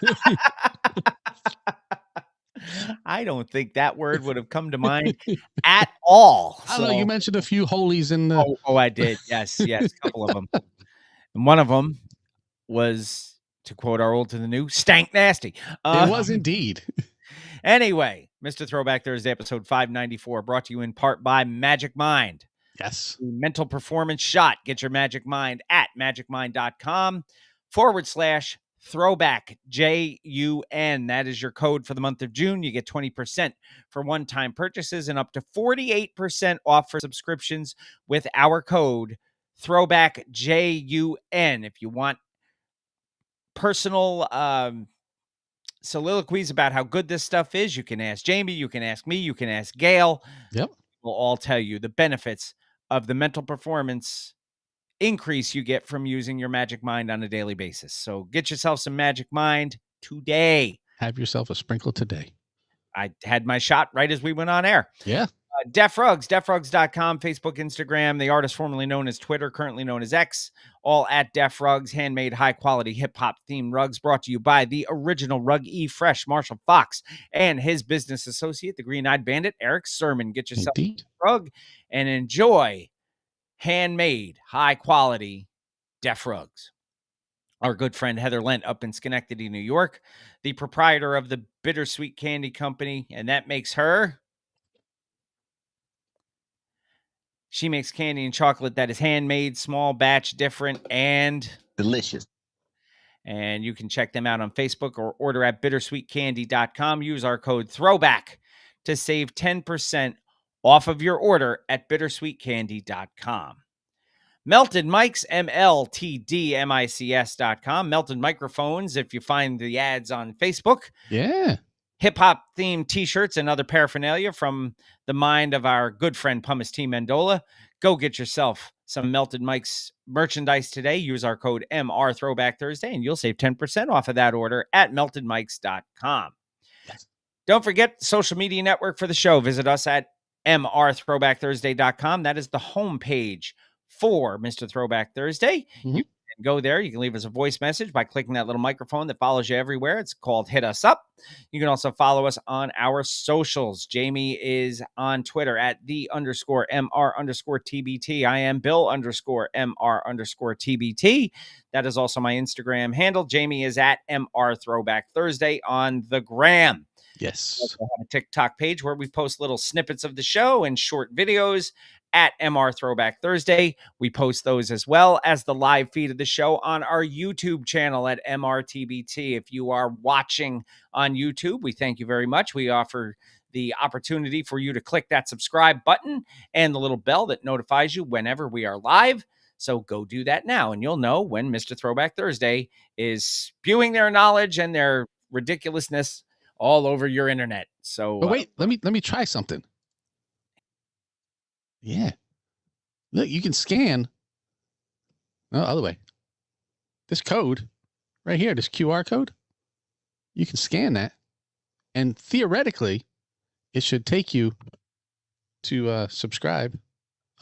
I don't think that word would have come to mind at all. I don't know. You mentioned a few holies in the. Oh, I did. Yes, a couple of them. And one of them was, to quote our old to the new, stank nasty. It was indeed. Anyway, Mr. Throwback Thursday, episode 594, brought to you in part by Magic Mind. Yes. Mental performance shot. Get your Magic Mind at magicmind.com/throwback JUN. That is your code for the month of June. You get 20% for one-time purchases and up to 48% off for subscriptions with our code throwback JUN. If you want personal soliloquies about how good this stuff is, you can ask Jamie, you can ask me, you can ask Gail. Yep. We'll all tell you the benefits of the mental performance increase you get from using your Magic Mind on a daily basis. So get yourself some Magic Mind today. Have yourself a sprinkle today. I had my shot right as we went on air. Yeah. Def Rugs, defrugs.com, Facebook, Instagram, the artist formerly known as Twitter, currently known as X, all at Def Rugs, handmade high-quality hip-hop themed rugs brought to you by the original Rug E Fresh, Marshall Fox, and his business associate, the Green-Eyed Bandit, Eric Sermon. Get yourself a rug and enjoy handmade, high-quality Def Rugs. Our good friend Heather Lent up in Schenectady, New York, the proprietor of the Bittersweet Candy Company, and that makes her... She makes candy and chocolate that is handmade, small batch, different, and Delicious. And you can check them out on Facebook or order at bittersweetcandy.com. Use our code THROWBACK to save 10% off of your order at bittersweetcandy.com. Melted Mics, MLTDMICS.com. Melted Microphones, if you find the ads on Facebook. Yeah. Hip-hop themed t-shirts and other paraphernalia from the mind of our good friend Pumice T. Mendola. Go get yourself some Melted Mics merchandise today. Use our code MR Throwback Thursday, and you'll save 10% off of that order at meltedmics.com. Yes. Don't forget the social media network for the show. Visit us at mrthrowbackthursday.com. That is the homepage for Mr. Throwback Thursday. Mm-hmm. You can go there. You can leave us a voice message by clicking that little microphone that follows you everywhere. It's called Hit Us Up. You can also follow us on our socials. Jamie is on Twitter at @the_MR_TBT. I am Bill_MR_TBT. That is also my Instagram handle. Jamie is at MR Throwback Thursday on the gram. Yes. We also have a TikTok page where we post little snippets of the show and short videos at MR Throwback Thursday. We post those as well as the live feed of the show on our YouTube channel at MRTBT. If you are watching on YouTube, we thank you very much. We offer the opportunity for you to click that subscribe button and the little bell that notifies you whenever we are live. So go do that now, and you'll know when Mr. Throwback Thursday is spewing their knowledge and their ridiculousness all over your internet. So But wait, let me try something. Yeah. Look, you can scan. No, other way. This code right here, this QR code, you can scan that, and theoretically, it should take you to subscribe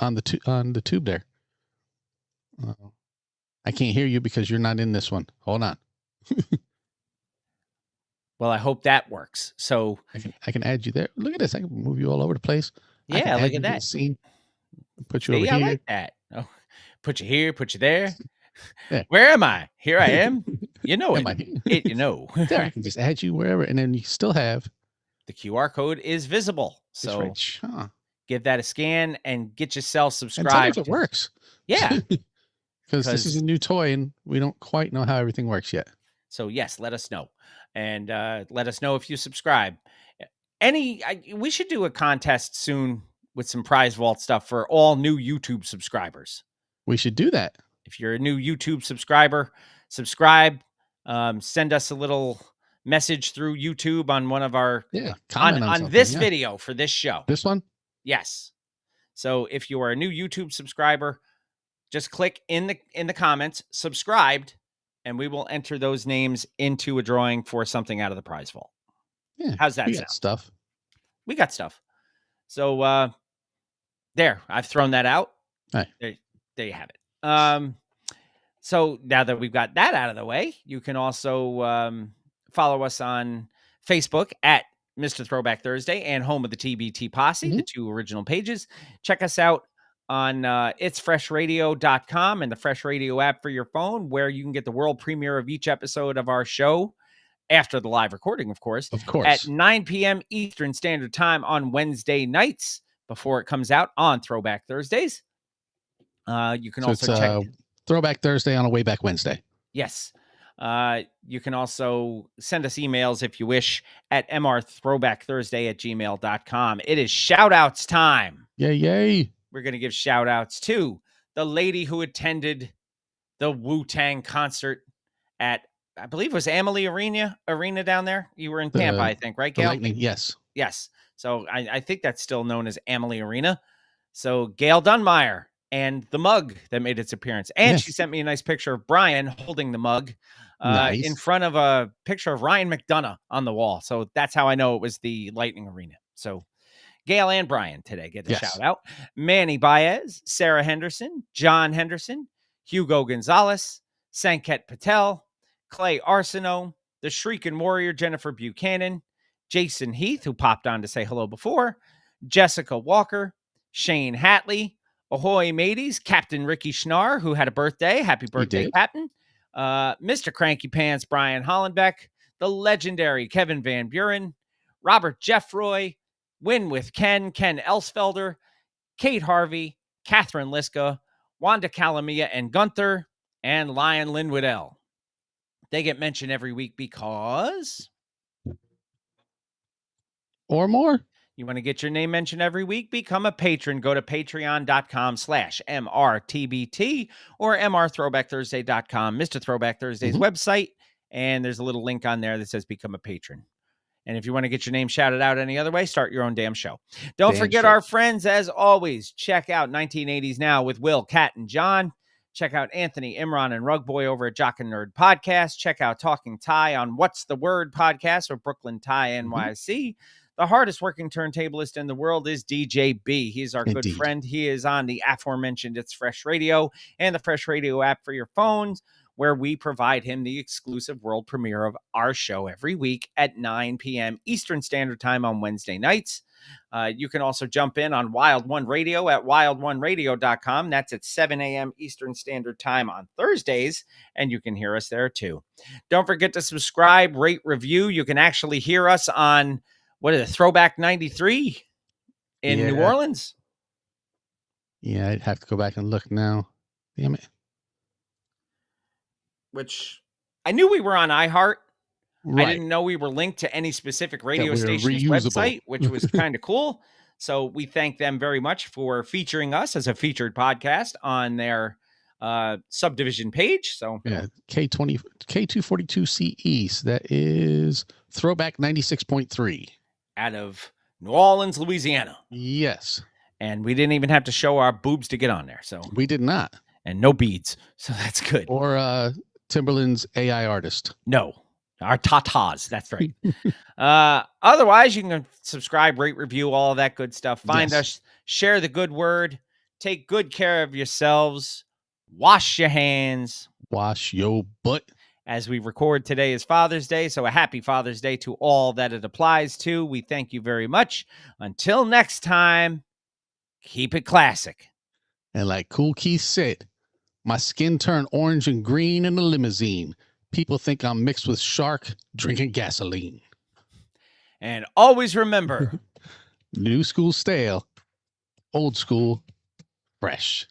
on the tube there. I can't hear you because you're not in this one. Hold on. well, I hope that works. So I can add you there. Look at this. I can move you all over the place. I can yeah, add look you at to the that. scene. Put you See, over I here. like that. Oh, put you here, put you there. Yeah. Where am I? Here I am. You know Am it. I? It. You know. There, I can just add you wherever, and then you still have The QR code is visible. this So right. Huh. give that a scan and get yourself And tell me subscribed. if it works. Yeah. Because this is a new toy, and we don't quite know how everything works yet. So yes, let us know. And let us know if you subscribe. We should do a contest soon with some prize vault stuff for all new YouTube subscribers. We should do that. If you're a new YouTube subscriber, subscribe. Send us a little message through YouTube on one of our comment on on this something, yeah. video for this show. This one? Yes. So if you are a new YouTube subscriber, just click in the comments, subscribed, and we will enter those names into a drawing for something out of the prize vault. Yeah. How's that We sound? got stuff. We got stuff. So there, I've thrown that out. Right. There you have it. So now that we've got that out of the way, you can also follow us on Facebook at Mr. Throwback Thursday and Home of the TBT Posse, the two original pages. Check us out on itsfreshradio.com and the Fresh Radio app for your phone, where you can get the world premiere of each episode of our show after the live recording, of course. Of course. At 9 p.m. Eastern Standard Time on Wednesday nights before it comes out on Throwback Thursdays. You can So also it's check. Throwback Thursday on a Way Back Wednesday. Yes. You can also send us emails if you wish at mrthrowbackthursday@gmail.com. It is shout outs time. Yay, yay. We're going to give shout outs to the lady who attended the Wu-Tang concert at, I believe it was Amalie Arena down there. You were in Tampa, I think, right, The Gail? Lightning, yes. Yes. So I think that's still known as Amalie Arena. So Gail Dunmeyer and the mug that made its appearance. And she sent me a nice picture of Brian holding the mug Nice. in front of a picture of Ryan McDonough on the wall. So that's how I know it was the Lightning Arena. So Gail and Brian today get a Yes. shout out. Manny Baez, Sarah Henderson, John Henderson, Hugo Gonzalez, Sanket Patel, Clay Arsenault, the Shrieking Warrior, Jennifer Buchanan, Jason Heath, who popped on to say hello before, Jessica Walker, Shane Hatley, Ahoy Mateys, Captain Ricky Schnarr, who had a birthday. Happy birthday, did. Captain. Mr. Cranky Pants, Brian Hollenbeck, the legendary Kevin Van Buren, Robert Jeffroy, Win with Ken Elsfelder, Kate Harvey, Catherine Liska, Wanda Calamia and Gunther, and Lion Linwood L. They get mentioned every week because... Or more. You want to get your name mentioned every week? Become a patron. Go to patreon.com/MRTBT or MRThrowbackThursday.com, Mr. Throwback Thursday's website. And there's a little link on there that says become a patron. And if you want to get your name shouted out any other way, start your own damn show. Don't forget our friends, as always. Check out 1980s Now with Will, Kat, and John. Check out Anthony, Imran, and Rug Boy over at Jock and Nerd Podcast. Check out Talking Thai on What's the Word Podcast or Brooklyn Thai NYC. The hardest working turntablist in the world is DJ B. He's our good friend. He is on the aforementioned It's Fresh Radio and the Fresh Radio app for your phones, where we provide him the exclusive world premiere of our show every week at 9 p.m. Eastern Standard Time on Wednesday nights. You can also jump in on Wild One Radio at wildoneradio.com. That's at 7 a.m. Eastern Standard Time on Thursdays, and you can hear us there too. Don't forget to subscribe, rate, review. You can actually hear us on, what is it, Throwback 93 in New Orleans. Yeah, I'd have to go back and look now. Damn it. Which I knew we were on iHeart. Right. I didn't know we were linked to any specific radio we were station's reusable. website, which was kind of cool. So we thank them very much for featuring us as a featured podcast on their subdivision page. So yeah, K242CE. So that is Throwback 96.3 out of New Orleans, Louisiana. Yes. And we didn't even have to show our boobs to get on there. So we did not. And no beads. So that's good. Or Timberland's AI artist. No. Our tatas. That's right. Otherwise, you can subscribe, rate, review, all of that good stuff. Find us, share the good word, take good care of yourselves, wash your hands, wash your butt. As we record, today is Father's Day, so a happy Father's Day to all that it applies to. We thank you very much. Until next time, keep it classic. And like Kool Keith said, my skin turned orange and green in a limousine. People think I'm mixed with shark drinking gasoline. And always remember, new school stale, old school fresh.